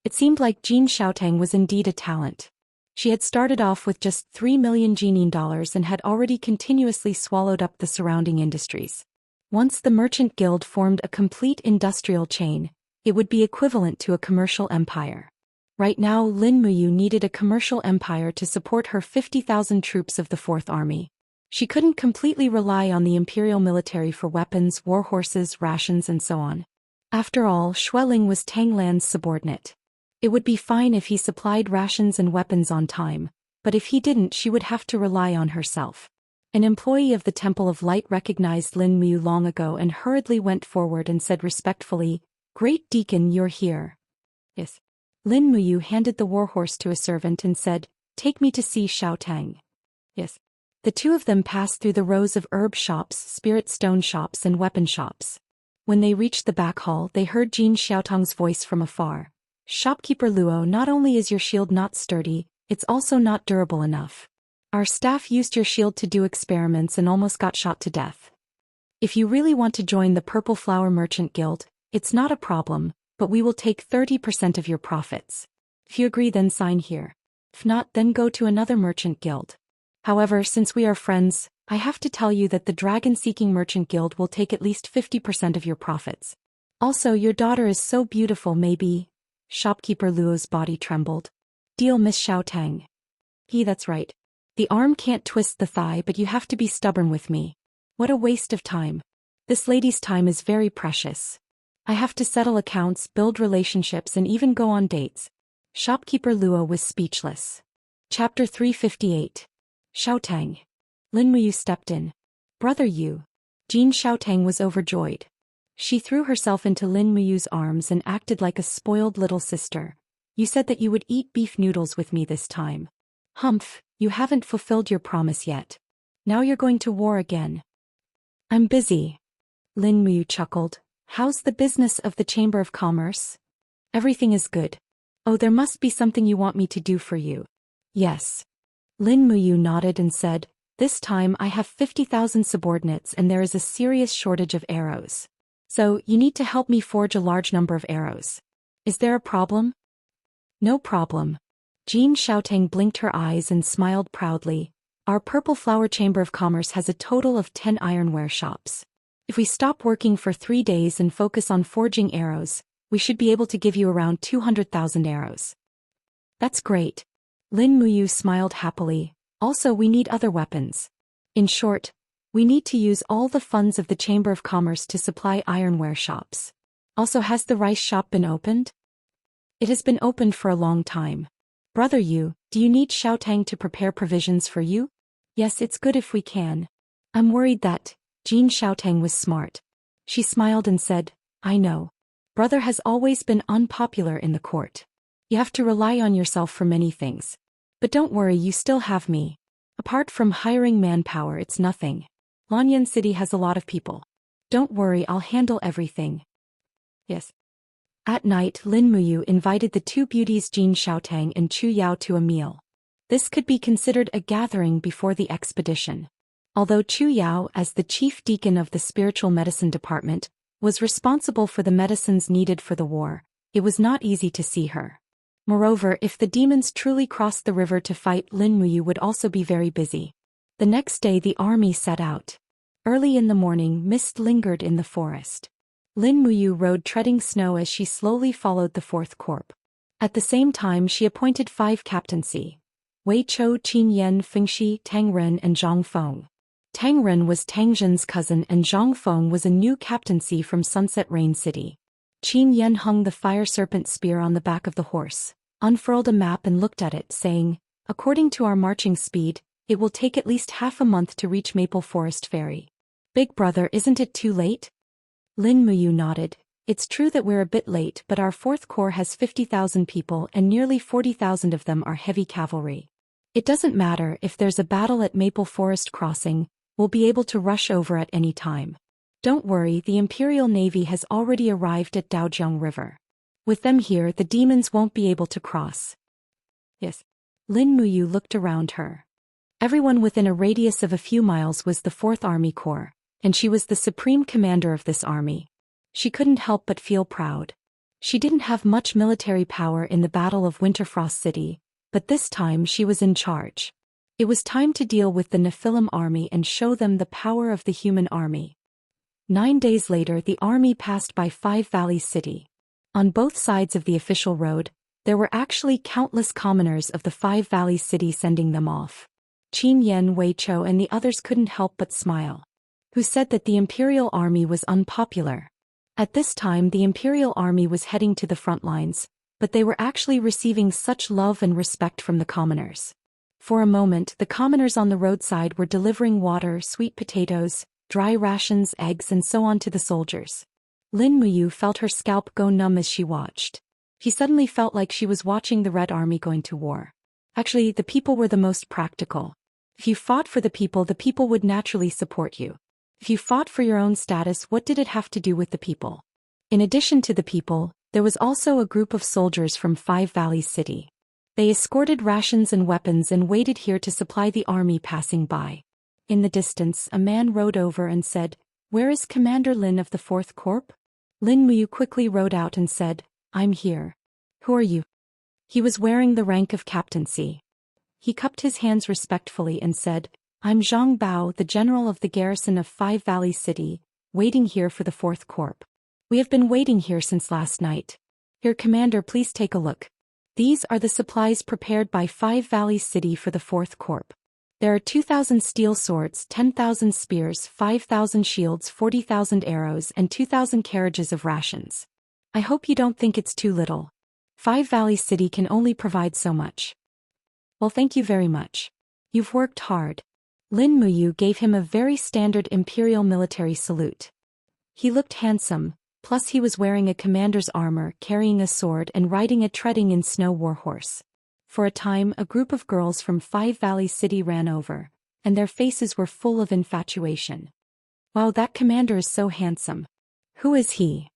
It seemed like Jean Xiaotang was indeed a talent. She had started off with just 3 million Jining dollars and had already continuously swallowed up the surrounding industries. Once the Merchant Guild formed a complete industrial chain, it would be equivalent to a commercial empire. Right now, Lin Muyu needed a commercial empire to support her 50,000 troops of the 4th Army. She couldn't completely rely on the imperial military for weapons, war horses, rations and so on. After all, Xueling was Tang Lan's subordinate. It would be fine if he supplied rations and weapons on time, but if he didn't she would have to rely on herself. An employee of the Temple of Light recognized Lin Mu long ago and hurriedly went forward and said respectfully, "Great Deacon, you're here." Yes. Lin Muyu handed the warhorse to a servant and said, "Take me to see Xiaotang." Yes. The two of them passed through the rows of herb shops, spirit stone shops and weapon shops. When they reached the back hall they heard Jin Xiaotang's voice from afar. "Shopkeeper Luo, not only is your shield not sturdy, it's also not durable enough. Our staff used your shield to do experiments and almost got shot to death. If you really want to join the Purple Flower Merchant Guild, it's not a problem, but we will take 30% of your profits. If you agree then sign here. If not then go to another merchant guild. However, since we are friends, I have to tell you that the Dragon-Seeking Merchant Guild will take at least 50% of your profits. Also, your daughter is so beautiful maybe." Shopkeeper Luo's body trembled. "Deal, Miss Xiaotang." That's right. The arm can't twist the thigh but you have to be stubborn with me. What a waste of time. This lady's time is very precious. I have to settle accounts, build relationships and even go on dates." Shopkeeper Luo was speechless. Chapter 358. Xiaotang. Lin Muyu stepped in. "Brother Yu." Jin Xiaotang was overjoyed. She threw herself into Lin Muyu's arms and acted like a spoiled little sister. "You said that you would eat beef noodles with me this time. Humph, you haven't fulfilled your promise yet. Now you're going to war again." "I'm busy." Lin Muyu chuckled. "How's the business of the Chamber of Commerce?" "Everything is good." "Oh, there must be something you want me to do for you." "Yes." Lin Muyu nodded and said, "This time I have 50,000 subordinates and there is a serious shortage of arrows. So, you need to help me forge a large number of arrows. Is there a problem?" "No problem." Jin Xiaotang blinked her eyes and smiled proudly. "Our Purple Flower Chamber of Commerce has a total of 10 ironware shops. If we stop working for 3 days and focus on forging arrows, we should be able to give you around 200,000 arrows." "That's great." Lin Muyu smiled happily. "Also we need other weapons. In short, we need to use all the funds of the Chamber of Commerce to supply ironware shops. Also, has the rice shop been opened?" "It has been opened for a long time." "Brother Yu, do you need Xiaotang to prepare provisions for you?" "Yes, it's good if we can." "I'm worried that..." Jin Xiaotang was smart. She smiled and said, "I know. Brother has always been unpopular in the court. You have to rely on yourself for many things. But don't worry, you still have me. Apart from hiring manpower, it's nothing. Lanyan City has a lot of people. Don't worry, I'll handle everything." "Yes." At night, Lin Muyu invited the two beauties Jin Xiaotang and Chu Yao to a meal. This could be considered a gathering before the expedition. Although Chu Yao, as the chief deacon of the spiritual medicine department, was responsible for the medicines needed for the war, it was not easy to see her. Moreover, if the demons truly crossed the river to fight, Lin Muyu would also be very busy. The next day the army set out. Early in the morning, mist lingered in the forest. Lin Muyu rode treading snow as she slowly followed the fourth corps. At the same time she appointed 5 captaincy: Wei Chou, Qin Yan, Fengxi, Tang Ren and Zhang Feng. Tang Ren was Tang Zhen's cousin and Zhang Feng was a new captaincy from Sunset Rain City. Qin Yan hung the fire serpent spear on the back of the horse, unfurled a map and looked at it, saying, "According to our marching speed, it will take at least half a month to reach Maple Forest Ferry. Big brother, isn't it too late?" Lin Muyu nodded. "It's true that we're a bit late, but our 4th Corps has 50,000 people and nearly 40,000 of them are heavy cavalry. It doesn't matter if there's a battle at Maple Forest Crossing, we'll be able to rush over at any time. Don't worry, the Imperial Navy has already arrived at Daojiang River. With them here, the demons won't be able to cross." "Yes." Lin Muyu looked around her. Everyone within a radius of a few miles was the 4th Army Corps, and she was the supreme commander of this army. She couldn't help but feel proud. She didn't have much military power in the Battle of Winterfrost City, but this time she was in charge. It was time to deal with the Nephilim army and show them the power of the human army. 9 days later the army passed by 5 Valleys City. On both sides of the official road, there were actually countless commoners of the 5 Valleys City sending them off. Qin Yan, Wei Chou and the others couldn't help but smile. Who said that the Imperial Army was unpopular? At this time the Imperial Army was heading to the front lines, but they were actually receiving such love and respect from the commoners. For a moment, the commoners on the roadside were delivering water, sweet potatoes, dry rations, eggs and so on to the soldiers. Lin Muyu felt her scalp go numb as she watched. She suddenly felt like she was watching the Red Army going to war. Actually, the people were the most practical. If you fought for the people would naturally support you. If you fought for your own status, what did it have to do with the people? In addition to the people, there was also a group of soldiers from Five Valleys City. They escorted rations and weapons and waited here to supply the army passing by. In the distance, a man rode over and said, "Where is Commander Lin of the 4th Corps?" Lin Muyu quickly rode out and said, "I'm here." "Who are you?" He was wearing the rank of captaincy. He cupped his hands respectfully and said, "I'm Zhang Bao, the general of the garrison of Five Valleys City, waiting here for the 4th Corps. We have been waiting here since last night. Here, Commander, please take a look. These are the supplies prepared by Five Valleys City for the 4th Corps. There are 2,000 steel swords, 10,000 spears, 5,000 shields, 40,000 arrows and 2,000 carriages of rations. I hope you don't think it's too little. Five Valleys City can only provide so much." "Well, thank you very much. You've worked hard." Lin Muyu gave him a very standard imperial military salute. He looked handsome, plus he was wearing a commander's armor, carrying a sword and riding a treading in snow warhorse. For a time, a group of girls from Five Valleys City ran over, and their faces were full of infatuation. "Wow, that commander is so handsome. Who is he?"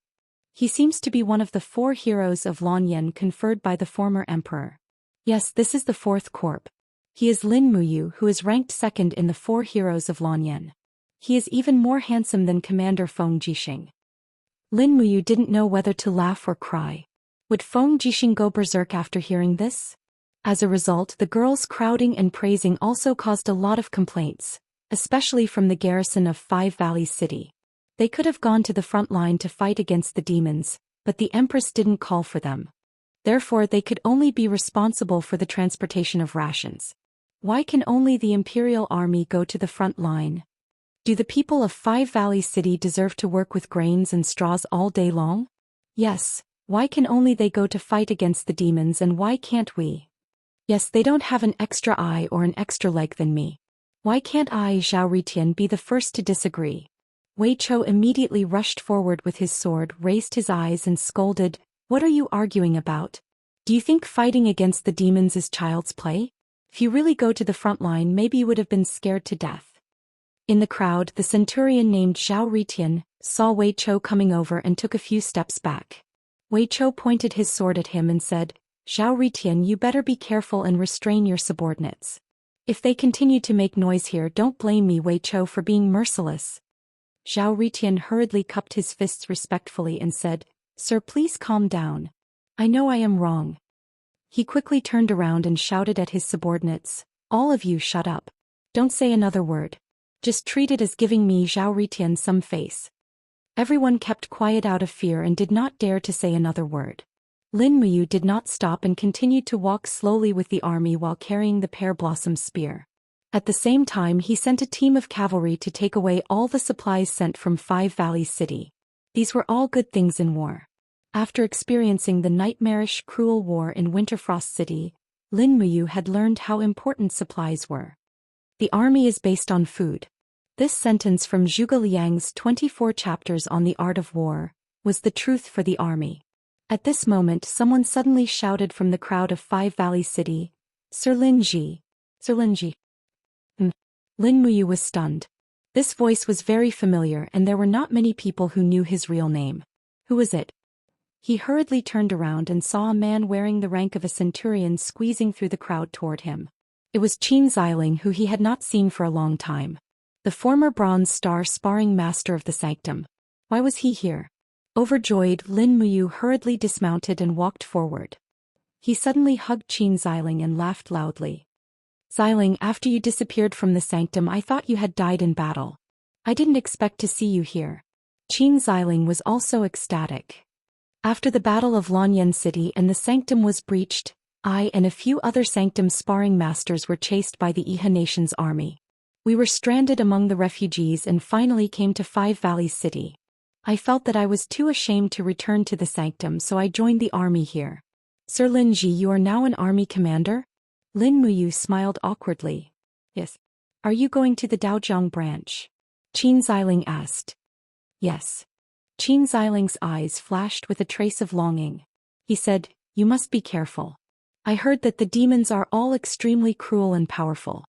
"He seems to be one of the 4 heroes of Lanyan conferred by the former emperor." "Yes, this is the 4th Corps. He is Lin Muyu, who is ranked 2nd in the 4 heroes of Lanyan. He is even more handsome than Commander Feng Jixing." Lin Muyu didn't know whether to laugh or cry. Would Feng Jixing go berserk after hearing this? As a result, the girls' crowding and praising also caused a lot of complaints, especially from the garrison of Five Valleys City. They could have gone to the front line to fight against the demons, but the Empress didn't call for them. Therefore, they could only be responsible for the transportation of rations. Why can only the Imperial Army go to the front line? Do the people of Five Valleys City deserve to work with grains and straws all day long? Yes. Why can only they go to fight against the demons and why can't we? Yes, they don't have an extra eye or an extra leg than me. Why can't I, Zhou Xian, be the first to disagree? Wei Chou immediately rushed forward with his sword, raised his eyes and scolded, "What are you arguing about? Do you think fighting against the demons is child's play? If you really go to the front line, maybe you would have been scared to death." In the crowd, the centurion named Zhou Xian saw Wei Chou coming over and took a few steps back. Wei Chou pointed his sword at him and said, "Zhou Xian, you better be careful and restrain your subordinates. If they continue to make noise here, don't blame me, Wei Chou, for being merciless." Zhou Xian hurriedly cupped his fists respectfully and said, "Sir, please calm down. I know I am wrong." He quickly turned around and shouted at his subordinates, "All of you shut up. Don't say another word. Just treat it as giving me, Zhou Xian, some face." Everyone kept quiet out of fear and did not dare to say another word. Lin Muyu did not stop and continued to walk slowly with the army while carrying the pear blossom spear. At the same time, he sent a team of cavalry to take away all the supplies sent from Five Valleys City. These were all good things in war. After experiencing the nightmarish, cruel war in Winterfrost City, Lin Muyu had learned how important supplies were. The army is based on food. This sentence from Zhuge Liang's 24 chapters on the art of war was the truth for the army. At this moment, someone suddenly shouted from the crowd of Five Valleys City, "Sir Linji! Sir Linji!" Lin Muyu was stunned. This voice was very familiar and there were not many people who knew his real name. Who was it? He hurriedly turned around and saw a man wearing the rank of a centurion squeezing through the crowd toward him. It was Qin Xiling, who he had not seen for a long time. The former Bronze Star sparring master of the sanctum. Why was he here? Overjoyed, Lin Muyu hurriedly dismounted and walked forward. He suddenly hugged Qin Xiling and laughed loudly. "Xiling, after you disappeared from the sanctum, I thought you had died in battle. I didn't expect to see you here." Qin Xiling was also ecstatic. "After the Battle of Lanyan City and the sanctum was breached, I and a few other sanctum sparring masters were chased by the Iha Nation's army. We were stranded among the refugees and finally came to Five Valleys City. I felt that I was too ashamed to return to the sanctum, so I joined the army here." "Sir Linji, you are now an army commander?" Lin Muyu smiled awkwardly. Yes. Are you going to the Daojiang branch? Qin Xiling asked. Yes. Qin Xiling's eyes flashed with a trace of longing. He said, you must be careful. I heard that the demons are all extremely cruel and powerful.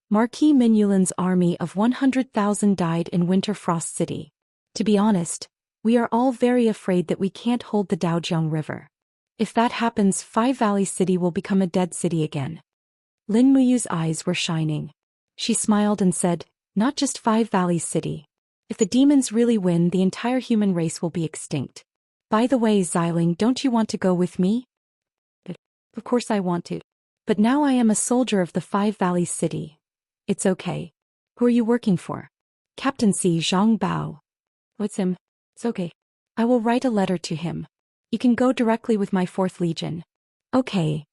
Marquis Minulin's army of 100,000 died in Winter Frost City. To be honest, we are all very afraid that we can't hold the Daojiang River. If that happens, Five Valley City will become a dead city again. Lin Muyu's eyes were shining. She smiled and said, not just Five Valleys City. If the demons really win, the entire human race will be extinct. By the way, Xiling, don't you want to go with me? Of course I want to. But now I am a soldier of the Five Valleys City. It's okay. Who are you working for? Captaincy Zhang Bao. What's him? It's okay. I will write a letter to him. You can go directly with my 4th Legion. Okay.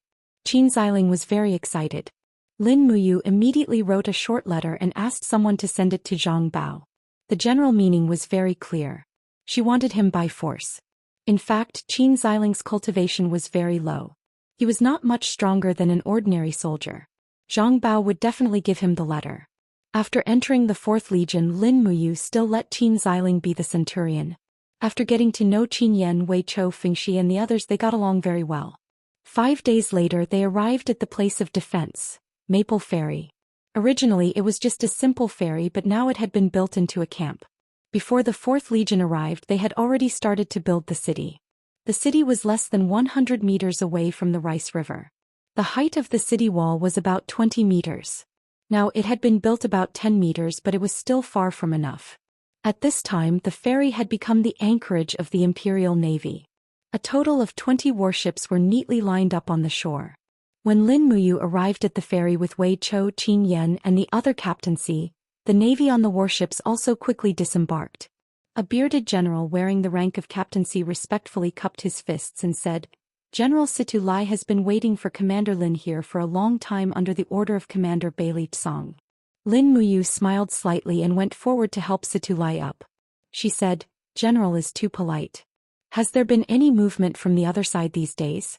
Qin Xiling was very excited. Lin Muyu immediately wrote a short letter and asked someone to send it to Zhang Bao. The general meaning was very clear. She wanted him by force. In fact, Qin Xiling's cultivation was very low. He was not much stronger than an ordinary soldier. Zhang Bao would definitely give him the letter. After entering the 4th Legion, Lin Muyu still let Qin Xiling be the centurion. After getting to know Qin Yan, Wei Chou, Fengxi and the others, they got along very well. 5 days later they arrived at the place of defense, Maple Ferry. Originally it was just a simple ferry, but now it had been built into a camp. Before the 4th Legion arrived, they had already started to build the city. The city was less than 100 meters away from the Rice River. The height of the city wall was about 20 meters. Now it had been built about 10 meters, but it was still far from enough. At this time, the ferry had become the anchorage of the Imperial Navy. A total of 20 warships were neatly lined up on the shore. When Lin Muyu arrived at the ferry with Wei Chou, Qin Yan and the other captaincy, the navy on the warships also quickly disembarked. A bearded general wearing the rank of captaincy respectfully cupped his fists and said, General Situ Lai has been waiting for Commander Lin here for a long time under the order of Commander Bailey Tsong. Lin Muyu smiled slightly and went forward to help Situ Lai up. She said, General is too polite. Has there been any movement from the other side these days?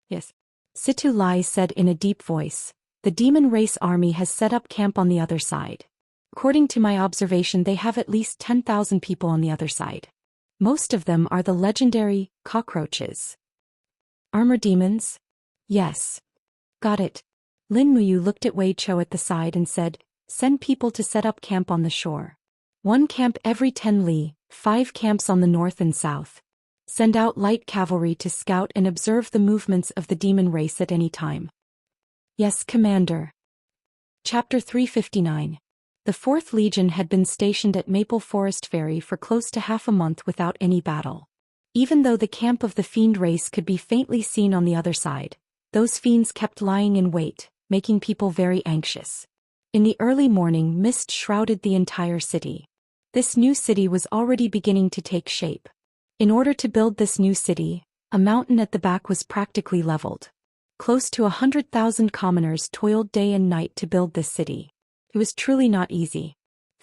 Yes. Situ Lai said in a deep voice, the demon race army has set up camp on the other side. According to my observation, they have at least 10,000 people on the other side. Most of them are the legendary cockroaches. Armor demons? Yes. Got it. Lin Muyu looked at Wei Chou at the side and said, send people to set up camp on the shore. 1 camp every 10 li, 5 camps on the north and south. Send out light cavalry to scout and observe the movements of the demon race at any time. Yes, Commander. Chapter 359. The 4th Legion had been stationed at Maple Forest Ferry for close to half a month without any battle. Even though the camp of the fiend race could be faintly seen on the other side, those fiends kept lying in wait, making people very anxious. In the early morning, mist shrouded the entire city. This new city was already beginning to take shape. In order to build this new city, a mountain at the back was practically leveled. Close to 100,000 commoners toiled day and night to build this city. It was truly not easy.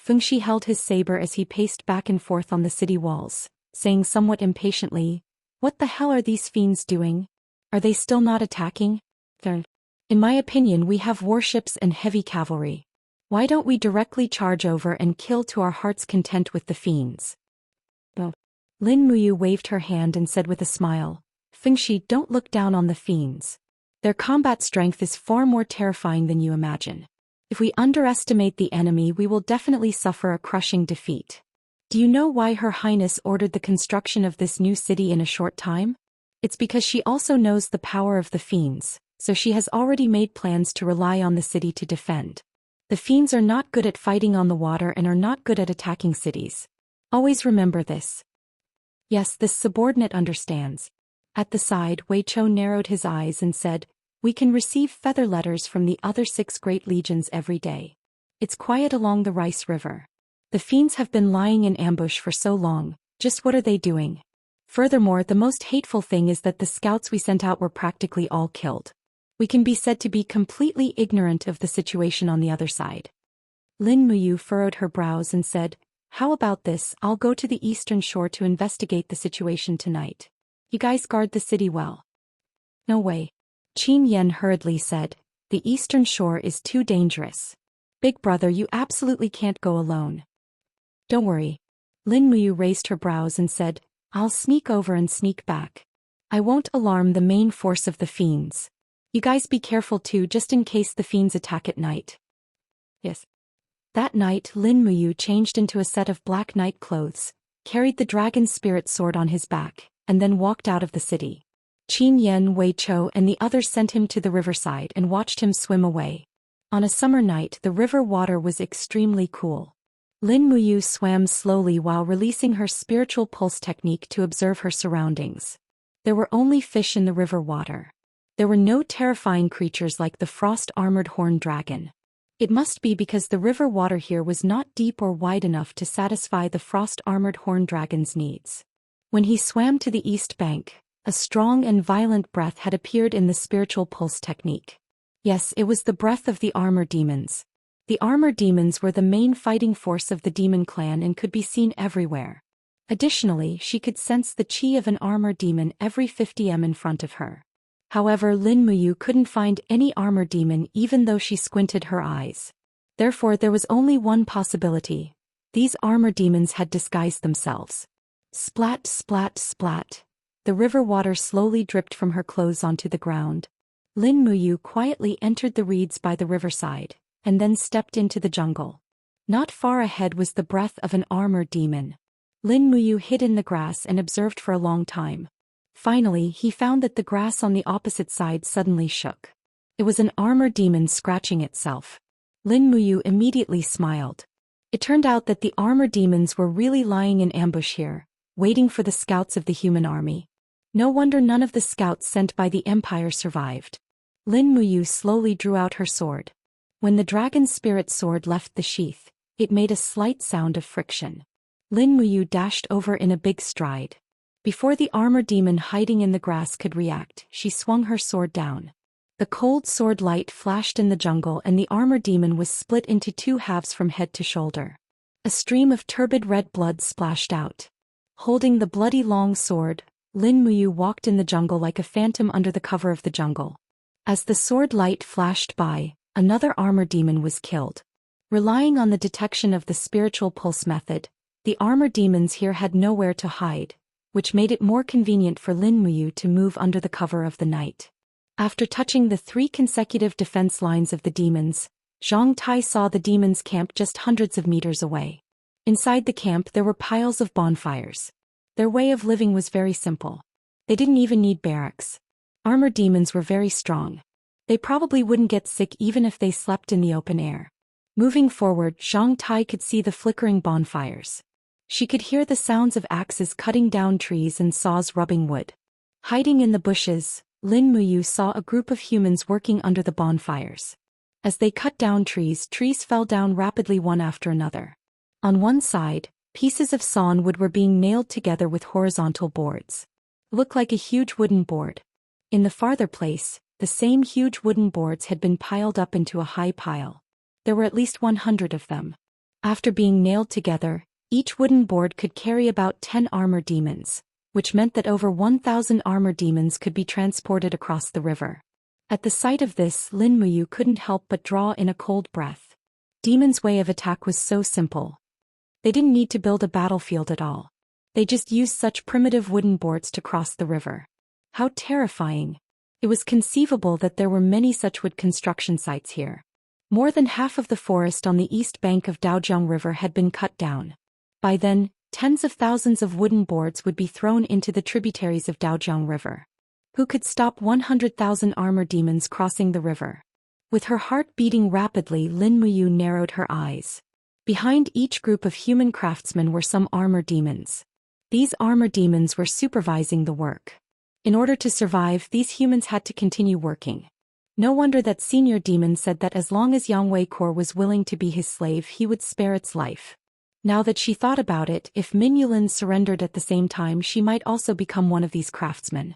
Fengxi held his saber as he paced back and forth on the city walls, saying somewhat impatiently, what the hell are these fiends doing? Are they still not attacking? In my opinion, we have warships and heavy cavalry. Why don't we directly charge over and kill to our heart's content with the fiends? Lin Muyu waved her hand and said with a smile, Fengxi, don't look down on the fiends. Their combat strength is far more terrifying than you imagine. If we underestimate the enemy, we will definitely suffer a crushing defeat. Do you know why Her Highness ordered the construction of this new city in a short time? It's because she also knows the power of the fiends, so she has already made plans to rely on the city to defend. The fiends are not good at fighting on the water and are not good at attacking cities. Always remember this. Yes, this subordinate understands. At the side, Wei Chou narrowed his eyes and said, we can receive feather letters from the other 6 great legions every day. It's quiet along the Rice River. The fiends have been lying in ambush for so long, just what are they doing? Furthermore, the most hateful thing is that the scouts we sent out were practically all killed. We can be said to be completely ignorant of the situation on the other side. Lin Muyu furrowed her brows and said, how about this? I'll go to the eastern shore to investigate the situation tonight. You guys guard the city well. No way. Qin Yan hurriedly said, The eastern shore is too dangerous. Big brother, you absolutely can't go alone. Don't worry. Lin Muyu raised her brows and said, I'll sneak over and sneak back. I won't alarm the main force of the fiends. You guys be careful too, just in case the fiends attack at night. Yes. That night, Lin Muyu changed into a set of black night clothes, carried the dragon spirit sword on his back, and then walked out of the city. Qin Yan, Wei Chou and the others sent him to the riverside and watched him swim away. On a summer night, the river water was extremely cool. Lin Muyu swam slowly while releasing her spiritual pulse technique to observe her surroundings. There were only fish in the river water. There were no terrifying creatures like the frost-armored horned dragon. It must be because the river water here was not deep or wide enough to satisfy the frost-armored horned dragon's needs. When he swam to the east bank, a strong and violent breath had appeared in the spiritual pulse technique. Yes, it was the breath of the armor demons. The armor demons were the main fighting force of the demon clan and could be seen everywhere. Additionally, she could sense the chi of an armor demon every 50 m in front of her. However, Lin Muyu couldn't find any armor demon even though she squinted her eyes. Therefore, there was only one possibility. These armor demons had disguised themselves. Splat, splat, splat. The river water slowly dripped from her clothes onto the ground. Lin Muyu quietly entered the reeds by the riverside, and then stepped into the jungle. Not far ahead was the breath of an armor demon. Lin Muyu hid in the grass and observed for a long time. Finally, he found that the grass on the opposite side suddenly shook. It was an armor demon scratching itself. Lin Muyu immediately smiled. It turned out that the armor demons were really lying in ambush here, waiting for the scouts of the human army. No wonder none of the scouts sent by the Empire survived. Lin Muyu slowly drew out her sword. When the dragon spirit sword left the sheath, it made a slight sound of friction. Lin Muyu dashed over in a big stride. Before the armor demon hiding in the grass could react, she swung her sword down. The cold sword light flashed in the jungle and the armor demon was split into two halves from head to shoulder. A stream of turbid red blood splashed out. Holding the bloody long sword, Lin Muyu walked in the jungle like a phantom under the cover of the jungle. As the sword light flashed by, another armor demon was killed. Relying on the detection of the spiritual pulse method, the armor demons here had nowhere to hide, which made it more convenient for Lin Muyu to move under the cover of the night. After touching the 3 consecutive defense lines of the demons, Zhang Tai saw the demons' camp just hundreds of meters away. Inside the camp there were piles of bonfires. Their way of living was very simple. They didn't even need barracks. Armor demons were very strong. They probably wouldn't get sick even if they slept in the open air. Moving forward, Zhang Tai could see the flickering bonfires. She could hear the sounds of axes cutting down trees and saws rubbing wood. Hiding in the bushes, Lin Muyu saw a group of humans working under the bonfires. As they cut down trees fell down rapidly one after another. On one side, pieces of sawn wood were being nailed together with horizontal boards. Looked like a huge wooden board. In the farther place, the same huge wooden boards had been piled up into a high pile. There were at least 100 of them. After being nailed together, each wooden board could carry about 10 armor demons, which meant that over 1,000 armor demons could be transported across the river. At the sight of this, Lin Muyu couldn't help but draw in a cold breath. Demons' way of attack was so simple. They didn't need to build a battlefield at all. They just used such primitive wooden boards to cross the river. How terrifying. It was conceivable that there were many such wood construction sites here. More than half of the forest on the east bank of Daojiang River had been cut down. By then, tens of thousands of wooden boards would be thrown into the tributaries of Daojiang River. Who could stop 100,000 armor demons crossing the river? With her heart beating rapidly, Lin Muyu narrowed her eyes. Behind each group of human craftsmen were some armor demons. These armor demons were supervising the work. In order to survive, these humans had to continue working. No wonder that senior demon said that as long as Yang Wei was willing to be his slave, he would spare its life. Now that she thought about it, if Min Yulin surrendered at the same time, she might also become one of these craftsmen.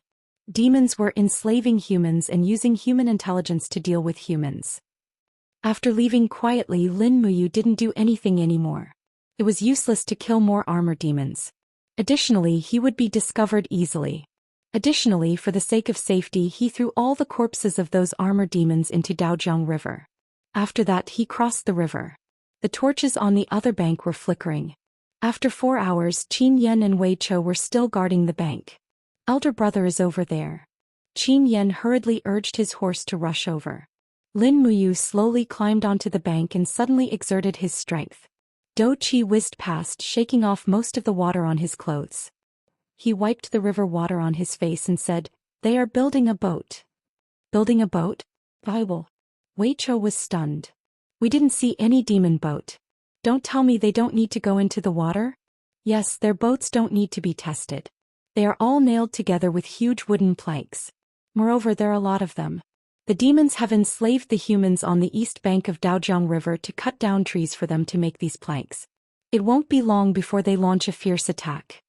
Demons were enslaving humans and using human intelligence to deal with humans. After leaving quietly, Lin Muyu didn't do anything anymore. It was useless to kill more armor demons. Additionally, he would be discovered easily. Additionally, for the sake of safety, he threw all the corpses of those armor demons into Daojiang River. After that, he crossed the river. The torches on the other bank were flickering. After 4 hours, Qin Yan and Wei Chou were still guarding the bank. Elder brother is over there. Qin Yan hurriedly urged his horse to rush over. Lin Muyu slowly climbed onto the bank and suddenly exerted his strength. Dou Qi whizzed past, shaking off most of the water on his clothes. He wiped the river water on his face and said, "They are building a boat." "Building a boat? Bible." Wei Chou was stunned. "We didn't see any demon boat. Don't tell me they don't need to go into the water?" "Yes, their boats don't need to be tested. They are all nailed together with huge wooden planks. Moreover, there are a lot of them. The demons have enslaved the humans on the east bank of Daojiang River to cut down trees for them to make these planks. It won't be long before they launch a fierce attack."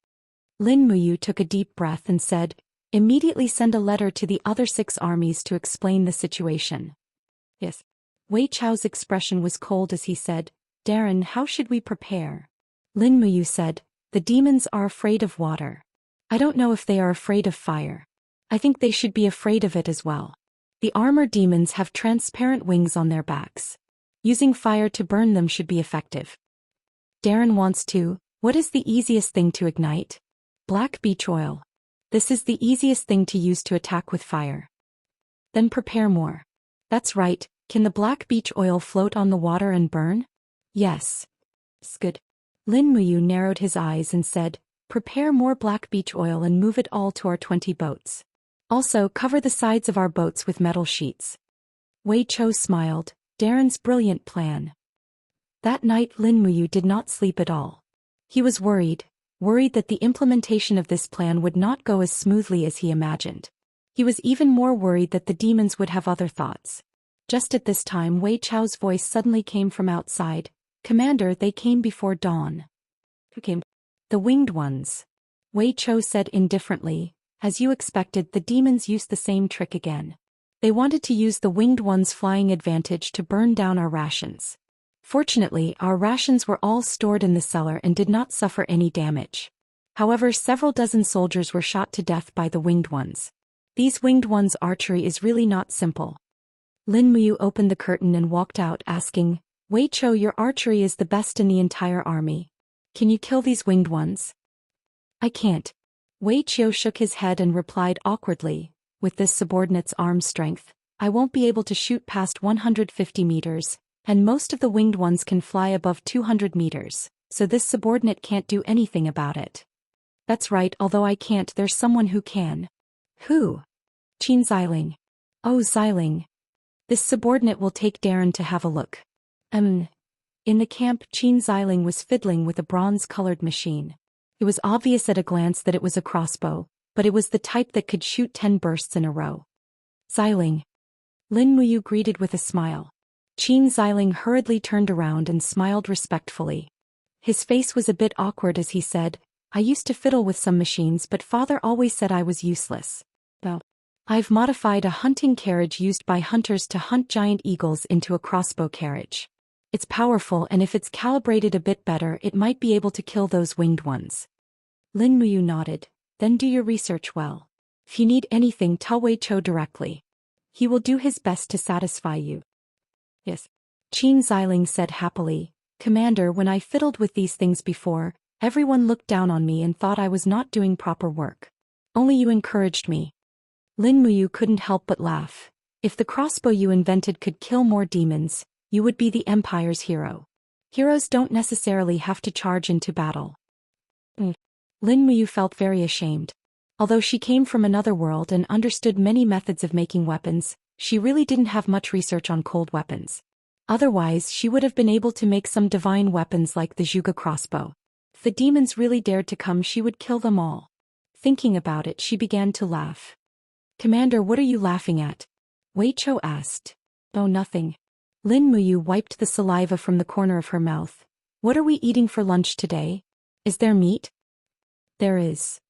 Lin Muyu took a deep breath and said, "Immediately send a letter to the other 6 armies to explain the situation." "Yes." Wei Chou's expression was cold as he said, "Darren, how should we prepare?" Lin Muyu said, "The demons are afraid of water. I don't know if they are afraid of fire. I think they should be afraid of it as well. The armor demons have transparent wings on their backs. Using fire to burn them should be effective." Darren wants to. "What is the easiest thing to ignite?" "Black beech oil. This is the easiest thing to use to attack with fire." "Then prepare more." "That's right. Can the black beech oil float on the water and burn?" "Yes." "Good." Lin Muyu narrowed his eyes and said, "Prepare more black beech oil and move it all to our 20 boats. Also, cover the sides of our boats with metal sheets." Wei Chou smiled. Darren's brilliant plan. That night Lin Muyu did not sleep at all. He was worried that the implementation of this plan would not go as smoothly as he imagined. He was even more worried that the demons would have other thoughts. Just at this time, Wei Chou's voice suddenly came from outside. "Commander, they came before dawn." "Who came?" "The winged ones." Wei Chou said indifferently. "As you expected, the demons used the same trick again. They wanted to use the winged ones' flying advantage to burn down our rations. Fortunately, our rations were all stored in the cellar and did not suffer any damage. However, several dozen soldiers were shot to death by the winged ones. These winged ones' archery is really not simple." Lin Muyu opened the curtain and walked out asking, "Wei Chou, your archery is the best in the entire army. Can you kill these winged ones?" "I can't." Wei Chou shook his head and replied awkwardly, "With this subordinate's arm strength, I won't be able to shoot past 150 meters. And most of the winged ones can fly above 200 meters, so this subordinate can't do anything about it." "That's right, although I can't, there's someone who can." "Who?" "Qin Xiling." "Oh, Xiling. This subordinate will take Darren to have a look." In the camp, Qin Xiling was fiddling with a bronze-colored machine. It was obvious at a glance that it was a crossbow, but it was the type that could shoot 10 bursts in a row. "Xiling." Lin Muyu greeted with a smile. Qin Xiling hurriedly turned around and smiled respectfully. His face was a bit awkward as he said, "I used to fiddle with some machines, but father always said I was useless. Well, I've modified a hunting carriage used by hunters to hunt giant eagles into a crossbow carriage. It's powerful, and if it's calibrated a bit better, it might be able to kill those winged ones." Lin Muyu nodded. "Then do your research well. If you need anything, tell Wei Chou directly. He will do his best to satisfy you." "Yes." Qin Xiling said happily, "Commander, when I fiddled with these things before, everyone looked down on me and thought I was not doing proper work. Only you encouraged me." Lin Muyu couldn't help but laugh. "If the crossbow you invented could kill more demons, you would be the Empire's hero. Heroes don't necessarily have to charge into battle." Lin Muyu felt very ashamed. Although she came from another world and understood many methods of making weapons, she really didn't have much research on cold weapons. Otherwise, she would have been able to make some divine weapons like the Zhuge crossbow. If the demons really dared to come, she would kill them all. Thinking about it, she began to laugh. "Commander, what are you laughing at?" Wei Chou asked. "Oh, nothing." Lin Muyu wiped the saliva from the corner of her mouth. "What are we eating for lunch today? Is there meat?" "There is."